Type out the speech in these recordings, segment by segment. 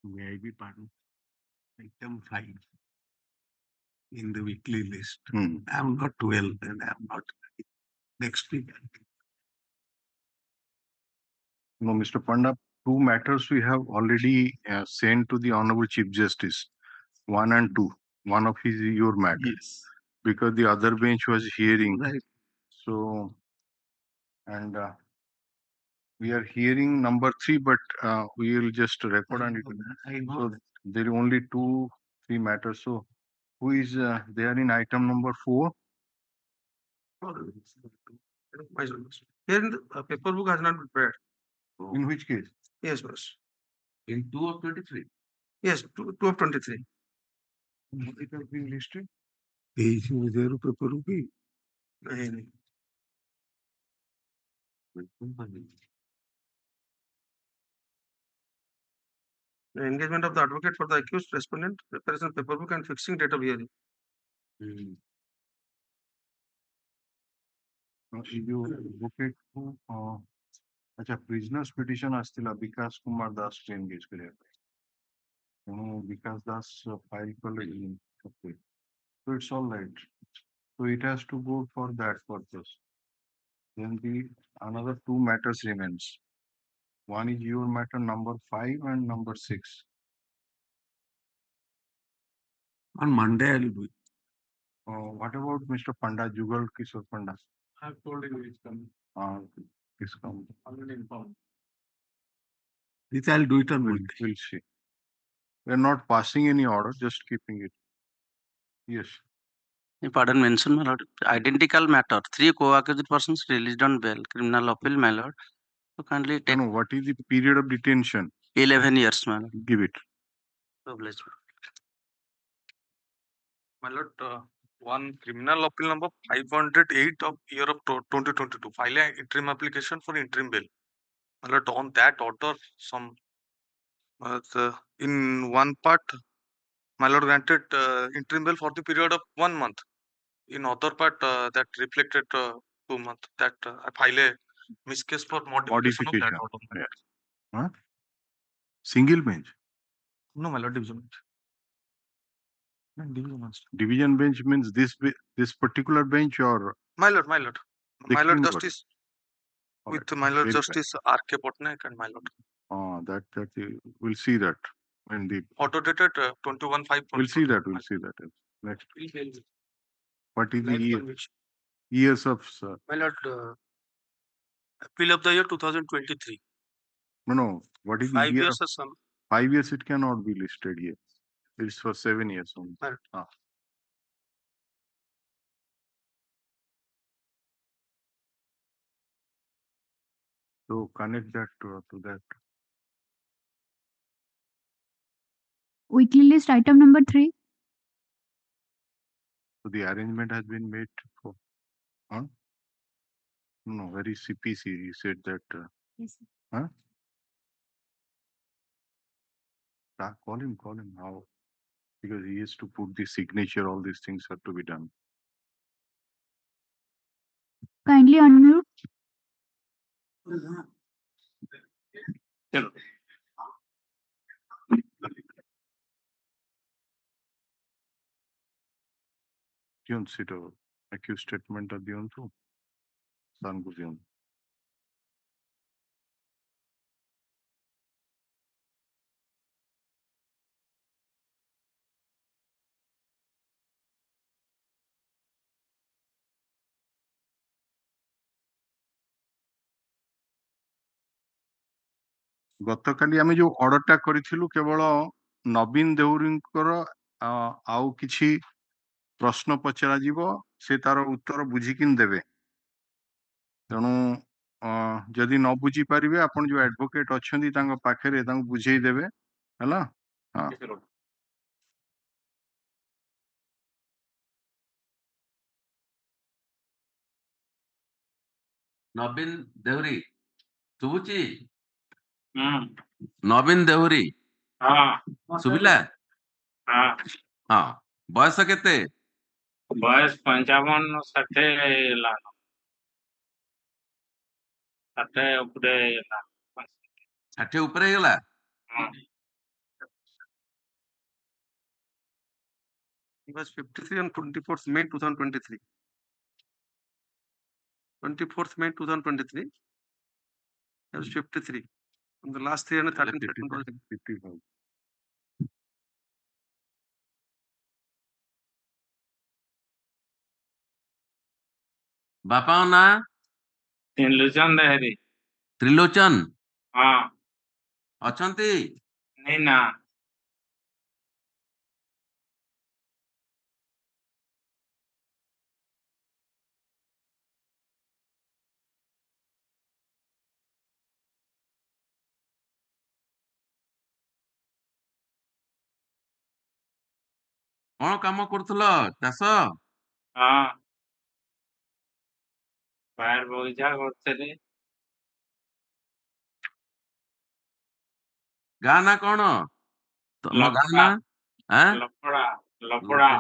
May I be pardoned? Item 5 in the weekly list. I am not well and I am not ready. Next week. No, Mr. Panda, two matters we have already sent to the Honorable Chief Justice, 1 and 2. One of his your matter, Yes. because the other bench was hearing. Right. So, and we are hearing number 3, but we will just record and it will. I know. So there are only 2, 3 matters. So who is there in item number 4? Here in the paper book has not been prepared. In which case? Yes, boss. In 2 of 23. Yes, 2 of 23. It has been listed. Page में 0 paper रुकी. नहीं. The engagement of the advocate for the accused respondent, preparation of paper book and fixing date of hearing. You advocate who अच्छा prisoners petition असतील विकास कुमार दास चे engage करे विकास दास file कले okay, so it's all right, so it has to go for that purpose. Then the another 2 matters remains. One is your matter number 5 and number 6. On Monday I will do it. What about Mr. Panda, Jugal Kishore Panda? I have told you it's coming. It's come. Already informed. This I'll do it on Monday. We'll see. We are not passing any order, just keeping it. Yes. Pardon mention, my lord. Identical matter. 3 co-accused persons released on bail. Criminal appeal, my lord. So kindly take. No, what is the period of detention? 11 years, my lord. Give it. Obliged. My lord, one criminal appeal number 508 of year of 2022. File an interim application for interim bail. My lord, on that order, some in one part, my lord granted interim bail for the period of 1 month. In other part, that reflected 2 months. That I file a miscase for modification of that order. Yes. Huh? Single bench. No, my lord, division bench. No, division bench. Division bench means this particular bench or My lord, my lord. The My lord King Court. Justice Alright, with my lord very Justice R.K. Patnaik and my lord. that we'll see that when the Auto dated 21/5. we'll see that next. What is the years of My lord, appeal of the year 2023. no what is the 5 year years of or some. 5 years? It cannot be listed here. It's for 7 years only. Right. So connect that to that. Weekly list item number 3. So the arrangement has been made for. No, very CPC. He said that. Yes, Call him. How? Because he has to put the signature. All these things have to be done. kindly unmute. Dion sit over. Accused statement of Dion too. San Guzion. ଗତକାଲି ଆମେ ଯୋଉ ଅର୍ଡରଟା କରିଥିଲୁ କେବଳ ନବୀନ ଦେଉରୀଙ୍କର ଆଉ କିଛି ପ୍ରଶ୍ନ ପଚରାଯିବ, ସେ ତାର ଉତ୍ତର ବୁଝିକି ଦେବେ। ତେଣୁ ଯଦି ନ ବୁଝି ପାରିବେ ଆପଣ ଯୋଉ ଆଡଭୋକେଟ ଅଛନ୍ତି ତାଙ୍କ ପାଖରେ ତାଙ୍କୁ ବୁଝେଇ ଦେବେ, ହେଲା? ହଁ। ନବୀନ ଦେହୁରୀ ଶୁଭୁଛି? ନବୀନ ଦେହୁରୀ ଶୁଭିଲା? ହଁ, ବୟସ କେତେ? ବୟସ 55 60 ହେଲାନ 60 ଉପରେ ହେଲାନ 60 ଉପରେ ହେଇଗଲା? It was 53 on 24th May 2023. 24th May 2023. It was 53. On the last 313 second was 55. ବାପାଙ୍କ ନାଁ ତ୍ରିଲୋଚନ ଦେହରୀ। ତ୍ରିଲୋଚନ ହଁ ଅଛନ୍ତି? ନାଇଁ ନା କଣ କାମ କରୁଥିଲ? ଚାଷ? ହଁ ବାହାର ବଗିଚା କରୁଥିଲି। ଗାଁ ନା କଣ? ତମ ଗାଁ ଲପଡା ନା? ଆଁ? ଲପଡା ଲପଡା ଲପଡା।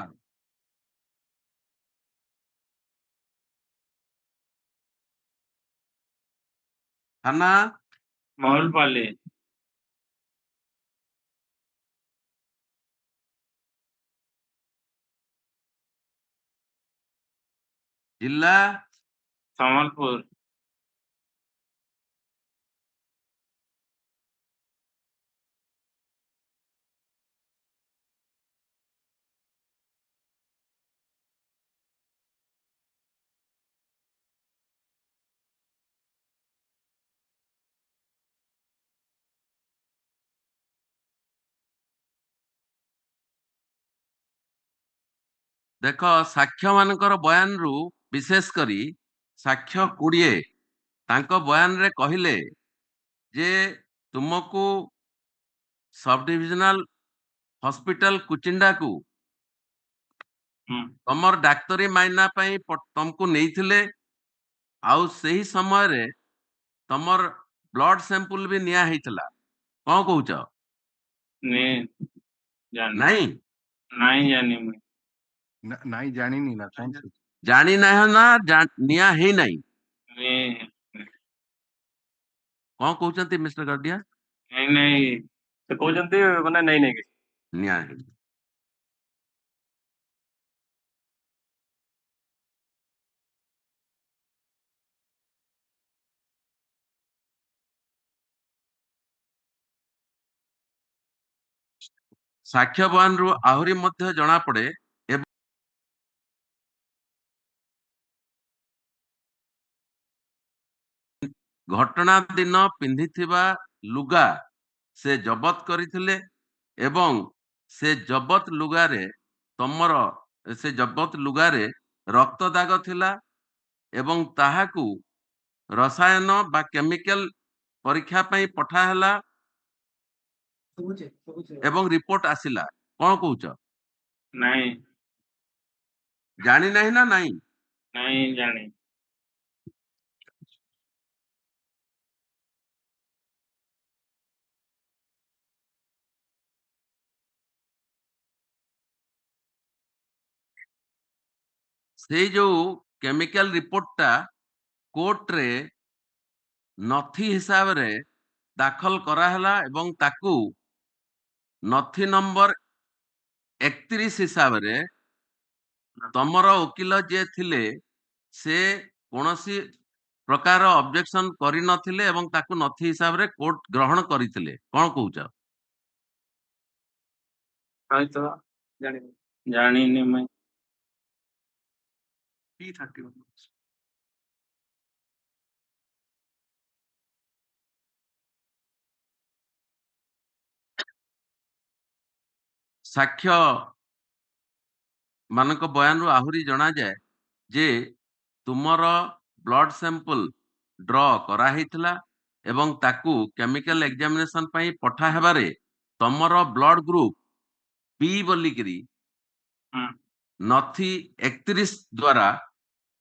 ଥାନା? ମହୁଲପଲ୍ଲୀ। ଜିଲ୍ଲା? ସମ୍ବଲପୁର। ଦେଖ ସାକ୍ଷ୍ୟ ମାନଙ୍କର ବୟାନରୁ ବିଶେଷ କରି ସାକ୍ଷ୍ୟ 20 ତାଙ୍କ ବୟାନରେ କହିଲେ ଯେ ତୁମକୁ ସବ୍ ଡିଭିଜନାଲ ହସ୍ପିଟାଲ କୁଚିଣ୍ଡାକୁ ତମର ଡାକ୍ତରୀ ମାଇନା ପାଇଁ ତମକୁ ନେଇଥିଲେ ଆଉ ସେହି ସମୟରେ ତମର ବ୍ଲଡ ସାମ୍ପଲ ବି ନିଆ ହେଇଥିଲା। କଣ କହୁଛ? ନାଇଁ ନାଇଁ ଜାଣି ମୁଇଁ ନାଇଁ ଜାଣିନି ନା କଣ ସେ? ଜାଣି ନାହିଁ ନା ନିଆ ହେଇନାହିଁ? କଣ କହୁଛନ୍ତି ମିଷ୍ଟର ଗାର୍ଡିଆ? ନାଇଁ ନାଇଁ ସେ କହୁଛନ୍ତି ମାନେ ନାଇଁ ନାଇଁ କିଛି। ନିଆ ହେଇନି। ସାକ୍ଷ୍ୟ ବୟାନରୁ ଆହୁରି ମଧ୍ୟ ଜଣାପଡେ ଘଟଣା ଦିନ ପିନ୍ଧିଥିବା ଲୁଗା ସେ ଜବତ କରିଥିଲେ ଏବଂ ସେ ଜବତ ଲୁଗାରେ ରକ୍ତ ଦାଗ ଥିଲା ଏବଂ ତାହାକୁ ରସାୟନ ବା କେମିକାଲ ପରୀକ୍ଷା ପାଇଁ ପଠା ହେଲା ଏବଂ ରିପୋର୍ଟ ଆସିଲା। କଣ କହୁଛ? ନାଇଁ ଜାଣି ନାହିଁ ନା ନାଇଁ? ନାଇଁ ଜାଣି ସେଇ ଯୋଉ କେମିକାଲ ରିପୋର୍ଟଟା କୋର୍ଟରେ ନଥି ହିସାବରେ ଦାଖଲ କରାହେଲା ଏବଂ ତାକୁ ନଥି ନମ୍ବର 31 ହିସାବରେ ତମର ଓକିଲ ଯିଏ ଥିଲେ ସେ କୌଣସି ପ୍ରକାର ଅବଜେକ୍ସନ କରିନଥିଲେ ଏବଂ ତାକୁ ନଥି ହିସାବରେ କୋର୍ଟ ଗ୍ରହଣ କରିଥିଲେ। କଣ କହୁଛ? ଜାଣିନି ମୁଇଁ ସାକ୍ଷ୍ୟ ମାନଙ୍କ ବୟାନରୁ ଆହୁରି ଜଣାଯାଏ ଯେ ତୁମର ବ୍ଲଡ ସାମ୍ପଲ ଡ୍ର କରାହେଇଥିଲା ଏବଂ ତାକୁ କେମିକାଲ ଏକ୍ସାମିନେସନ ପାଇଁ ପଠା ହେବାରେ ତମର ବ୍ଲଡ ଗ୍ରୁପ ବି ବୋଲିକିରି ନଥି 31 ଦ୍ୱାରା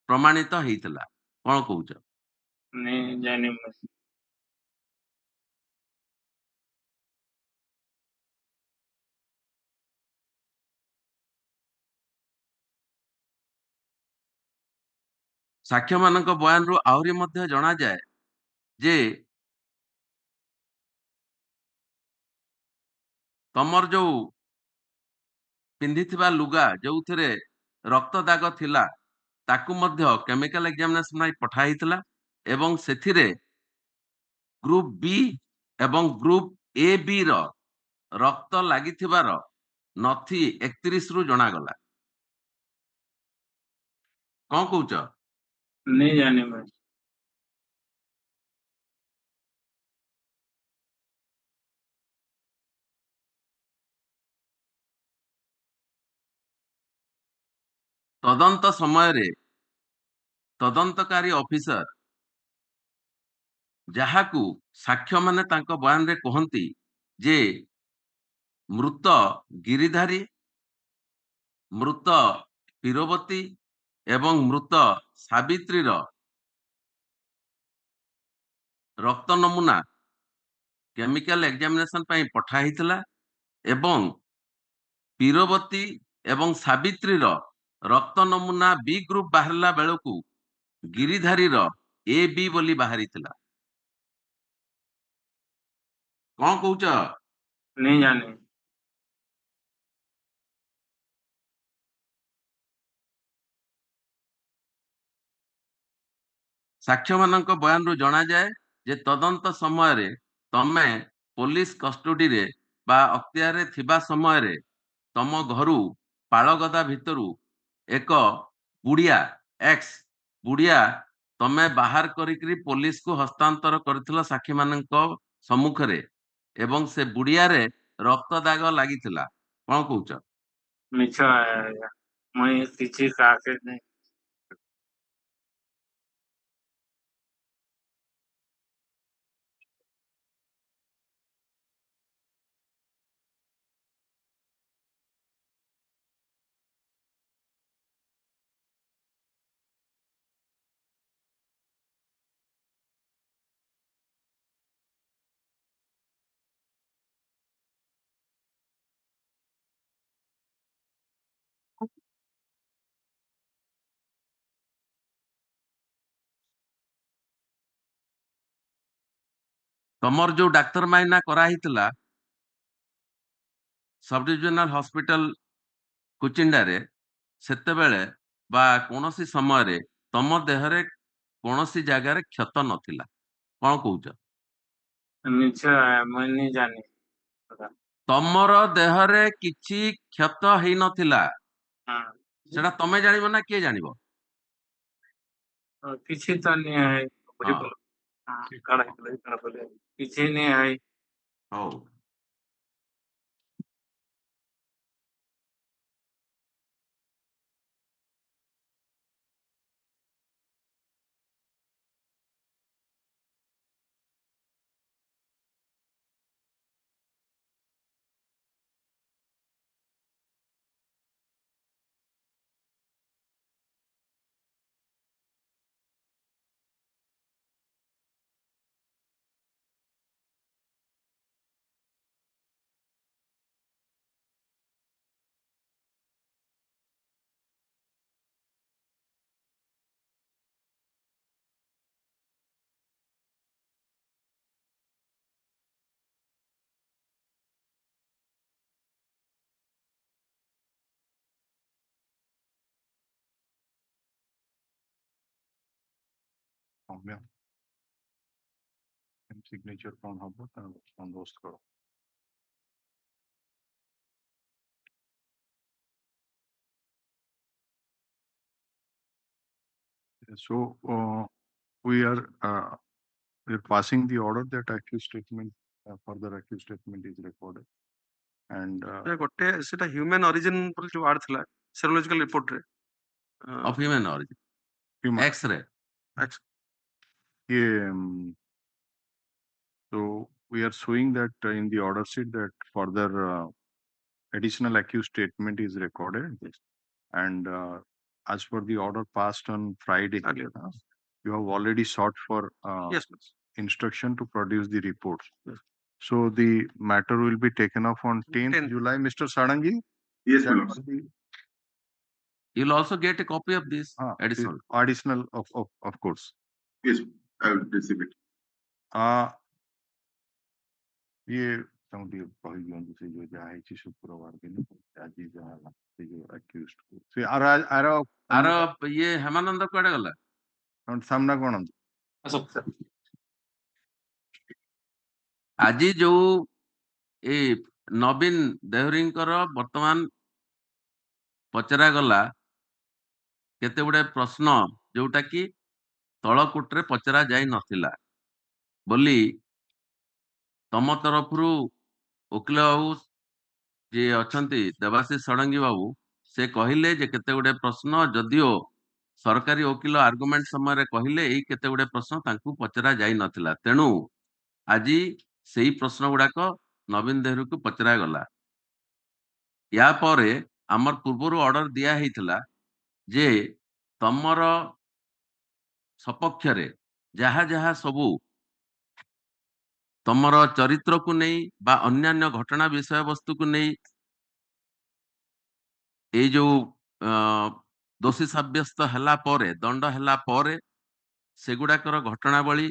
ପ୍ରମାଣିତ ହେଇଥିଲା। କଣ କହୁଛ? ନାଇଁ ଜାଣି ମୁଇଁ ସାକ୍ଷ୍ୟ ମାନଙ୍କ ବୟାନରୁ ଆହୁରି ମଧ୍ୟ ଜଣାଯାଏ ଯେ ତମର ଯୋଉ ପିନ୍ଧିଥିବା ଲୁଗା ଯୋଉଥିରେ ରକ୍ତ ଦାଗ ଥିଲା ତାକୁ ମଧ୍ୟ କେମିକାଲ ଏକ୍ସାମିନେସନ ପାଇଁ ପଠା ହେଇଥିଲା ଏବଂ ସେଥିରେ ଗ୍ରୁପ ବି ଏବଂ ଗ୍ରୁପ ଏ ବି ର ରକ୍ତ ଲାଗିଥିବାର ନଥି 31 ରୁ ଜଣାଗଲା। କଣ କହୁଛ? नहीं जाने मैं। ତଦନ୍ତ ସମୟରେ ତଦନ୍ତକାରୀ ଅଫିସର ଯାହାକୁ ସାକ୍ଷ୍ୟମାନେ ତାଙ୍କ ବୟାନରେ କହନ୍ତି ଯେ ମୃତ ଗିରିଧାରୀ, ମୃତ ପୀରବତୀ ଏବଂ ମୃତ ସାବିତ୍ରୀର ରକ୍ତ ନମୁନା କେମିକାଲ ଏକ୍ସାମିନେସନ ପାଇଁ ପଠା ହେଇଥିଲା ଏବଂ ପୀରବତୀ ଏବଂ ସାବିତ୍ରୀର ରକ୍ତ ନମୁନା ବି ଗ୍ରୁପ ବାହାରିଲା ବେଳକୁ ଗିରିଧାରୀର ଏ ବି ବୋଲି ବାହାରିଥିଲା। କଣ କହୁଛ? नहीं जाने। ସାକ୍ଷ୍ୟମାନଙ୍କ ବୟାନରୁ ଜଣାଯାଏ ଯେ ତଦନ୍ତ ସମୟରେ ତମେ ପୋଲିସ କଷ୍ଟଡିରେ ବା ଅକ୍ତିଆରରେ ଥିବା ସମୟରେ ତମ ଘରୁ ପାଳଗଦା ଭିତରୁ ଏକ ବୁଡିଆ ତମେ ବାହାର କରିକି ପୋଲିସକୁ ହସ୍ତାନ୍ତର କରିଥିଲ ସାକ୍ଷୀମାନଙ୍କ ସମ୍ମୁଖରେ ଏବଂ ସେ ବୁଡିଆରେ ରକ୍ତ ଦାଗ ଲାଗିଥିଲା। କଣ କହୁଛ? मिछ आया मैं किसी काके नहीं। ତମର ଯୋଉ ଡାକ୍ତର ମାଇନା କରାହେଇଥିଲା ସବ ଡିଭିଜନାଲ ହସ୍ପିଟାଲ କୁଚିଣ୍ଡାରେ ସେତେବେଳେ ବା କୌଣସି ସମୟରେ ତମ ଦେହରେ କୌଣସି ଜାଗାରେ କ୍ଷତ ନଥିଲା। କଣ କହୁଛ? मिछ आया मैं नहीं जाने। ତମର ଦେହରେ କିଛି କ୍ଷତ ହେଇନଥିଲା हाँ ସେଟା ତମେ ଜାଣିବ ନା କିଏ ଜାଣିବ? किसी तो नहीं है। ହଁ हाँ कड़ा कड़ा बोले किसी नहीं है। ହଉ। सिग्नेचर कौन हबो बंदोबस्त करो। So we're passing the order that accused statement, further accused statement is recorded. And ଗୋଟେ ସେଟା ହ୍ୟୁମାନ ଅରିଜିନ୍ ବୋଲି ଯୋଉ ୱାର୍ଡ ଥିଲା ସେରୋଲୋଜିକାଲ ରିପୋର୍ଟରେ ଅଫ ହ୍ୟୁମାନ ଅରିଜିନ୍ human- ଏକ୍ସରେ so we are showing that in the order sheet that further additional accused statement is recorded. And as per the order passed on Friday, Earlier. you have already sought for yes please. instruction to produce the reports. Yes. So the matter will be taken up on 10th 10th. July, Mr. Sarangi. Yes, That my was lord. the you'll also get a copy of this additional. additional of course. Yes, I will receive it. ये ତାଙ୍କୁ ଟିକେ କହିଦିଅନ୍ତୁ ସେ ଯୋଉ ଯାହା ହେଇଛି ଶୁକ୍ରବାର ଦିନ ଆଜି ଯାହା ହେଲା ସେ ଯୋଉ accused କୁ ସେ ଆର ଇଏ ହେମାନନ୍ଦ କୁଆଡେ ଗଲା? ସାମ୍ନା କଣ ଆଜି ଯୋଉ ଏଇ ନବୀନ ଦେହୁରୀଙ୍କର ବର୍ତ୍ତମାନ ପଚରା ଗଲା କେତେ ଗୁଡେ ପ୍ରଶ୍ନ ଯୋଉଟା କି ତଳ କୋର୍ଟରେ ପଚରା ଯାଇ ନଥିଲା ବୋଲି ତମ ତରଫରୁ ଓକିଲ ବାବୁ ଯିଏ ଅଛନ୍ତି ଦେବାଶିଷ ଷଡଙ୍ଗୀ ବାବୁ ସେ କହିଲେ ଯେ କେତେ ଗୁଡେ ପ୍ରଶ୍ନ ଯଦିଓ ସରକାରୀ ଓକିଲ ଆର୍ଗୁମେଣ୍ଟ ସମୟରେ କହିଲେ ଏଇ କେତେ ଗୁଡେ ପ୍ରଶ୍ନ ତାଙ୍କୁ ପଚରା ଯାଇ ନଥିଲା ତେଣୁ ଆଜି ସେଇ ପ୍ରଶ୍ନ ଗୁଡାକ ନବୀନ ଦେହୁରୀକୁ ପଚରା ଗଲା। ୟା ପରେ ଆମର ପୂର୍ବରୁ ଅର୍ଡର ଦିଆ ହେଇଥିଲା ଯେ ତମର ସପକ୍ଷରେ ଯାହା ଯାହା ସବୁ ତମର ଚରିତ୍ରକୁ ନେଇ ବା ଅନ୍ୟାନ୍ୟ ଘଟଣା ବିଷୟବସ୍ତୁକୁ ନେଇ ଏଇ ଯୋଉ ଦୋଷୀ ସାବ୍ୟସ୍ତ ହେଲା ପରେ ଦଣ୍ଡ ହେଲା ପରେ ସେଗୁଡାକର ଘଟଣାବଳୀ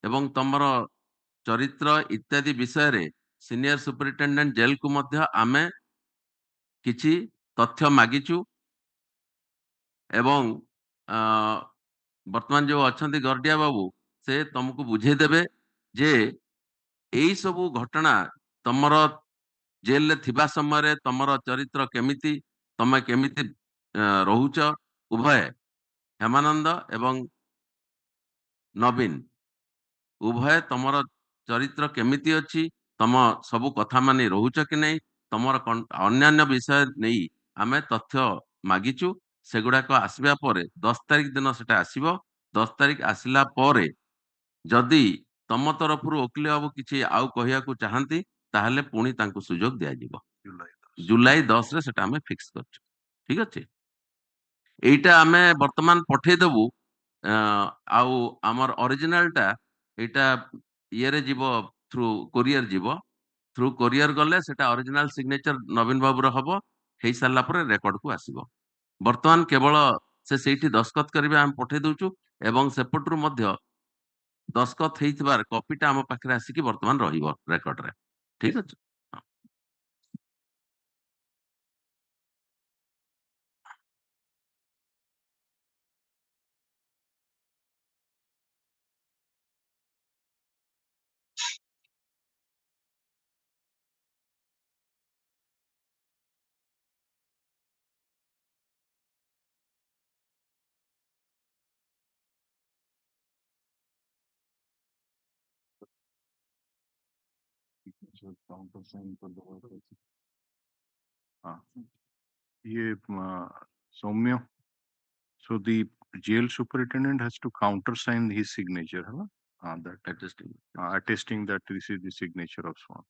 ଏବଂ ତମର ଚରିତ୍ର ଇତ୍ୟାଦି ବିଷୟରେ ସିନିୟର ସୁପରିଟେଣ୍ଡେଣ୍ଟ ଜେଲକୁ ମଧ୍ୟ ଆମେ କିଛି ତଥ୍ୟ ମାଗିଛୁ ଏବଂ ବର୍ତ୍ତମାନ ଯୋଉ ଅଛନ୍ତି ଗର୍ଡିଆ ବାବୁ ସେ ତମକୁ ବୁଝେଇଦେବେ ଯେ ଏଇ ସବୁ ଘଟଣା ତମର ଜେଲରେ ଥିବା ସମୟରେ ତମର ଚରିତ୍ର କେମିତି ତମେ କେମିତି ରହୁଛ ଉଭୟ ହେମାନନ୍ଦ ଏବଂ ନବୀନ ଉଭୟ ତମର ଚରିତ୍ର କେମିତି ଅଛି ତମ ସବୁ କଥା ମାନି ରହୁଛ କି ନାହିଁ ତମର ଅନ୍ୟାନ୍ୟ ବିଷୟ ନେଇ ଆମେ ତଥ୍ୟ ମାଗିଛୁ ସେଗୁଡାକ ଆସିବା ପରେ 10 ତାରିଖ ଦିନ ସେଟା ଆସିବ 10 ତାରିଖ ଆସିଲା ପରେ ଯଦି ତମ ତରଫରୁ ଓକିଲ ବାବୁ କିଛି ଆଉ କହିବାକୁ ଚାହାନ୍ତି ତାହେଲେ ପୁଣି ତାଙ୍କୁ ସୁଯୋଗ ଦିଆଯିବ। ଜୁଲାଇ 10 ରେ ସେଟା ଆମେ ଫିକ୍ସ କରିଛୁ ଠିକ ଅଛି। এইটা ଆମେ ବର୍ତ୍ତମାନ ପଠେଇଦେବୁ ଆଉ ଆମର ଅରିଜିନାଲ ଟା ଏଇଟା ଇଏରେ ଯିବ ଥ୍ରୁ କୋରିଅର ଯିବ ଥ୍ରୁ କୋରିଅର ଗଲେ ସେଟା ଅରିଜିନାଲ ସିଗ୍ନେଚର ନବୀନ ବାବୁର ହବ ହେଇସାରିଲା ପରେ ରେକର୍ଡକୁ ଆସିବ। ବର୍ତ୍ତମାନ କେବଳ ସେ ସେଇଠି ଦସ୍ତଖତ କରିବେ ଆମେ ପଠେଇ ଦଉଛୁ ଏବଂ ସେପଟରୁ ମଧ୍ୟ ଦସ୍ତଖତ ହେଇଥିବାର କପିଟା ଆମ ପାଖରେ ଆସିକି ବର୍ତ୍ତମାନ ରହିବ ରେକର୍ଡରେ ଠିକ ଅଛି। काउंटर साइन कर दो हाँ ये सौम्य so the jail superintendent has to countersign his signature huh? That attesting that this is the signature of sworn.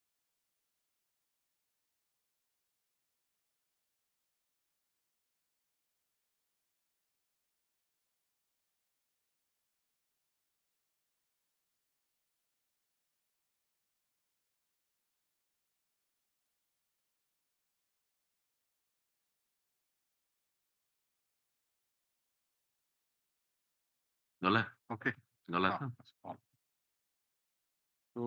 गला Okay. गला So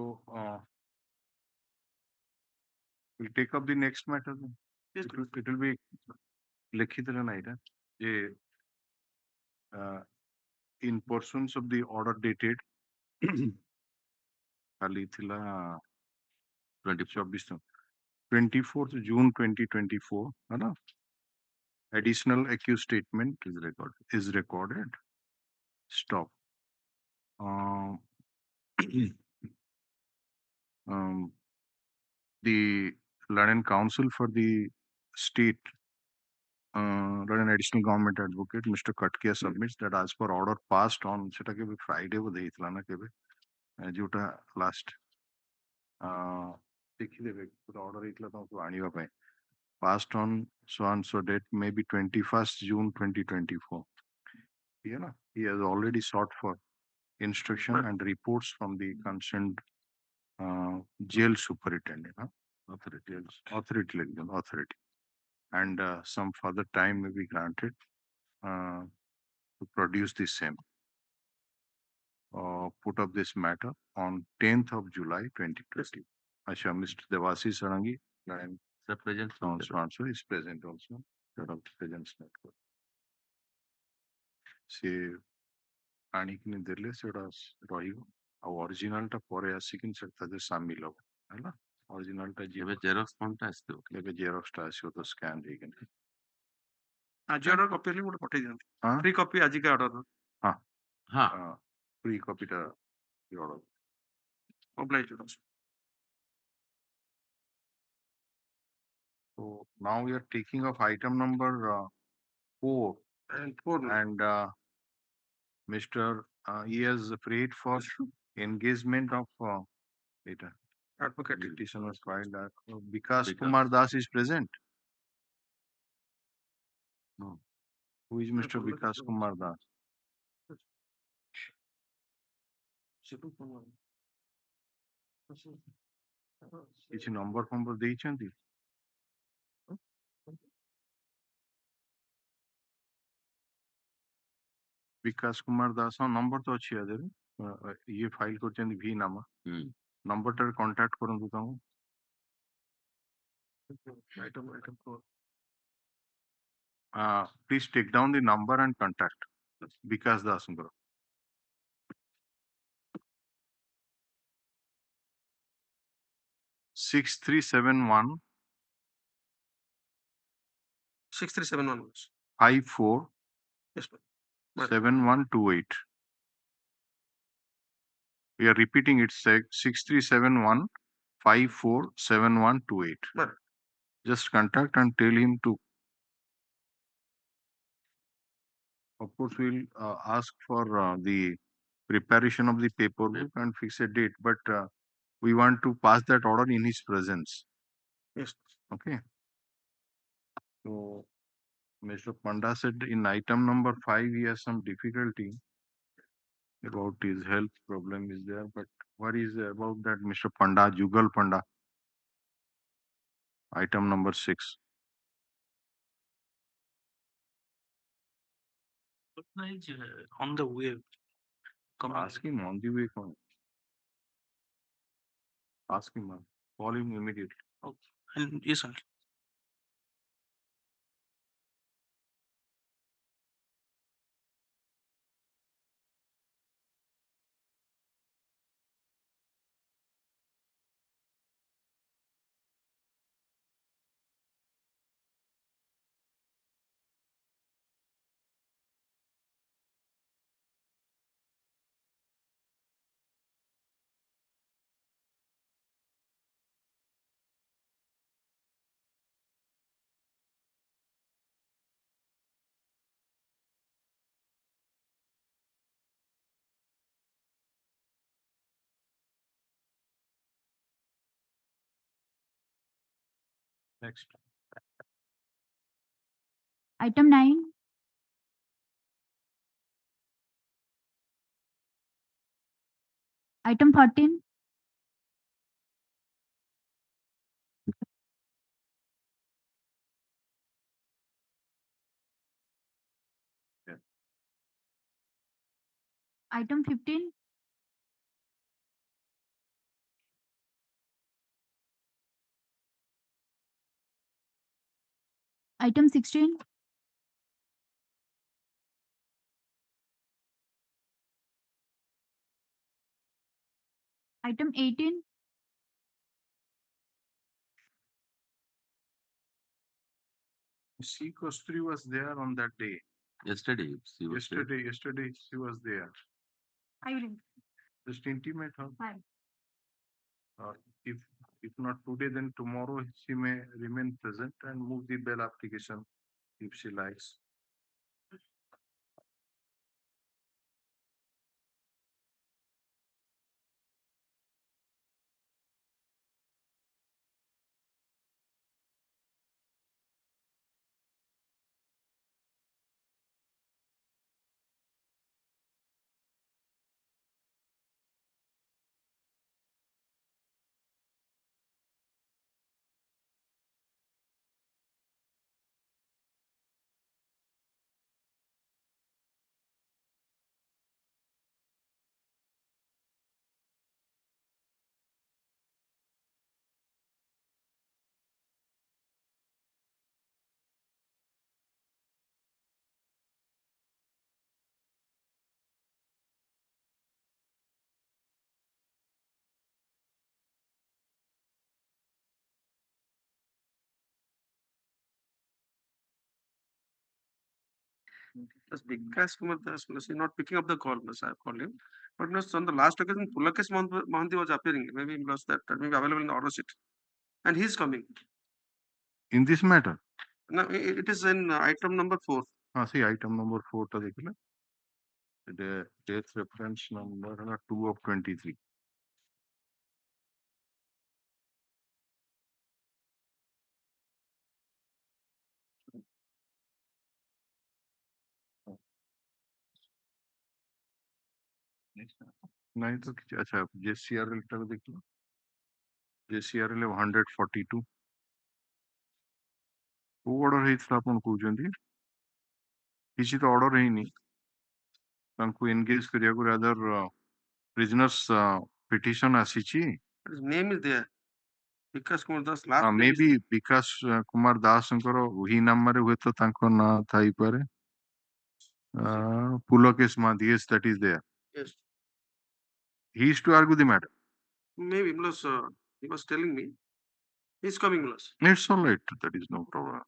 we'll take up the next matter then. It will be लिखित रहना है ये in pursuance of the order dated खाली थिला 24th June 2024 है ना additional accused statement is recorded stop the London Counsel for the state London Additional Government Advocate Mr. Katkia submits that as per order passed on সেটা কেবে Friday বোধ হয়েছিল না কেবে যেটা last দেখি দেবে order হয়েছিল তোমাকে আনিবা পাই passed on so and so date maybe 21st June 2024 yeah na? He has already sought for instruction and reports from the concerned jail superintendent authority and some further time may be granted to produce the same put up this matter on 10th of July 2020 Acha, Mr. Devasi Sarangi and The present also is present also. Head of the presence network. ସେ ଆଣିକିନି ଦେଲେ ସେଟା ରହିବ ଆଉ original ଟା ପରେ ଆସିକିନି ସେଟା ଯେ ସାମିଲ ହବ ହେଲା ଅରିଜିନାଲ ଟା ଯିବ ଏବେ ଜେରକ୍ସ ଫର୍ମଟା ଆସିଥିବ ଏବେ ଜେରକ୍ସ ଟା ଆସିବ ତ ସ୍କାନ ହେଇକିନି ଆଜି ଅର୍ଡର କପି ହେଲେ ଗୋଟେ ପଠେଇ ଦିଅନ୍ତି ହଁ ଫ୍ରି କପି ଆଜିକା ଅର୍ଡର ହଁ ପ୍ରି କପି ଟା order ଅବ୍ଲାଇଜ so now we are taking of item number 4 and Mr. He has prayed for engagement of data advocate petition was filed Vikas Vikas. Kumar Das is present. No. Who is Mr. Vikas Kumar Das? କିଛି number ଫମ୍ବର ଦେଇଛନ୍ତି Bikash Kumar Das number ତ ଅଛି ଆଦେରେ ଇଏ file କରିଛନ୍ତି ଭି ନାମା ନମ୍ବରଟାରେ contact କରନ୍ତୁ ତାଙ୍କୁ please take down the number and contact Bikash ଦାସଙ୍କର 6371 6371 54 yes ma'am 7128 we are repeating it 6371 547128 Right. just contact and tell him to of course we'll ask for the preparation of the paperwork and fix a date but we want to pass that order in his presence yes okay so Mr. Panda said in item number 5 he has some difficulty about his health problem is there but what is about that Mr. Panda Jugal Panda item number 6 on the way. ask him on the way ask him call him immediately And yes, sir. next Item 9. Item 14. Yeah. Item 15. Item 16. Item 18. C. Kostri was there on that day. yesterday she was there. Yesterday she was there. I will. Just intimate her. Fine. If not today, then tomorrow she may remain present and move the bail application if she likes. That's Vikas Kumar Das, he's not picking up the call, I called him. But on the last occasion, Pulakesh Mohanty was appearing. Maybe that may be available in the order sheet. And he's coming. In this matter? No, it is in item number 4. See, item number 4 ta dekhla. The death reference number 2 of 23. नहीं तो अच्छा JCRL टा देखलो. JCRL 142. वो order ହେଇଥିଲା ଆପଣ କହୁଛନ୍ତି? କିଛି ତ order ହେଇନି. ତାଙ୍କୁ engage କରିବାକୁ rather prisoners petition ଆସିଛି. His name is there. Vikas Kumar Das, last name Maybe is... Bikash Kumar ଦାସଙ୍କର ଏହି ନାମରେ ହୁଏତ ତାଙ୍କ ନାଁ ଥାଇପାରେ. Pulakesh Mohanty, yes, that is there. Yes. He is to argue the matter. Maybe, plus, he was telling me. He's coming, plus. It's all right. That is no problem.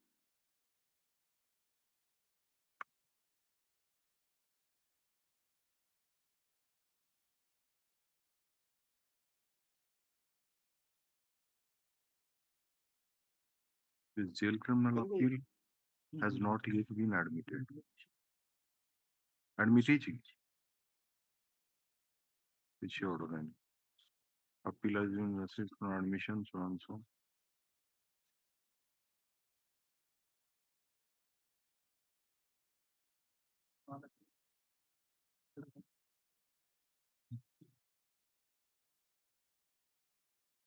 The jail criminal appeal has not yet been admitted. Admitted. Which order then? Appeal has been received for admission, so and so.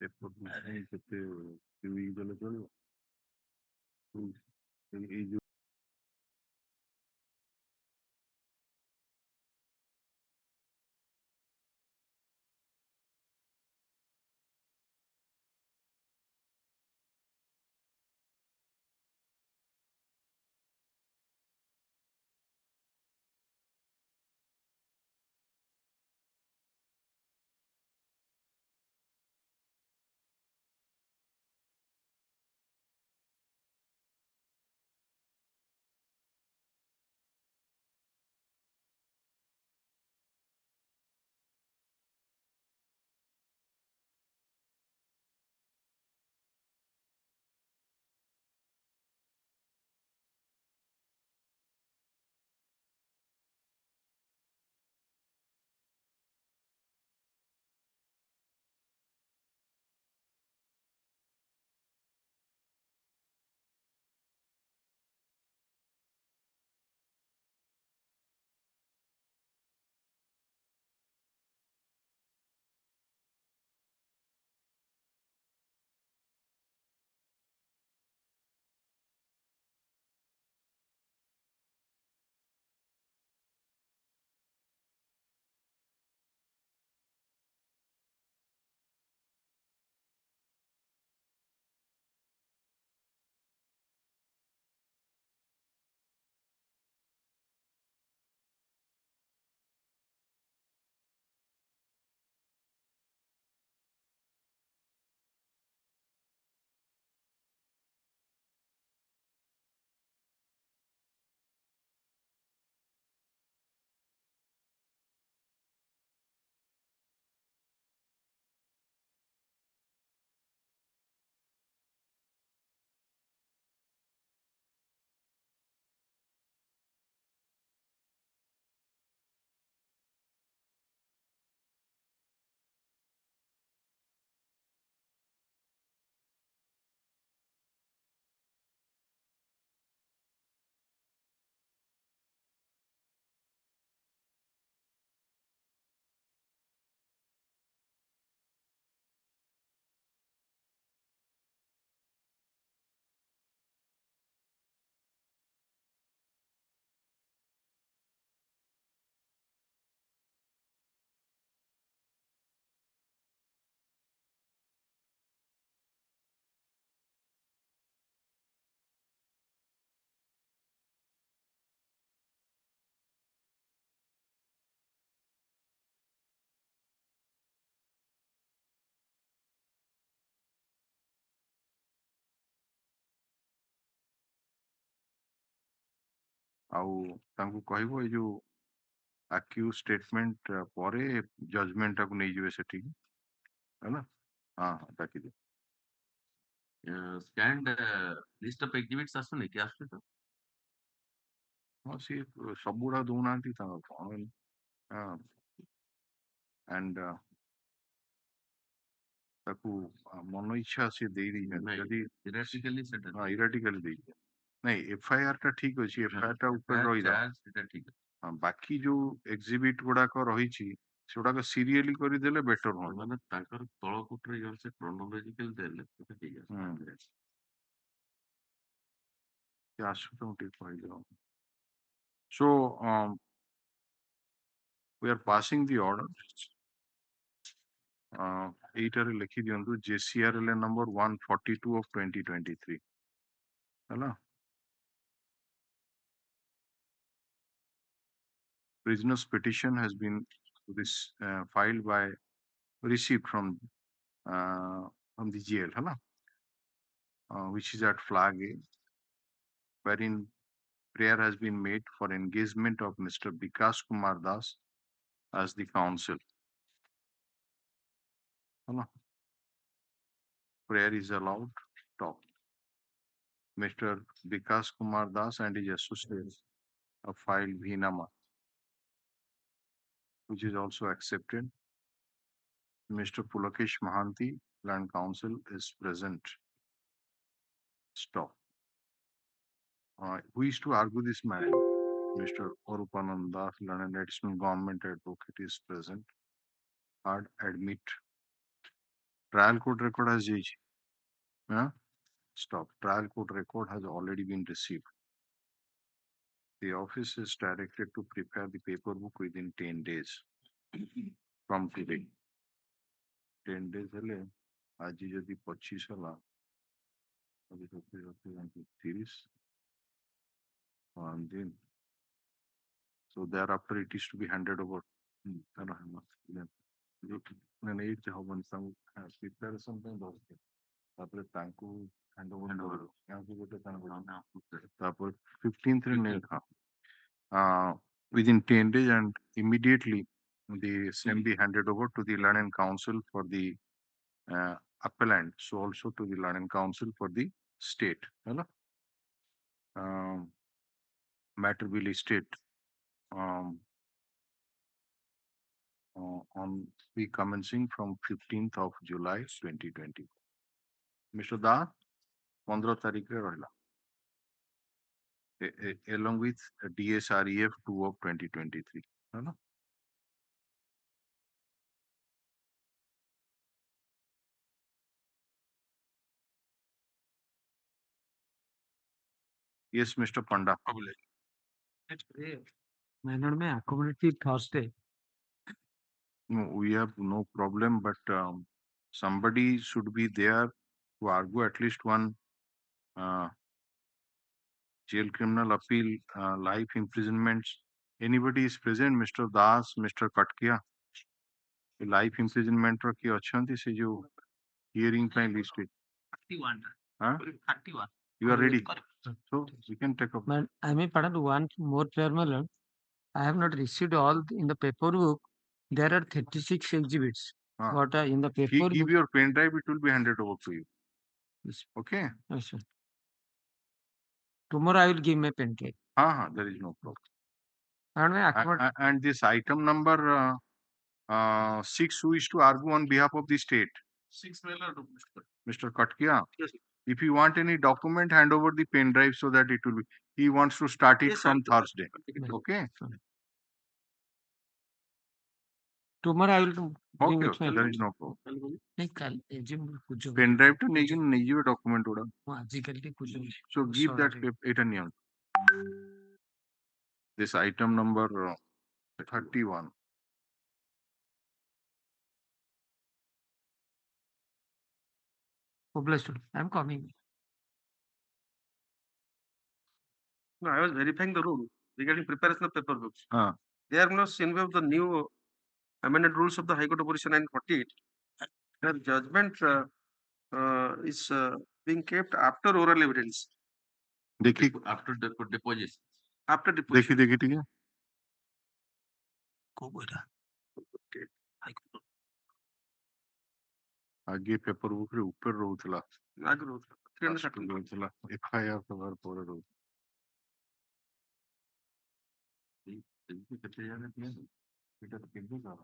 Paperbook. ଆଉ ତାଙ୍କୁ କହିବ ଏଇ ଯୋଉ ଆକ୍ୟୁଜ statement ପରେ judgement ଟାକୁ ନେଇଯିବେ ସେଠିକି ହେଲା। ହଁ ହଁ ଡାକିଦିଅ। Scanned list of exhibits ଆସୁନି କି ଆସୁଛି ତ? ହଁ ସିଏ ସବୁଗୁଡା ଦଉନାହାନ୍ତି ତାଙ୍କ କଣ ଆଣ୍ଡ ତାକୁ ମନ ଇଚ୍ଛା ସିଏ ଦେଇ ଦେଇଛନ୍ତି ଯଦି Theoretically ସେଟା ହଁ ଇରାଟିକାଲି ଦେଇଛନ୍ତି। ନାଇଁ ଏଫଆଇଆର ଟା ଠିକ ଅଛି, ଏଫଆଇଆର ଟା ଉପରେ FIR ରହିଲା। charge ସେଟା ଠିକ ଅଛି। ହଁ, ବାକି ଯୋଉ ଏକ୍ସିବିଟ ଗୁଡାକ ରହିଛି ସେଗୁଡାକ ସିରିଏଲି କରିଦେଲେ ବେଟର ହୁଅନ୍ତା। ମାନେ ତାଙ୍କର ତଳ କୋଟରେ ଇଏ ସେ chronological ଦେଲେ ସେଟା ଠିକ ଅଛି। ସେ ଆସୁ ତ ଟିକେ କହିଦିଅ। So we are passing the order. ଏଇଟାରେ ଲେଖି ଦିଅନ୍ତୁ JCRL number 142 of 2023 ହେଲା। Prisoner's petition has been filed by received from the jail ହେଲା, which is at flag A, wherein prayer has been made for engagement of Mr. Vikas Kumar Das as the counsel. Prayer is allowed. Top. Mr. Vikas Kumar Das and his associates have filed Bhinama, which is also accepted. Mr. Pulakesh Mahanti, Land Counsel, is present. Stop. Who is to argue this matter? Mr. Orupananda, Land Additional Government Advocate, is present. Hard admit. Trial court record has changed. Stop. Trial court record has already been received. The office is directed to prepare the paperbook within 10 days from today. 10 days hele aji jodi 25 hala aji 30 and then so thereafter it is to be handed over. Then 8 haban some preparation ପାଇଁ ଦରକାର ତାପରେ ତାଙ୍କୁ hand over ତାଙ୍କୁ ଗୋଟେ ତାପରେ 15th ରେ within 10 days and immediately the same be handed over to the Land and Counsel for the appellant, so also to the Land and Counsel for the state. Matter will state on be commencing from 15th of July 2020. Mr. Da, 15 तारीख रे रहला along with DSREF 2 of 2023. Yes, Mr. Panda. Manner may accommodative Thursday. No, we have no problem, but somebody should be there to argue at least one jail criminal appeal, life imprisonments. Anybody is present, Mr. Das, Mr. Katkia? Life imprisonment or ki achanti se jo hearing time list. 31. Huh? 31. You are ready? So we can take up. Man, I may pardon one more prayer, my lord. I have not received all in the paperwork. There are 36 exhibits. What are in the If you give paperwork? your pen drive, it will be handed over to you. Yes. Okay? Yes, sir. Tomorrow I will give my pen drive. There is no problem. And this item number 6, who is to argue on behalf of the state? 6 Mr. Katkia. Yes, If you want any document, hand over the pen drive so that it will be. He wants to start it Yes, from sir. Thursday. Okay? Tomorrow I will bring Okay, it. okay. There is no problem. Pen Pen drive to need document order. So give that paper name. This item number 31. I'm coming. No, I was verifying the rule regarding preparation of paper books. Ah. They are not involved the new amended rules of the High Court of Orissa 948. Their judgment is being kept after oral evidence. देखिए After deposition. after deposition. देखी ठीक है को बोला high court आगे paper book रे ऊपर रहउतला ଆଗରୁ ରହୁଥିଲା 313 रहउतला एफआईआर कवर पर रहउ କେତେ ଜାଗା ଦିଆ ଏଇଟା ତ କେବେ କର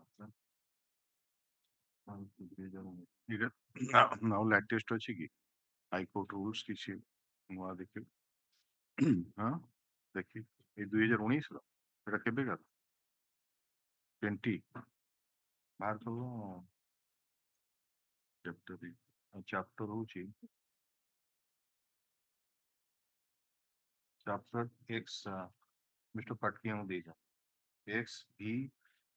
ठीक है नाउ लेटेस्ट अछि की हाई कोर्ट रूल्स किछि नुआ देखि हां देखि ए 2019 रो एटा केबे कर 20 बाहर तो चैप्टर होची चैप्टर एक्स मिस्टर पटकिया दे जा एक्स भी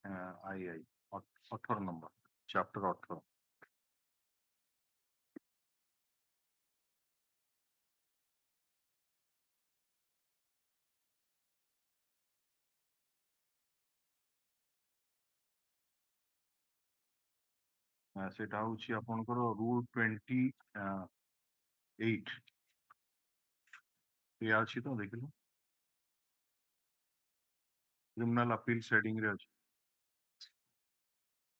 आई आई 18 नंबर चैप्टर 18 सेटा होची आपनकर रूल 28 ये अछि तो देखिलो क्रिमिनल अपील सेटिंग रे अछि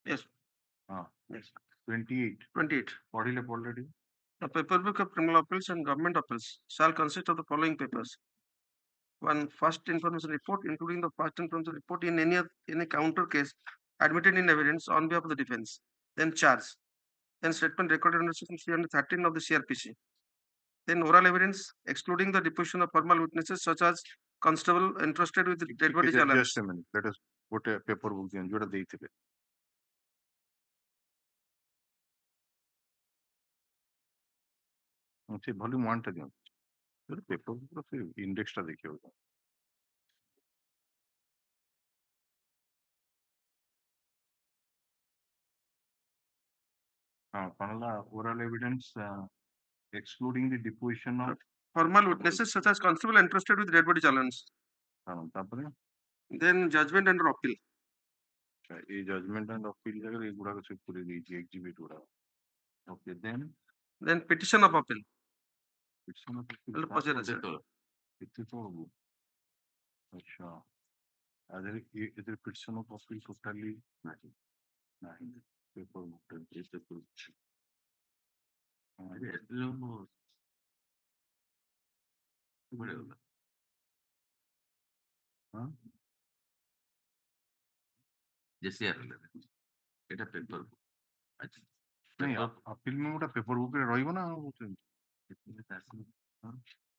yes हां yes 28 28 पढ़िले already the paperbook of criminal appeals and government appeals shall consist of the following papers: one, first information report, including the first information report in any counter case admitted in evidence on behalf of the defense, then charge, then statement recorded under section 313 of the CRPC, then oral evidence excluding the deposition of formal witnesses such as constable entrusted with dead body challenge. just a minute let us put a paper book in जोड़ा देइथिले से volume 1 टा दियो जोड़ा paper book रो से index टा देखियो हां पनला oral evidence excluding the deposition of Formal witnesses such as constable entrusted with dead body challenge. हां तापरे Then judgment and appeal. ये जजमेंट एंड अपील जगह ये गुड़ा से पूरी दी एग्जीक्यूट गुड़ा okay Then petition of appeal. Petition of Hello, पहुंचे अपील सर. कितने तो होगो अच्छा अगर ये इधर पिटिशन ऑफ अपील टोटली नहीं पेपर बुक इसे कुछ हां जैसे এটা পেপার আচ্ছা नहीं अपील में मोटा पेपर बुक रे रहिबो ना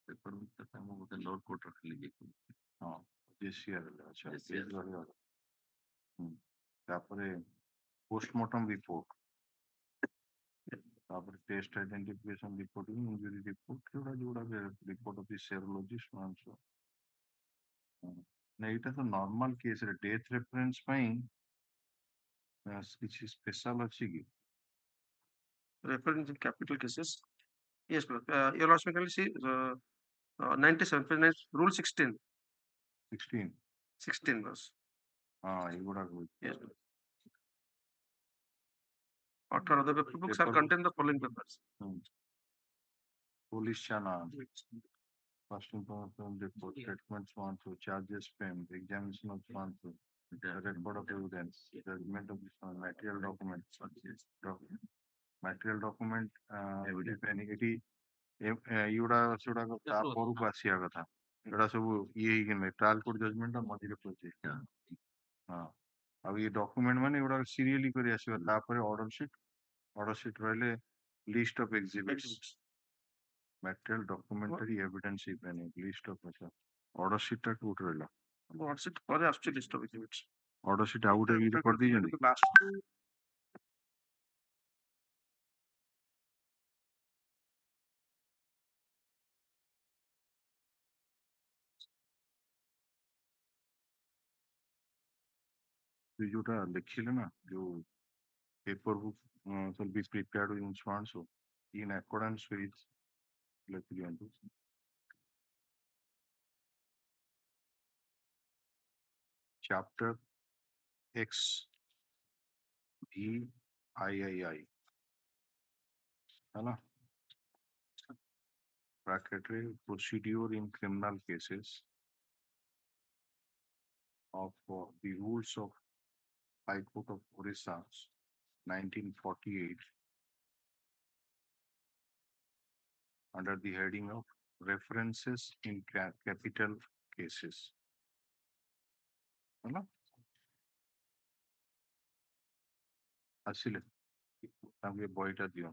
পেপার ଆମ ଗୋଟେ ଲୋଡ କୋର୍ଟ ରଖିଲି ଯେ हां जेसीआर अच्छा JCR रहिबो तापरे पोस्टमार्टम रिपोर्ट तापरे test identification report injury report जोड़ा जोड़ा report of the serologist answer नहीं इटा तो नॉर्मल केस रे डेथ रेफरेंस पई किसी स्पेशल अछि की Reference in capital cases. Yes, your last can see 97 rule 16. 16 was. हां ये गुड़ा को Yes. 18 the paper books are contain the following papers. Police चाना first information report statements one to charges framed examination of one to record of evidence judgment of material documents material document if any एटी युडा सुडा को ता परू पासिया कथा एडा सब ये ही के ट्रायल कोर्ट जजमेंट मझिरे पचे हां अब ये डॉक्यूमेंट माने एडा सीरियली करी आसीबा तापर ऑर्डर शीट रहले list of exhibits material documentary evidence if any list of order sheet टा टूट रहला Order sheet पर after list of exhibits. order sheet out है कर दी जंदी Last जोटा लिखिले ना जो paper book shall be prepared in swans so in accordance with लिखिले chapter X V I है ना bracket रे procedure in criminal cases of the rules of High Court of Orissa, 1948, under the heading of references in capital cases. ହେଲା ଆସିଲେ ତାଙ୍କୁ ଏ ବହିଟା ଦିଅ।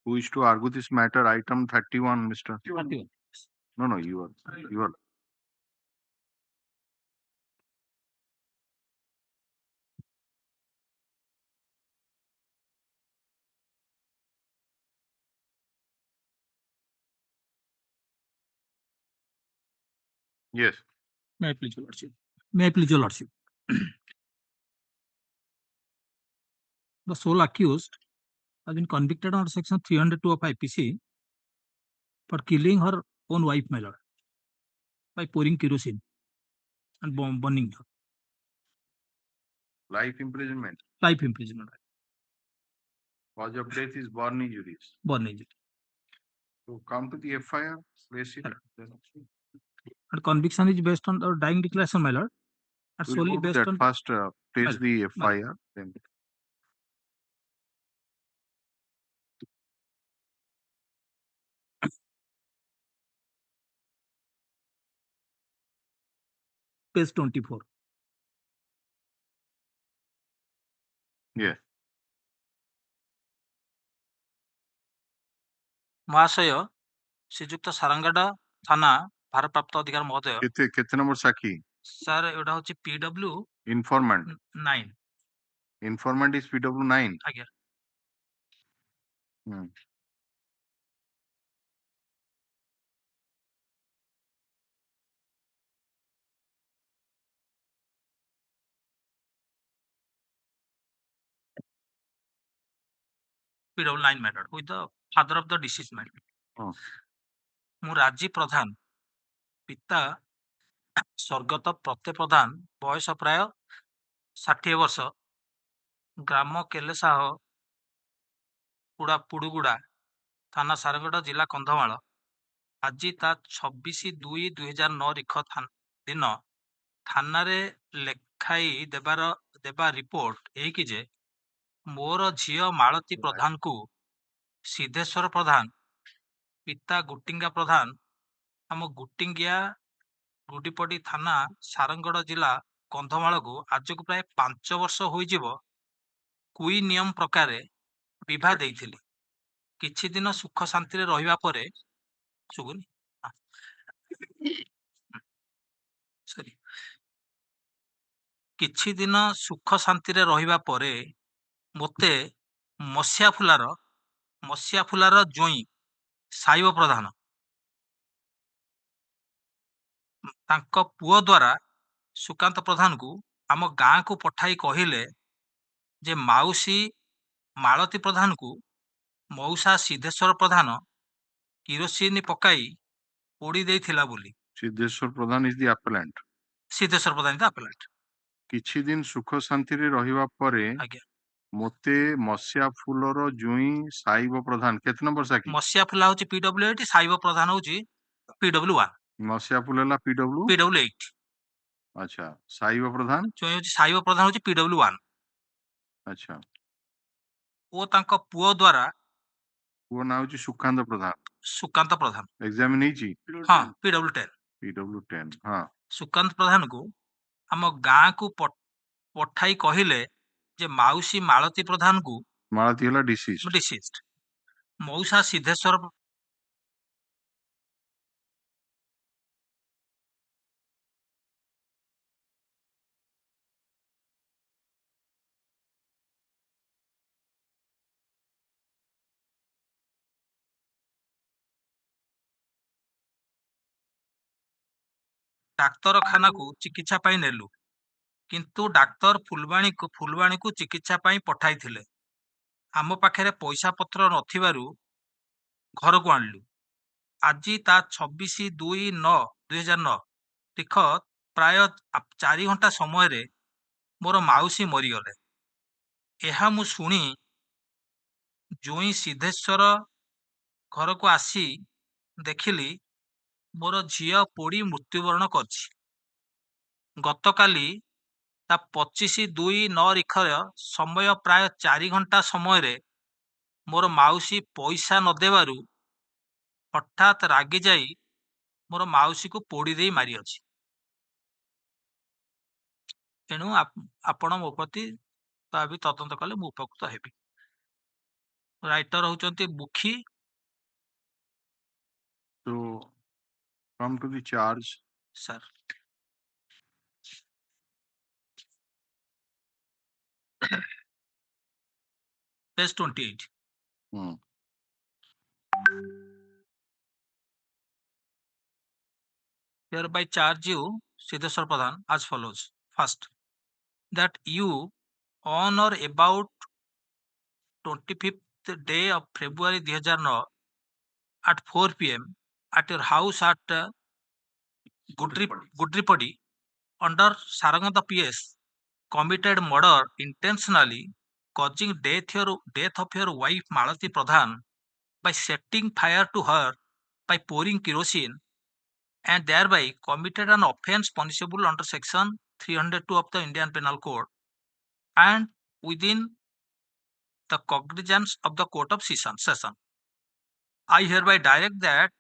Who is to argue this matter? Item 31, Mr. 31. No, you are. Yes. May I please, Your Lordship? May I please, Your Lordship? The sole accused has been convicted under section 302 of IPC for killing her own wife, my lord, by pouring kerosene and burning her. Life imprisonment. Life imprisonment. Cause of death is burn injuries. Burn injury. So come to the FIR, place it. And conviction is based on the dying declaration, my lord. And We'll solely go to based that on first, place the my FIR. Then page 24. yes. ମହାଶୟ ଶ୍ରୀଯୁକ୍ତ ସାରଙ୍ଗଗଡ଼ ଥାନା ଭାରପ୍ରାପ୍ତ ଅଧିକାର ମହୋଦୟ କେତେ number ସାକ୍ଷୀ? Sir ଏଇଟା ହଉଛି PW Informant. 9 Informant is PW 9. ଆଜ୍ଞା PW 9 matter with the father of the deceased man. ମୁଁ ରାଜୀବ ପ୍ରଧାନ ପିତା ସ୍ୱର୍ଗତ ପ୍ରତ୍ୟ ପ୍ରଧାନ ବୟସ ପ୍ରାୟ 60 ବର୍ଷ ଗ୍ରାମ କେଲେସାହ ପୁଡୁଗୁଡା ଥାନା ସାରଙ୍ଗଗଡ଼ ଜିଲ୍ଲା କନ୍ଧମାଳ ଆଜି ତା 26/2/2009 ରିଖ ଦିନ ଥାନାରେ ଲେଖାଇ ଦେବା ରିପୋର୍ଟ ଏଇକି ଯେ ମୋର ଝିଅ ମାଳତୀ ପ୍ରଧାନକୁ ସିଦ୍ଧେଶ୍ୱର ପ୍ରଧାନ ପିତା ଗୁଟିଙ୍ଗା ପ୍ରଧାନ ଆମ ଗୁଟିଙ୍ଗିଆ ଗୁଡିପଡି ଥାନା ସାରଙ୍ଗଡ଼ ଜିଲ୍ଲା କନ୍ଧମାଳକୁ ଆଜକୁ ପ୍ରାୟ 5 ବର୍ଷ ହୋଇଯିବ କୁଇ ନିୟମ ପ୍ରକାରେ ବିବାହ ଦେଇଥିଲି। କିଛି ଦିନ ସୁଖ ଶାନ୍ତିରେ ରହିବା ପରେ ଶୁଭୁନି ସରି କିଛି ଦିନ ସୁଖ ଶାନ୍ତିରେ ରହିବା ପରେ ମୋତେ ମସିଆ ଫୁଲାର ଜୋଇଁ ସାଇବ ପ୍ରଧାନ ତାଙ୍କ ପୁଅ ଦ୍ୱାରା ସୁକାନ୍ତ ପ୍ରଧାନକୁ ଆମ ଗାଁକୁ ପଠାଇ କହିଲେ ଯେ ମାଉସୀ ମାଳତୀ ପ୍ରଧାନକୁ ମଉସା ସିଦ୍ଧେଶ୍ୱର ପ୍ରଧାନ କିରୋସିନ ପକାଇ ପୋଡ଼ି ଦେଇଥିଲା ବୋଲି। ସିଦ୍ଧେଶ୍ୱର ପ୍ରଧାନ is the appellant. ସିଦ୍ଧେଶ୍ୱର ପ୍ରଧାନ ତ ଆପେଲାଣ୍ଟ। କିଛି ଦିନ ସୁଖ ଶାନ୍ତିରେ ରହିବା ପରେ ଆଜ୍ଞା ମୋତେ ମସିଆ ଫୁଲର ଜୁଇଁ ସାଇବ ପ୍ରଧାନ କେତେ ନମ୍ବର ସାକ୍ଷୀ? ମସିଆ ଫୁଲା ହଉଛି PW8, ସାଇବ ପ୍ରଧାନ ହଉଛି PW1 ମସିଆ ଫୁଲ ହେଲା PW8 ଆଚ୍ଛା ସାଇବ ପ୍ରଧାନ ହଉଛି ସାଇବ ପ୍ରଧାନ ହଉଛି PW1 ଆଚ୍ଛା ଓ ତାଙ୍କ ପୁଅ ଦ୍ୱାରା ପୁଅ ନାଁ ହଉଛି ସୁକାନ୍ତ ପ୍ରଧାନ ସୁକାନ୍ତ ପ୍ରଧାନ ଏକ୍ସାମିନ ହେଇଛି ହଁ PW10 PW10 ହଁ ସୁକାନ୍ତ ପ୍ରଧାନକୁ ଆମ ଗାଁକୁ ପଠାଇ କହିଲେ ଯେ ମାଉସୀ ମାଳତୀ ପ୍ରଧାନକୁ ମାଳତୀ ହେଲା ଡିସିଷ୍ଟ ଡିସିଷ୍ଟ ମଉସା ସିଦ୍ଧେଶ୍ୱର ଡାକ୍ତରଖାନାକୁ ଚିକିତ୍ସା ପାଇଁ ନେଲୁ କିନ୍ତୁ ଡାକ୍ତର ଫୁଲବାଣୀକୁ ଚିକିତ୍ସା ପାଇଁ ପଠାଇଥିଲେ। ଆମ ପାଖରେ ପଇସା ପତ୍ର ନଥିବାରୁ ଘରକୁ ଆଣିଲୁ। ଆଜି ତା 26/2/2009 ତିଖ ପ୍ରାୟ 4 ଘଣ୍ଟା ସମୟରେ ମୋର ମାଉସୀ ମରିଗଲେ। ଏହା ମୁଁ ଶୁଣି ଜୋଇଁ ସିଦ୍ଧେଶ୍ୱର ଘରକୁ ଆସି ଦେଖିଲି ମୋର ଝିଅ ପୋଡ଼ି ମୃତ୍ୟୁବରଣ କରିଛି। ଗତକାଲି ତା 25/2/9 ସମୟ ପ୍ରାୟ 4 ଘଣ୍ଟା ସମୟରେ ମୋର ମାଉସୀ ପଇସା ନ ଦେବାରୁ ହଠାତ୍ ରାଗି ଯାଇ ମୋର ମାଉସୀକୁ ପୋଡ଼ି ଦେଇ ମାରିଅଛି। ତେଣୁ ଆପଣ ମୋ ପ୍ରତି ତଦନ୍ତ କଲେ ମୁଁ ଉପକୃତ ହେବି। ରାଇଟର ହଉଛନ୍ତି ବୁଖି। So come to the charge. Sir page 28 hereby charge you Siddheswar Pradhan as follows. First, that you on or about 25th day of February 2009 at 4 p.m. at your house at Gudripadi under Saranganda PS committed murder intentionally causing death of your wife Malati Pradhan by setting fire to her by pouring kerosene and thereby committed an offence punishable under section 302 of the Indian Penal Code and within the cognizance of the Court of Session. I hereby direct that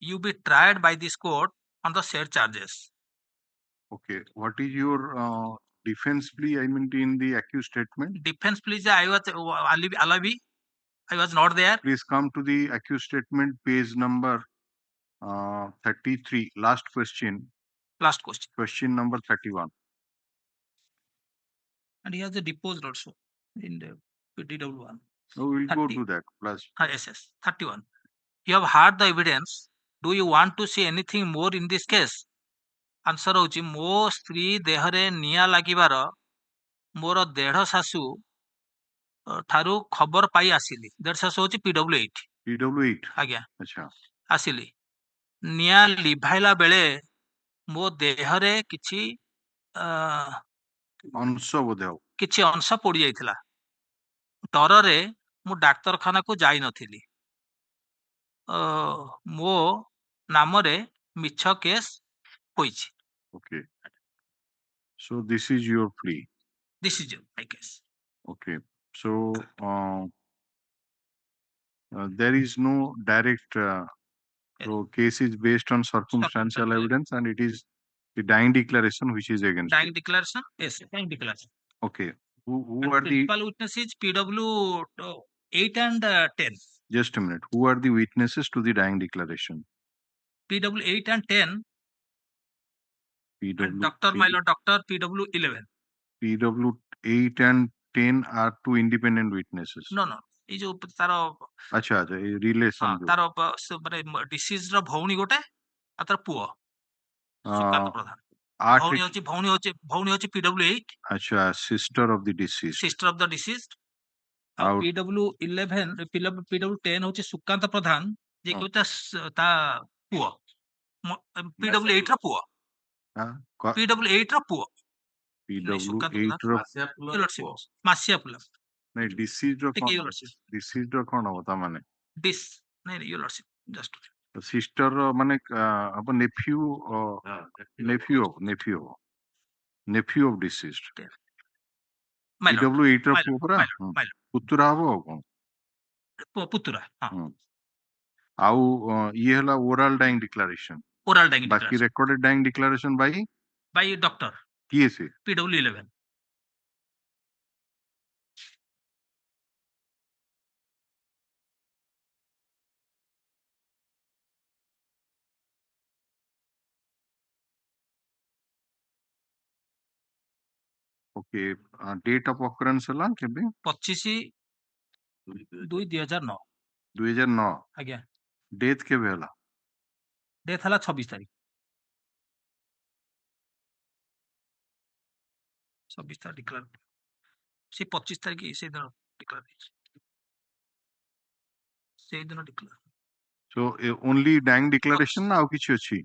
you be tried by this court on the said charges. Okay, what is your defense plea? I mean, in the accused statement. Defense plea, I was alibi. I was not there. Please come to the accused statement, page number 33. Last question. Last question. Question number 31. And he has the deposed also in the PDW1. So we'll 30. go to that. Plus. Yes. 31. You have heard the evidence. Do you want to see anything more in this case? Answer होची मो स्त्री देहरे निया लागिबार मोर देढ़ सासू ठारू खबर पाई आसिली। देढ़ सासू होची PW8 आज्ञा अच्छा आसिली निया लिभाइला बेले मो देहरे किछि अंश पोड़ी जाइथिला। डररे मु डाक्तरखाना को जाई नथिली। मो नामरे मिछ case होइछि। Okay. So this is your plea. This is my case. Okay. So there is no direct. So case is based on circumstantial evidence, and it is The dying declaration which is against Dying you. declaration, yes, dying declaration. Okay. Who And are the, principal witnesses PW 8 and 10. just a minute, who are the witnesses to the dying declaration? PW 8 and 10 and PW Dr. My Lord, Dr. PW 11. PW 8 and 10 are two independent witnesses. No, no. এই যে তার আচ্ছা আচ্ছা এই relation তার মানে ডিসিজ র ভଉଣୀ ଗୋଟେ আর তার পুଅ সুকান্ত প্রধান। ভଉଣୀ হচ্ছে PW 8, আচ্ছা sister of the deceased, sister of the deceased. ଆଉ PW 11 PW 10 হচ্ছে ସୁକାନ୍ତ ପ୍ରଧାନ ଯେ କି ତା ପୁଅ PW 8 ର ପୁଅ, PW 8 ର ପୁଅ PW 8 ର ମାସିଆ ପୁଲା ନାଇଁ ডিসিଜড ର କଣ, ডিসিଜড ର କଣ ହବ ତା ମାନେ? ডিস ନାଇଁ ୟୁର ଲର୍ଡସିପ ଜଷ୍ଟ ସିଷ୍ଟର ର ମାନେ ହବ ନେଫ୍ୟୁ, ନେଫ୍ୟୁ ଅଫ ডিসিଜড। PW 8 ର ପୁଅ ପରା, ପୁତୁରା ହବ ଆଉ କଣ? ପୁତୁରା। ଆଉ ଇଏ ହେଲା oral dying declaration. Oral dying ବାକି recorded dying declaration by doctor କିଏ ସେ? PW 11। Okay, date of occurrence ହେଲା କେବେ? 25/2/2009। 2009। ଆଜ୍ଞା। ଡେଥ୍ କେବେ ହେଲା? ଡେଥ୍ ହେଲା 26 ତାରିଖ। 26 ତାରିଖ ଡିକ୍ଲାର, ସେ 25 ତାରିଖ ସେଇଦିନ ଡିକ୍ଲାର ହେଇଛି, ସେଇଦିନ declare. So only dying declaration ନା ଆଉ କିଛି ଅଛି?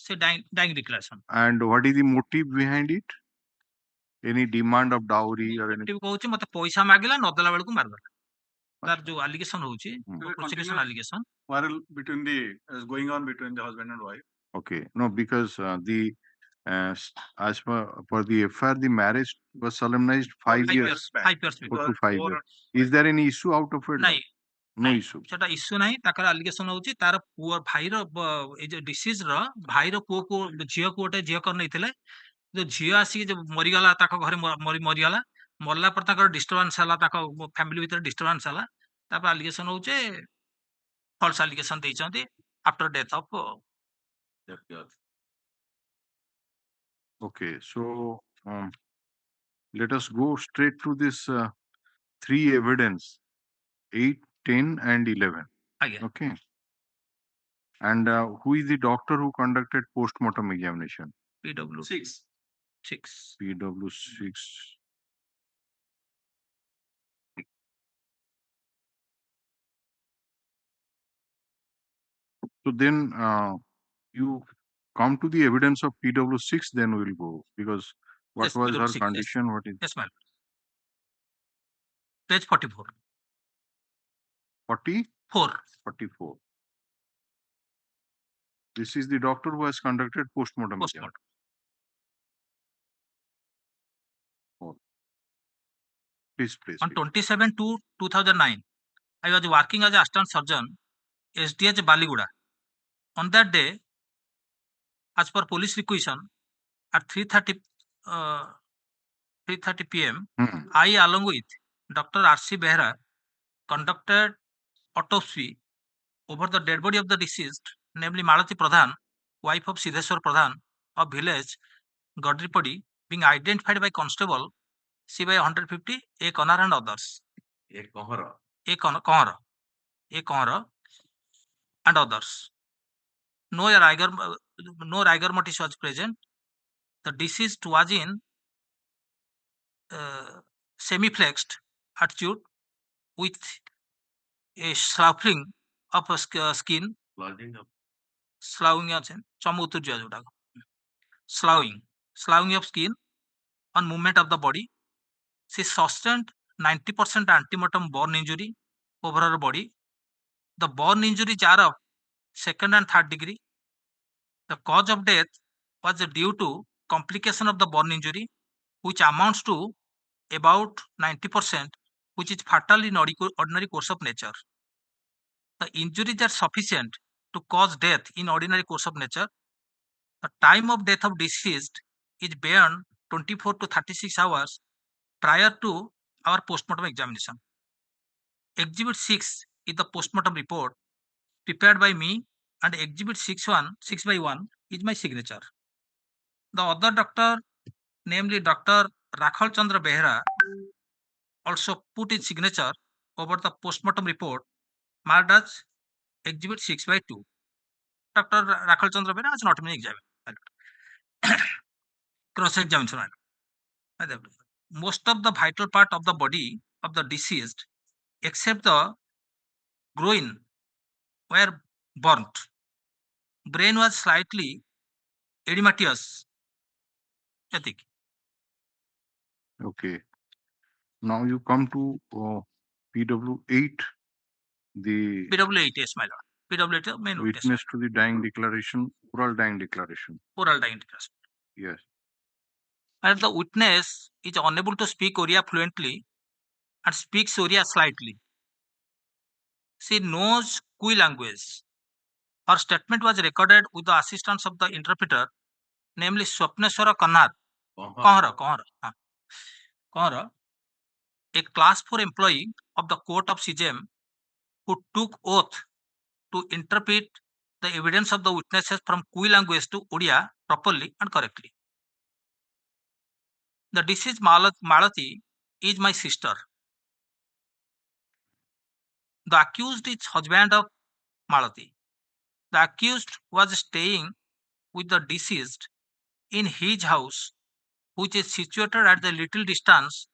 ସେ dying declaration। And what is the motive behind it? Any demand of dowry or anything? Motive କହୁଛି ମତେ ପଇସା ମାଗିଲା, ନଦେଲା ବେଳକୁ ମାରିଦେଲା। ତାର ଯୋଉ ଆଲିଗେସନ ହଉଛି, prosecution allegation quarrel between the going on between the husband and wife. Okay, no, because as per the FIR, the marriage was solemnized 5 years. 5 years 4 to 5 years. Is there any issue out of it? ନାଇଁ, no issue. ସେଟା issue ନାହିଁ। ତାଙ୍କର allegation ହଉଛି ତାର ପୁଅ ଭାଇର ଏଇ ଯୋଉ ଡିସିଜ ର ଭାଇର ପୁଅକୁ ଝିଅକୁ ଗୋଟେ ଝିଅ କରି ନେଇଥିଲେ, ଯୋଉ ଝିଅ ଆସିକି ଯୋଉ ମରିଗଲା, ତାଙ୍କ ଘରେ ମରିଗଲା, ମରିଲା ପରେ ତାଙ୍କର ଡିଷ୍ଟର୍ବାନ୍ସ ହେଲା, ତାଙ୍କ ଫ୍ୟାମିଲି ଭିତରେ ଡିଷ୍ଟର୍ବାନ୍ସ ହେଲା। ତାପରେ ଆଲିଗେସନ ହଉଛି ଫଲ୍ସ ଆଲିଗେସନ ଦେଇଛନ୍ତି after death of. Okay, so let us go straight to this three evidence, 8, 10 and 11. Again. Okay. And who is the doctor who conducted post-mortem examination? PW 6. PW 6. So then you come to the evidence of PW 6, then we'll go, because what yes, was PW her 6, condition? Yes. What is? Yes, ma'am. Page 44. 44. This is the doctor who has conducted post-mortem examination. Please. On 27/2/2009, I was working as an assistant surgeon, SDH Baliguda. On that day, as per police requisition, at 3:30 p.m., I, along with Dr. R.C. Behra, conducted autopsy over the dead body of the deceased, namely Malati Pradhan, wife of Siddheshwar Pradhan of village Godripadi, being identified by Constable C/by 150, A. Konar and others. A. Kohara and others. No rigor mortis was present. The deceased was in semi-flexed attitude with a sloughing of skin. Sloughing of skin on movement of the body. She sustained 90% antemortem burn injury over her body. The burn injuries are of second and third degree. The cause of death was due to complication of the burn injury, which amounts to about 90%, which is fatal in ordinary course of nature. The injuries are sufficient to cause death in ordinary course of nature. The time of death of deceased is beyond 24 to 36 hours prior to our postmortem examination. Exhibit 6 is the postmortem report prepared by me, and Exhibit 6/1 is my signature. The other doctor, namely Dr. Rakhal Chandra Behra, also put his signature over the postmortem report marked as Exhibit 6/2. Dr. Rakhal Chandra Behra has not been examined. Cross-examination. Most of the vital part of the body of the deceased, except the groin, were burnt. Brain was slightly edematous. Okay. Now you come to PW8, the PW8, yes, my lord. PW8, main witness. witness to the dying declaration, oral dying declaration. Oral dying declaration. Yes. And the witness is unable to speak Oriya fluently and speaks Oriya slightly. She knows Kui language. Her statement was recorded with the assistance of the interpreter, namely Swapneshwara Kahara, a class 4 employee of the court of CJM who took oath to interpret the evidence of the witnesses from Kui language to Odia properly and correctly. The deceased Malati is my sister. The accused is husband of Malati. The accused was staying with the deceased in his house, which is situated at a little distance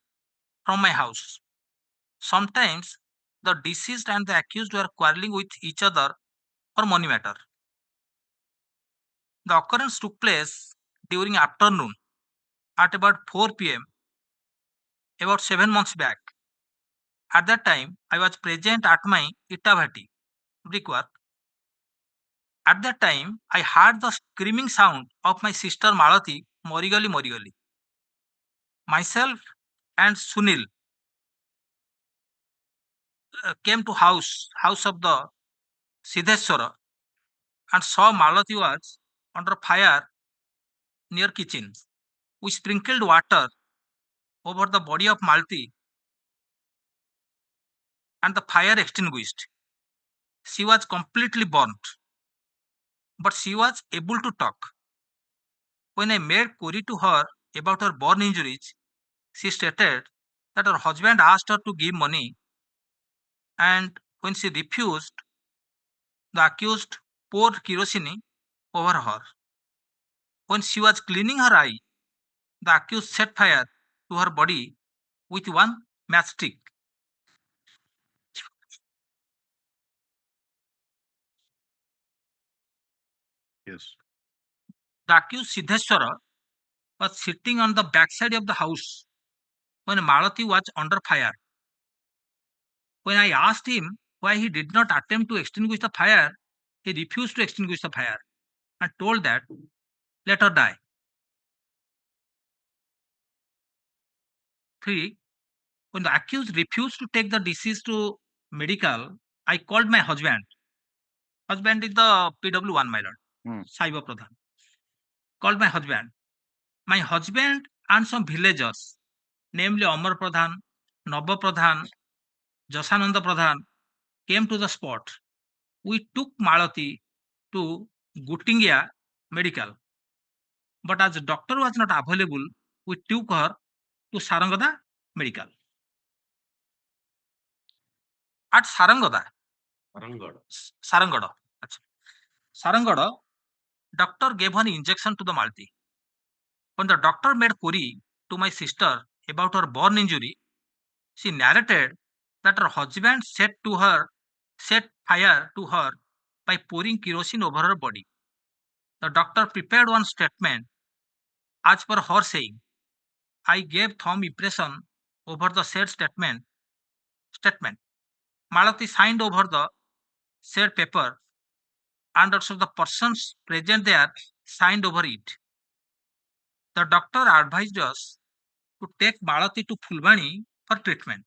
from my house. Sometimes the deceased and the accused were quarreling with each other for money matter. The occurrence took place during afternoon at about 4 p.m. about 7 months back. At that time, I was present at my Itavati brickwork. At that time, I heard the screaming sound of my sister Malati, Morigali. Myself and Sunil came to house of the C.Dash and saw Malati was under fire near kitchen. We sprinkled water over the body of Malati and the fire extinguished. She was completely burnt, but she was able to talk. When I made query to her about her burn injuries, she stated that her husband asked her to give money, and when she refused, the accused poured kerosene over her. When she was cleaning her eye, the accused set fire to her body with one matchstick. Yes. The accused C.Dash was sitting on the backside of the house when Malati was under fire. When I asked him why he did not attempt to extinguish the fire, he refused to extinguish the fire and told that, let her die. 3. When the accused refused to take the deceased to medical, I called my husband. Husband is the PW1, my lord. Saiba Pradhan. Called my husband. My husband and some villagers, namely Amar Pradhan, Nabha Pradhan, Jasananda Pradhan, came to the spot. We took Malati to Gutingia Medical. But as the doctor was not available, we took her to Sarangada Medical. At Sarangada, doctor gave an injection to the Malati. When the doctor made query to my sister about her burn injury, she narrated that her husband set fire to her by pouring kerosene over her body. The doctor prepared one statement. As per her saying, I gave thumb impression over the said statement. Malati signed over the said paper, and also the persons present there signed over it. The doctor advised us to take Malati to Fulbani for treatment.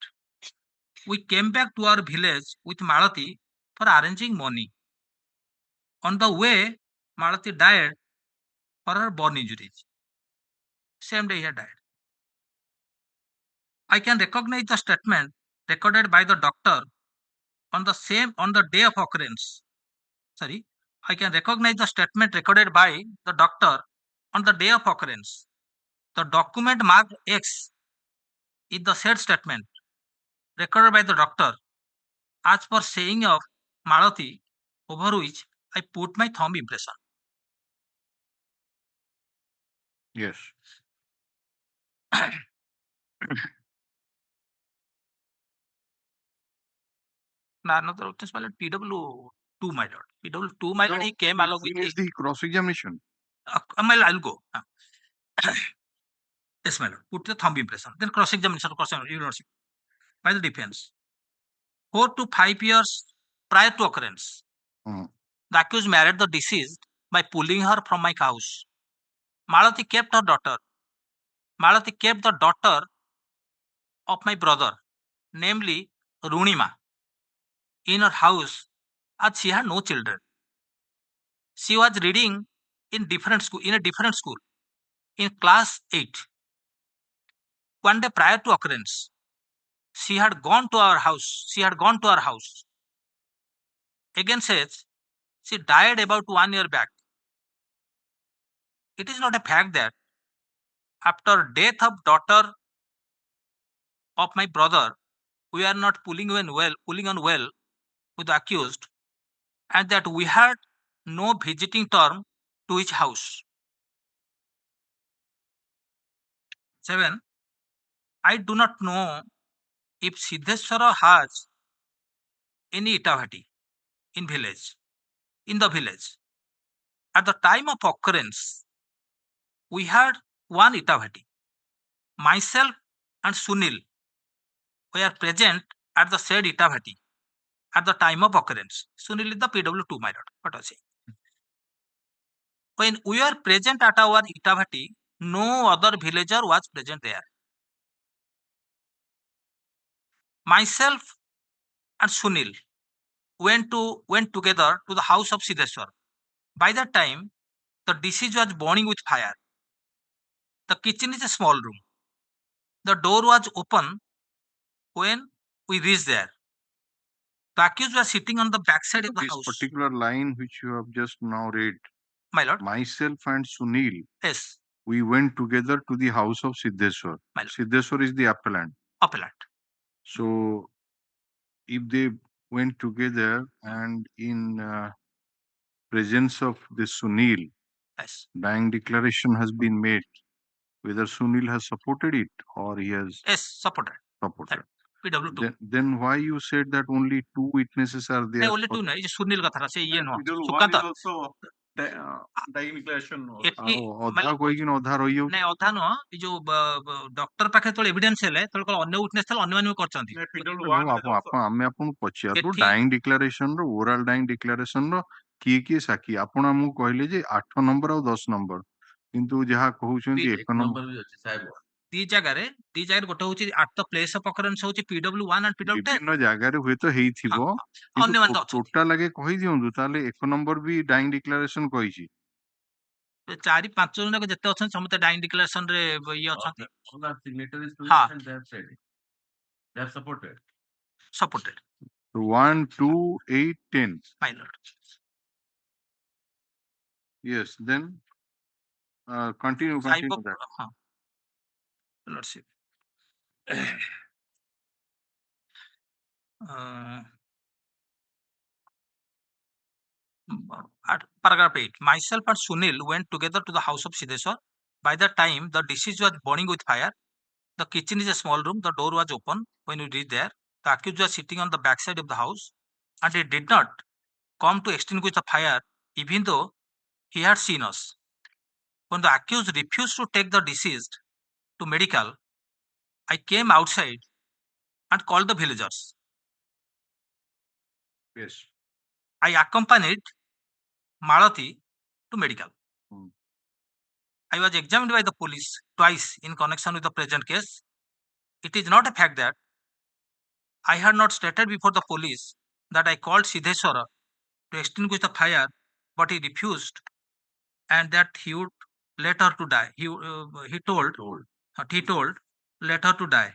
We came back to our village with Malati for arranging money. On the way, Malati died for her burn injuries. Same day he had died. I can recognize the statement recorded by the doctor on the day of occurrence. Sorry, I can recognize the statement recorded by the doctor on the day of occurrence. The document marked X is the said statement recorded by the doctor as per saying of Malati, over which I put my thumb impression. Yes. Another witness, my lord, PW2, my lord. PW2, my lord, he came along with Finish the cross-examination. my lord, I'll go. Yes, my lord. Put the thumb impression. Then cross-examination, your lordship, by the defense. 4 to 5 years prior to occurrence, the accused married the deceased by pulling her from my house. Malati kept her daughter. Malati kept the daughter of my brother, namely Runima, in her house as she had no children. She was reading in a different school, in class 8. One day prior to occurrence, she had gone to our house. Again says, she died about 1 year back. It is not a fact that after death of daughter of my brother, we are not pulling on well with the accused, and that we had no visiting term to his house. 7. I do not know if C.Dash has any itavati in the village. At the time of occurrence, we had one itavati. Myself and Sunil were present at the said itavati at the time of occurrence. Sunil is the PW2, my lord. What was he? When we were present at our itavati, no other villager was present there. Myself and Sunil went together to the house of C.Dash. By that time, the deceased was burning with fire. The kitchen is a small room. The door was open when we reached there. The accused was sitting on the backside of the house. This particular line which you have just now read, my lord, myself and Sunil, yes, we went together to the house of C.Dash. C.Dash is the appellant. So, if they went together and in presence of this Sunil, yes, dying declaration has been made, whether Sunil has supported it or he has supported. PW2. Then why you said that only 2 witnesses are there? only 2 nahi, Sunil ka thara se ye no. One is also dying declaration. ଅଧା କହିକି ଅଧା ରହିଯାଉଛି ନାଇଁ ଅଧା ନୁହଁ, ଏ ଯୋଉ doctor ପାଖରେ ଯେତେବେଳେ ଏଭିଡେନ୍ସ ହେଲେ ସେତେବେଳେ ଅନ୍ୟ ୱିଟନେସ୍ ଥିଲେ ଅନ୍ୟମାନେ ବି କରିଛନ୍ତି। ଆମେ ଆପଣଙ୍କୁ ପଚାରିଲୁ ଡାଇଂ ଡିକ୍ଲାରେସନ ର ଓରାଲ ଡାଇଂ ଡିକ୍ଲାରେସନ ର କିଏ ସାକ୍ଷୀ, ଆପଣ ଆମକୁ କହିଲେ ଯେ 8 ନମ୍ବର ଆଉ 10 ନମ୍ବର, କିନ୍ତୁ ଯାହା କହୁଛନ୍ତି 1 ନମ୍ବର ବି ଅଛି ସାହେବ। ଦି ଜାଗାରେ ଗୋଟେ ହଉଛି at the place of occurrence ହଉଛି PW1 and PW10, ବିଭିନ୍ନ ଜାଗାରେ ହୁଏତ ହେଇଥିବ, କିନ୍ତୁ ଟୋଟାଲ ଆଗେ କହିଦିଅନ୍ତୁ, ତାହେଲେ 1 ନମ୍ବର ବି ଡାଇଂ ଡିକ୍ଲାରେସନ କହିଛି। 4-5 ଜଣ ଯେତେ ଅଛନ୍ତି ସମସ୍ତେ ଡାଇଂ ଡିକ୍ଲାରେସନ ରେ ଇଏ ଅଛନ୍ତି। supported 1, 2, 8, 10 my lord. Yes, then continue that. Lordship. At paragraph 8, myself and Sunil went together to the house of C.Dash. By that time, the deceased was burning with fire. The kitchen is a small room. The door was open when we reached there. The accused was sitting on the backside of the house, and he did not come to extinguish the fire, even though he had seen us. When the accused refused to take the deceased to medical, I came outside and called the villagers. Yes. I accompanied Malati to medical. I was examined by the police twice in connection with the present case. It is not a fact that I had not stated before the police that I called C.Dash to extinguish the fire, but he refused, and that he would let her to die. He told, let her to die.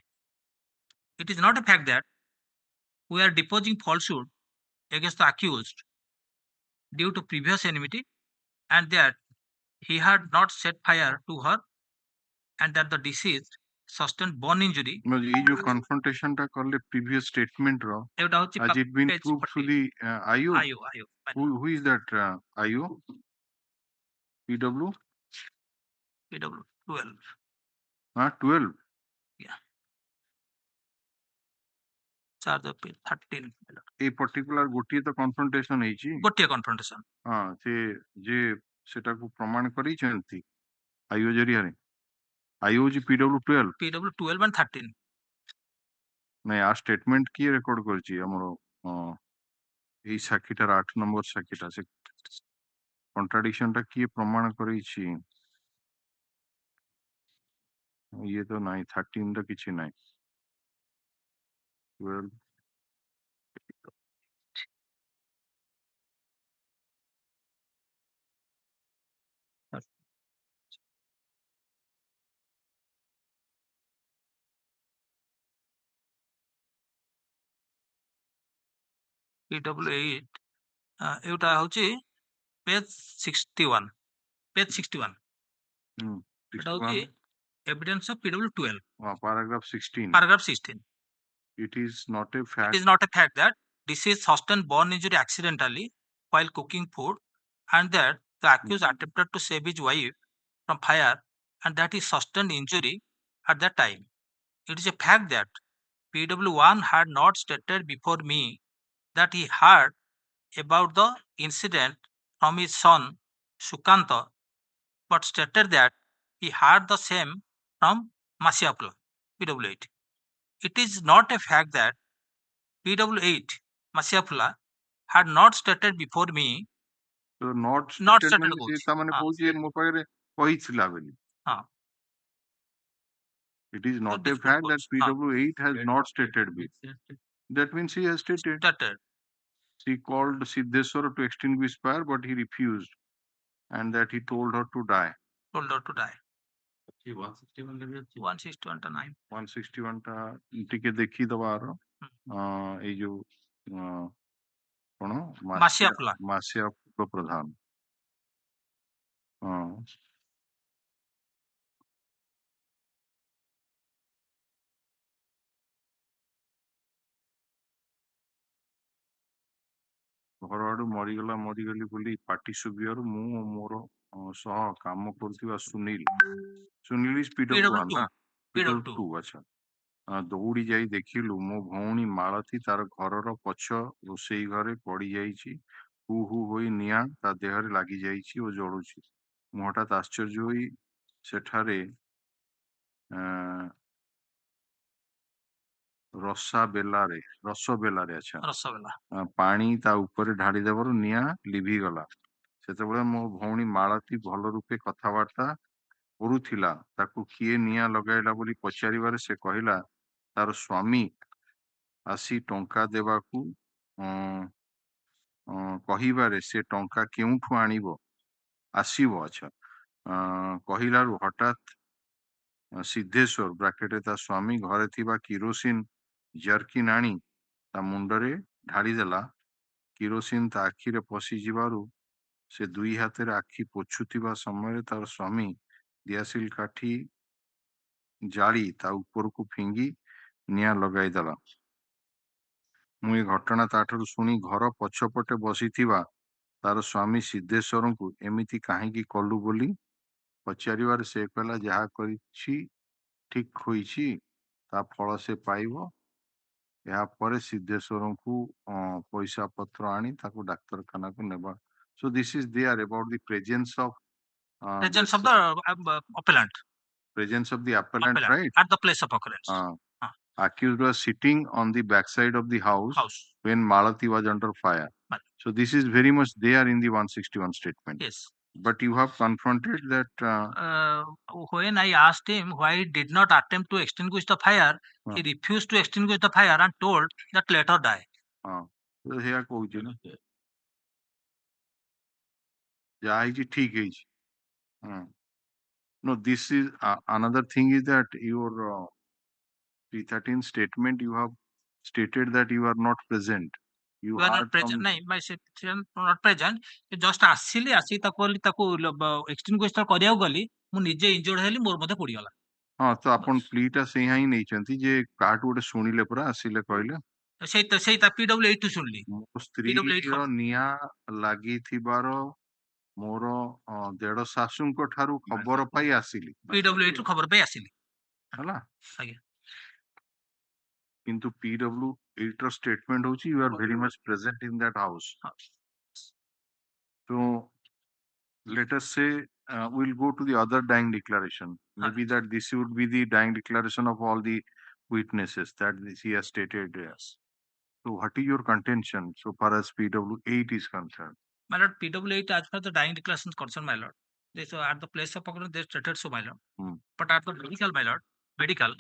It is not a fact that we are deposing falsehood against the accused due to previous enmity, and that he had not set fire to her, and that the deceased sustained burn injury. ये जो confrontation टा करले previous statement रो एटा होची has it been page proved 40. through the IO? IO. Who is that IO? PW? PW 12. 12. Yeah. Charge of page 13. A particular गोटिए तो confrontation है जी गोटिए confrontation. हाँ जे सेटा को प्रमाण करी चंती IO जरिया रे IO ji PW 12 PW 12 and 13. नहीं आ statement किए record कर जी हमरो এই সাক্ষীটার 8 নম্বর সাক্ষীটা সে কন্ট্রাডিকশনটা কি প্রমাণ করেছি ইয়ে তো নাই 13 টা কিছু নাই 12 PW 8 एटा होची page 61. Page 61. एटा होची evidence of PW 12. paragraph 16 Paragraph 16. it is not a fact It is not a fact that deceased sustained burn injury accidentally while cooking food, and that the accused attempted to save his wife from fire, and that he sustained injury at that time. It is a fact that PW1 had not stated before me that he heard about the incident from his son Sukanta, but stated that he heard the same from Masiapula, PW8. It is not a fact that PW8 Masiapula had not stated before me. so not Not stated stated ମାନେ କହୁଛି। ତା ମାନେ କହୁଛି ମୋ ପାଖରେ କହିଥିଲା ବୋଲି ହଁ। it is not a dispute fact that କରୁଛି। ହଁ। PW8 has not stated me that means he has stated Stated. she called C.Dash to extinguish fire but he refused and that he told her to die Told her to die. 161 ଟା 9 161 ଟା ଟିକେ ଦେଖି ଦବାର ଏଇ ଯୋଉ କଣ ମାସିଆଫୁଲା। ମାସିଆଫୁଲ ପ୍ରଧାନ ହଁ ଘର ଆଡୁ ମରିଗଲି ବୋଲି ପାଟି ଶୁଭିବାରୁ ମୁଁ ମୋର ସହ କାମ କରୁଥିବା ସୁନୀଲ ଇଜ PW1 ନା PW2 ଆଚ୍ଛା ଦୌଡ଼ି ଯାଇ ଦେଖିଲୁ ମୋ ଭଉଣୀ ମାଳତୀ ତାର ଘରର ପଛ ରୋଷେଇ ଘରେ ପଡି ଯାଇଛି ହୁ ହୁ ହୋଇ ନିଆଁ ତା ଦେହରେ ଲାଗି ଯାଇଛି ଓ ଜଳୁଛି ମୁଁ ହଠାତ୍ ଆଶ୍ଚର୍ଯ୍ୟ ହୋଇ ସେଠାରେ ରସବେଲାରେ ଆଚ୍ଛା ପାଣି ତା ଉପରେ ଢାଳି ଦେବାରୁ ନିଆଁ ଲିଭିଗଲା ସେତେବେଳେ ମୋ ଭଉଣୀ ମାଳତୀ ଭଲ ରୂପେ କଥାବାର୍ତ୍ତା କରୁଥିଲା ତାକୁ କିଏ ନିଆଁ ଲଗାଇଲା ବୋଲି ପଚାରିବାରେ ସେ କହିଲା ତାର ସ୍ୱାମୀ ଆସି ଟଙ୍କା ଦେବାକୁ କହିବାରେ ସେ ଟଙ୍କା କେଉଁଠୁ ଆସିବ ଆଚ୍ଛା କହିଲାରୁ ହଠାତ୍ ସିଦ୍ଧେଶ୍ୱର ବ୍ରାକେଟରେ ତା ସ୍ୱାମୀ ଘରେ ଥିବା କିରୋସିନ ଜର୍କିନ ଆଣି ତା ମୁଣ୍ଡରେ ଢାଳିଦେଲା କିରୋସିନ ତା ଆଖିରେ ପଶିଯିବାରୁ ସେ ଦୁଇ ହାତରେ ଆଖି ପୋଛୁଥିବା ସମୟରେ ତାର ସ୍ୱାମୀ ଦିଆସିଲ କାଠି ଜାଳି ତା ଉପରକୁ ଫିଙ୍ଗି ନିଆଁ ଲଗାଇଦେଲା ମୁଁ ଏ ଘଟଣା ତାଠାରୁ ଶୁଣି ଘର ପଛପଟେ ବସିଥିବା ତାର ସ୍ୱାମୀ ସିଦ୍ଧେଶ୍ୱରଙ୍କୁ ଏମିତି କାହିଁକି କଲୁ ବୋଲି ପଚାରିବାରେ ସେ କହିଲା ଯାହା କରିଛି ଠିକ ହୋଇଛି ତା ଫଳ ସେ ପାଇବ ଏହାପରେ ସିଦ୍ଧେଶ୍ୱରଙ୍କୁ ପଇସା ପତ୍ର ଆଣି ତାକୁ ଡାକ୍ତରଖାନାକୁ ନେବା so this is there about the presence of the appellant. Presence of the appellant, right? At the place of occurrence. Accused was sitting on the backside of the house when Malati was under fire. Right. So this is very much there in the 161 statement. Yes. But you have confronted that when I asked him why he did not attempt to extinguish the fire, he refused to extinguish the fire and told that let her die. here କହୁଛି ନା ଯାହା ହେଇଛି ଠିକ ହେଇଛି No, this is another thing is that your 313 statement, you have stated that you are not present. You You are heard not present. from ନାଇଁ my situation not present. just ଆସିଲି ଆସିକି ତାକୁ extinguish କରିବାକୁ ଗଲି ମୁଁ ନିଜେ injured ହେଲି ମୋର ମଧ୍ୟ ପୋଡିଗଲା। ହଁ ତ ଆପଣ ପ୍ଲିଟା ସେଇଆ ହିଁ ନେଇଛନ୍ତି ଯେ କାହାଠୁ ଗୋଟେ ଶୁଣିଲେ ପରା ଆସିଲେ କହିଲେ ସେଇ ତା PW8 ରୁ ଶୁଣିଲି। ମୋ PW8 ସ୍ତ୍ରୀର ନିଆଁ ଲାଗିଥିବାର ମୋର ଦେଢ ଶାଶୁଙ୍କ ଠାରୁ ଖବର ପାଇ ଆସିଲି PW8 ରୁ ଖବର ପାଇ ଆସିଲି। ହେଲା ଆଜ୍ଞା। କିନ୍ତୁ PW8 ର statement ହଉଛି you are very much present in that house. So let us say we'll go to the other dying declaration. Maybe that this would be the dying declaration of all the witnesses that he has stated. So what is your contention so far as PW8 is concerned? My lord, PW8 as far as the dying declaration is concerned, my lord, this at the place of occurrence they stated so, my lord. But at the medical, my lord, medical,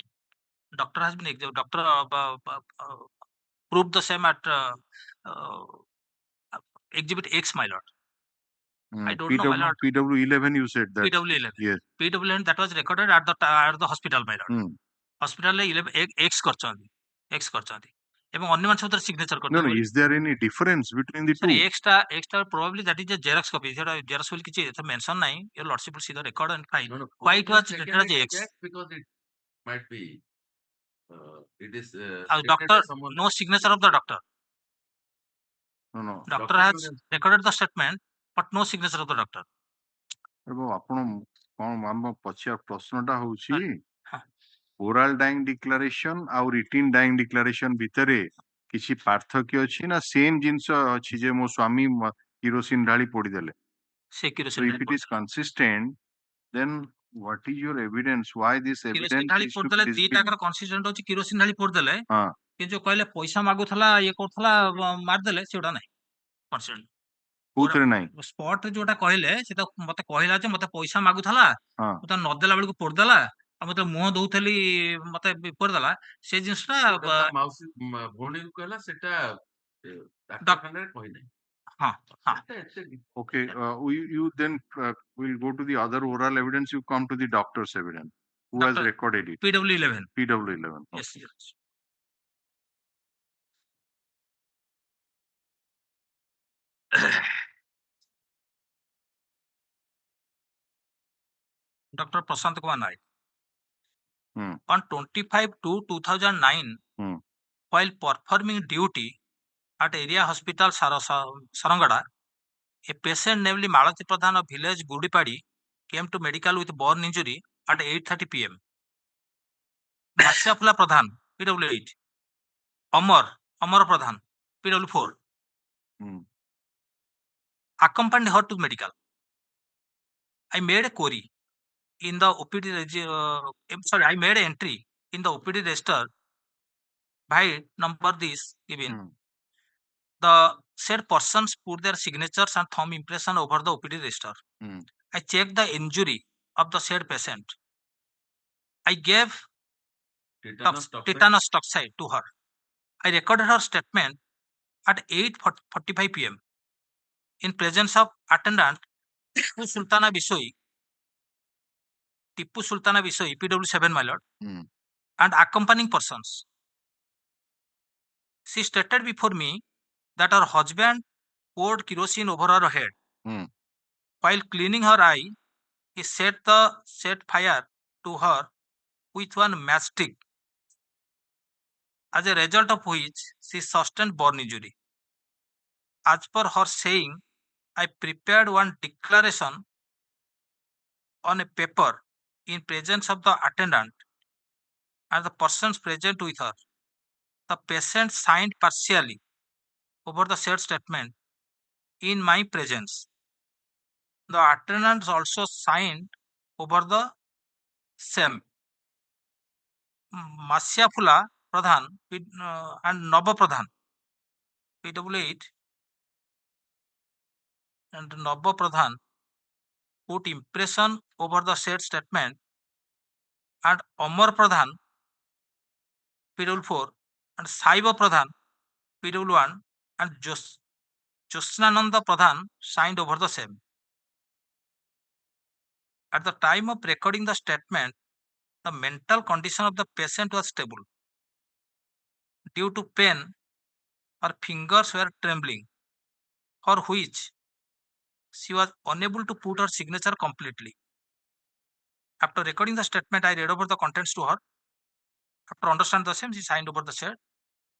doctor has been doctor proved the same at exhibit X, my lord. I don't know, my lord. PW11 you said that. PW11. Yes. PW11 that was recorded at the hospital, my lord. Hospital 11 X करचंदी, X करचंदी. এবং ଅନ୍ୟମାନେ ସବୁ ତାର signature No, କରିଥିଲେ। is there any difference between the two? Extra probably that is a Xerox copy. ସେଟା Xerox ବୋଲି କିଛି ଏତେ mention ନାହିଁ. Your lordship will see the record and find why it was treated as X. Because it might be it is doctor no signature of the doctor. No. Doctor has recorded the statement but no signature of the doctor. ଆପଣ କଣ ଆମ ପଛଆ ପ୍ରଶ୍ନଟା ହଉଛି oral dying declaration ଆଉ written dying declaration ଭିତରେ କିଛି ପାର୍ଥକ୍ୟ ଅଛି ନା ସେମ୍ ଜିନିଷ ଅଛି ଯେ ମୋ ସ୍ୱାମୀ କିରୋସିନ ଢାଳି ପୋଡିଦେଲେ? So if it is consistent, then what is your evidence why this evidence is to be ଦିଟାଙ୍କର consistent ଅଛି କିରୋସିନ ଢାଳି ପୋଡିଦେଲେ କିନ୍ତୁ ଯୋଉ କହିଲେ ପଇସା ମାଗୁଥିଲା ଇଏ କରୁଥିଲା ମାରିଦେଲେ ସେଗୁଡା ନାହିଁ consistent। କୋଉଥିରେ ନାହିଁ? ସ୍ପଟ ରେ ଯୋଉଟା କହିଲେ ସେଟା ମତେ କହିଲା ଯେ ମତେ ପଇସା ମାଗୁଥିଲା ମୁଁ ତା ନଦେଲା ବେଳକୁ ପୋଡିଦେଲା ଆଉ ମତେ ମୁହଁ ଦଉଥିଲି ମତେ ପୋଡିଦେଲା ସେ ଜିନିଷଟା ମାଉସୀ ଭଉଣୀକୁ କହିଲା ସେଟା ଡାକ୍ତରଖାନାରେ କହିନାହିଁ। Okay, you then will go to the other oral evidence. You come to the doctor's evidence. Who has recorded it? PW11. PW11. Yes, yes. Dr. Prashant Kumar Naik. On 25/2/2009, while performing duty at area hospital Sarangada, a patient namely Malati Pradhan of village Gudipadi came to medical with burn injury at 8:30 p.m. Masyapula Pradhan, PW8. Amar Pradhan, PW4. Accompanied her to medical. I made a query in the OPD I made an entry in the OPD register by number this given. The said persons put their signatures and thumb impression over the OPD register. I checked the injury of the said patient. I gave tetanus toxide to her. I recorded her statement at 8:45 p.m. in presence of attendant Tipu Sultana Bisoi, PW7, my lord, and accompanying persons. She stated before me that her husband poured kerosene over her head. While cleaning her eye, he set fire to her with one matchstick, as a result of which she sustained burn injury. As per her saying, I prepared one declaration on a paper in presence of the attendant and the persons present with her. The patient signed partially over the said statement in my presence. The attendants also signed over the same. Masyapula Pradhan and Nava Pradhan, PW8, and Nava Pradhan put impression over the said statement, and Amar Pradhan, PW4, and Saiva Pradhan, PW1, and Josnananda Pradhan signed over the same. At the time of recording the statement, the mental condition of the patient was stable. Due to pain, her fingers were trembling, for which she was unable to put her signature completely. After recording the statement, I read over the contents to her. After understanding the same, she signed over the said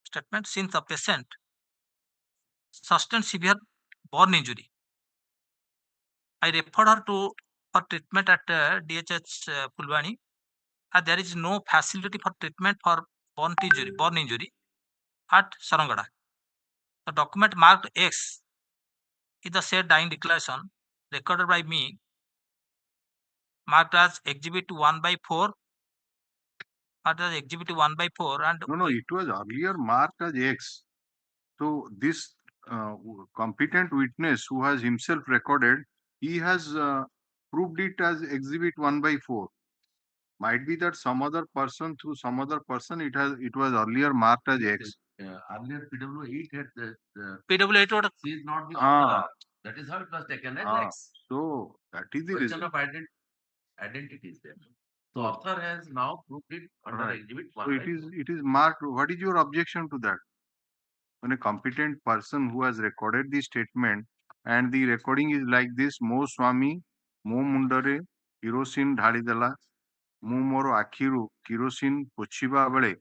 statement. Since the patient sustained severe burn injury, I referred her to for treatment at DHH Pulwani, and there is no facility for treatment for burn injury at Sarangada. The document marked X is the said dying declaration recorded by me, marked as Exhibit 1/4, marked as Exhibit 1/4, and No, it was earlier marked as X. So this competent witness who has himself recorded, he has proved it as Exhibit 1/4. Might be that some other person through some other person it was earlier marked as X. Earlier PW8 had the PW8 would she is not the Ah. author. That is how it was taken as X. So that is the Question reason. of identity is there. So author has now proved it under Right. Exhibit So 1. it is marked. What is your objection to that? When a competent person who has recorded the statement and the recording is like this, Mo Swami, Mo Mundare, Kerosene Dhalidala, Mu Moro Akhiru, Kerosene Pochiba Bale,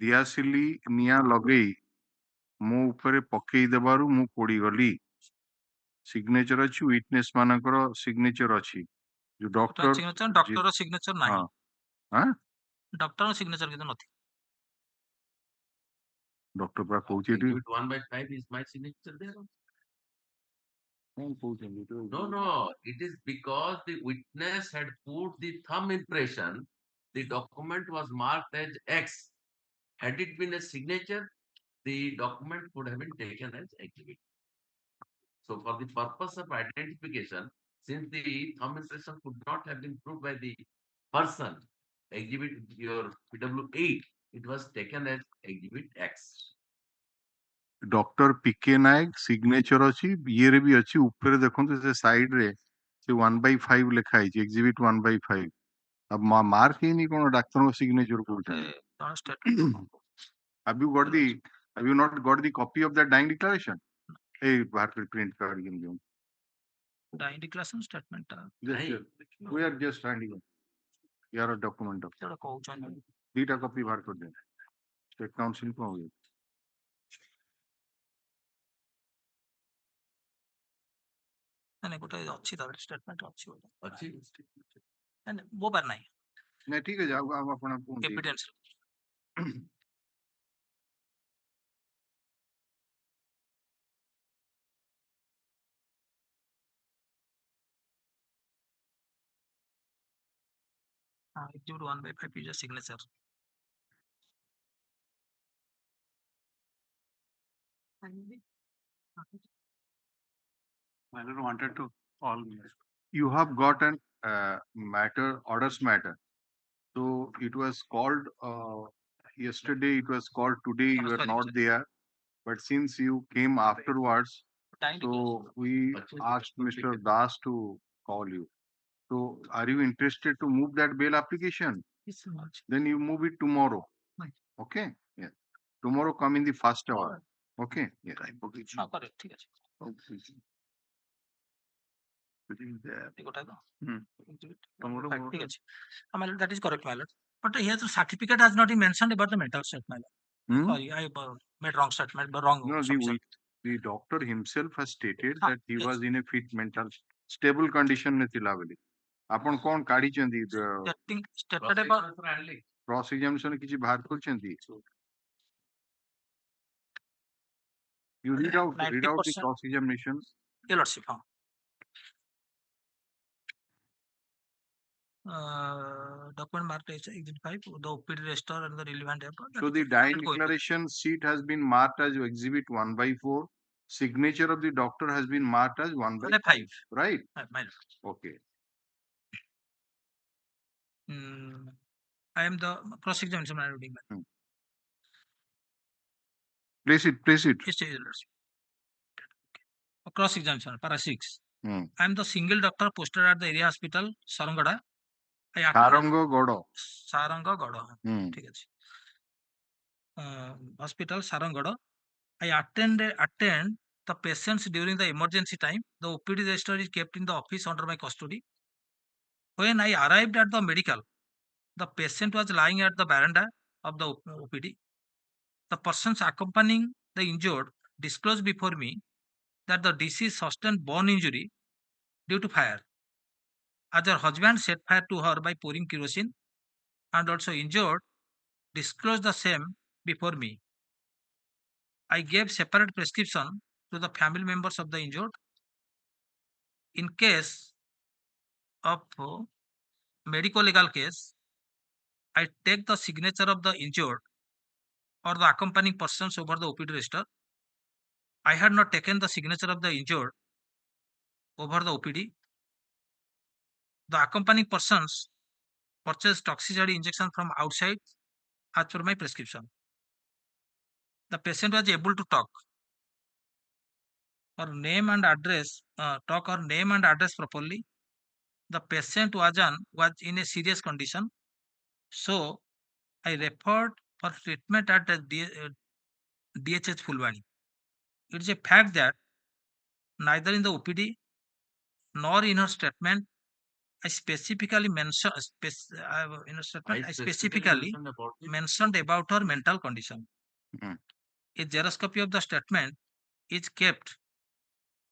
Diasili Nia Logei, Mo Upare Pokei Debaru, Mu Podigoli. Signature ଅଛି witness ମାନଙ୍କର signature ଅଛି जो doctor signature, doctor signature ନାହିଁ. हाँ Doctor signature କିନ୍ତୁ ନଥିବ. doctor ପରା କହୁଛି ଏଠି Exhibit 1/5 is my signature there. କଣ କହୁଛନ୍ତି No, it is because the witness had put the thumb impression, the document was marked as X. Had it been a signature, the document would have been taken as exhibit. So for the purpose of identification, since the thumb impression could not have been proved by the person, exhibit your PW8, it was taken as exhibit X. Doctor PK Nayak signature अछि ये भी अछि ऊपर देखंतु से side रे से 1/5 लिखा है एग्जिबिट 1/5 अब मार्क ही नहीं कोन डॉक्टर सिग्नेचर को have you not got the copy of that dying declaration hey बाहर print card give me dying declaration statement we are just finding यार document of ସେଟା କହୁଛନ୍ତି दीटा कॉपी बाहर कर दे स्टेट काउंसिल को हो ନାଇଁ ଗୋଟେ ଅଛି ତାପରେ statement ଅଛି ଗୋଟେ ଅଛି ନାଇଁ ମୋ ପାଖରେ ନାହିଁ नहीं ठीक है जाओ आप अपना evidence exhibit 1/5 is a signature. I don't wanted to all. You have got an orders matter. So it was called yesterday, it was called today, you were not there. But since you came afterwards, so we asked Mr. Das to call you. So are you interested to move that bail application? Then you move it tomorrow. Okay? Yeah. Tomorrow come in the first hour. Okay? Yeah. ঠিক আছে গোটাই তো ঠিক আছে my lord, that is correct my lord, but here the certificate has not been mentioned about the mental state my lord. Sorry, I made wrong statement but wrong No, the doctor himself has stated that he was in a fit mental stable condition ne thila boli apon kon kadi chandi stated about cross examination kichi bahar korchanti you read out the cross examination your lordship document marked as exhibit 5 the OPD register and the relevant so the dying declaration sheet has been marked as exhibit 1/4 signature of the doctor has been marked as 1/5 right okay I am the cross examination my lord. place it Yes, your lordship. Cross examination para 6 Hmm. I am the single doctor posted at the area hospital, Sarangada. I Sarangogodo. Sarangagada. Hmm. ठीक है. Hospital Sarangada. I attend the patients during the emergency time. The OPD register is kept in the office under my custody. When I arrived at the medical, the patient was lying at the veranda of the OPD. The persons accompanying the injured disclosed before me that the deceased sustained burn injury due to fire, as her husband set fire to her by pouring kerosene, and also injured disclosed the same before me. I gave separate prescription to the family members of the injured. In case of medical legal case, I take the signature of the injured or the accompanying persons over the OPD register. I had not taken the signature of the injured over the OPD. The accompanying persons purchased toxicity injection from outside as per my prescription. The patient was able to talk her name and address, properly. The patient was in a serious condition, so I referred for treatment at the DHH Fulwani. It is a fact that neither in the OPD nor in her statement I specifically mentioned about her mental condition. Mm. A Xerox copy of the statement is kept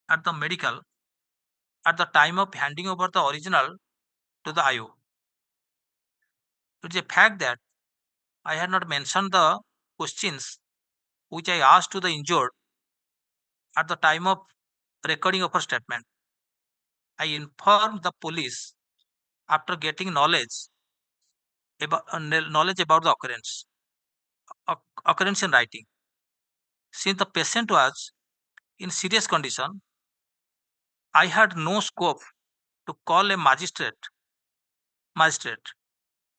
at the medical at the time of handing over the original to the IO. It is a fact that I had not mentioned the questions which I asked to the injured at the time of recording of her statement. I informed the police after getting knowledge about the occurrence in writing. Since the patient was in serious condition, I had no scope to call a magistrate.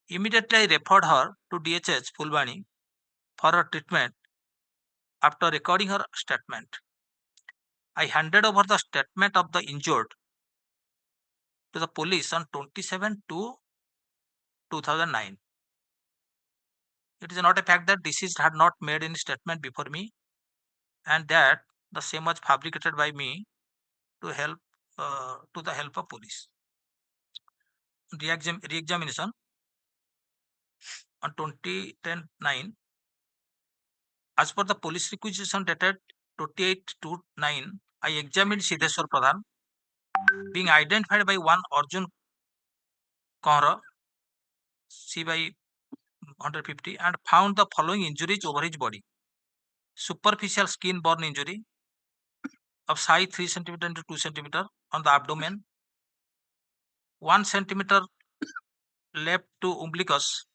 Immediately I referred her to DHH Fulwani for her treatment. After recording her statement, I handed over the statement of the injured to the police on 27/2/2009. It is not a fact that deceased had not made any statement before me and that the same was fabricated by me to the help of police. Re-examination on 2010-9. As per the police requisition dated 28/2/9, I examined C.Dash Pradhan, being identified by one Arjun Kaura, C by 150, and found the following injuries over his body. Superficial skin burn injury of size 3 cm into 2 cm on the abdomen, 1 cm left to umbilicus,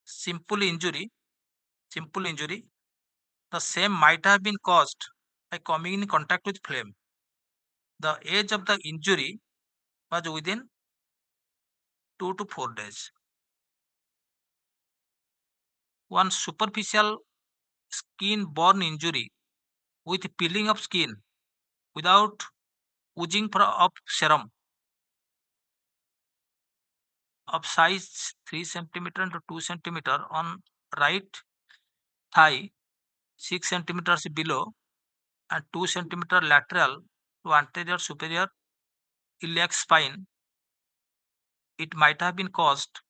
simple injury. The same might have been caused by coming in contact with flame. The age of the injury was within 2 to 4 days. One superficial skin burn injury with peeling of skin without oozing of serum of size 3 cm into 2 cm on right thigh, 6 cm below and 2 cm lateral to anterior superior iliac spine. It might have been caused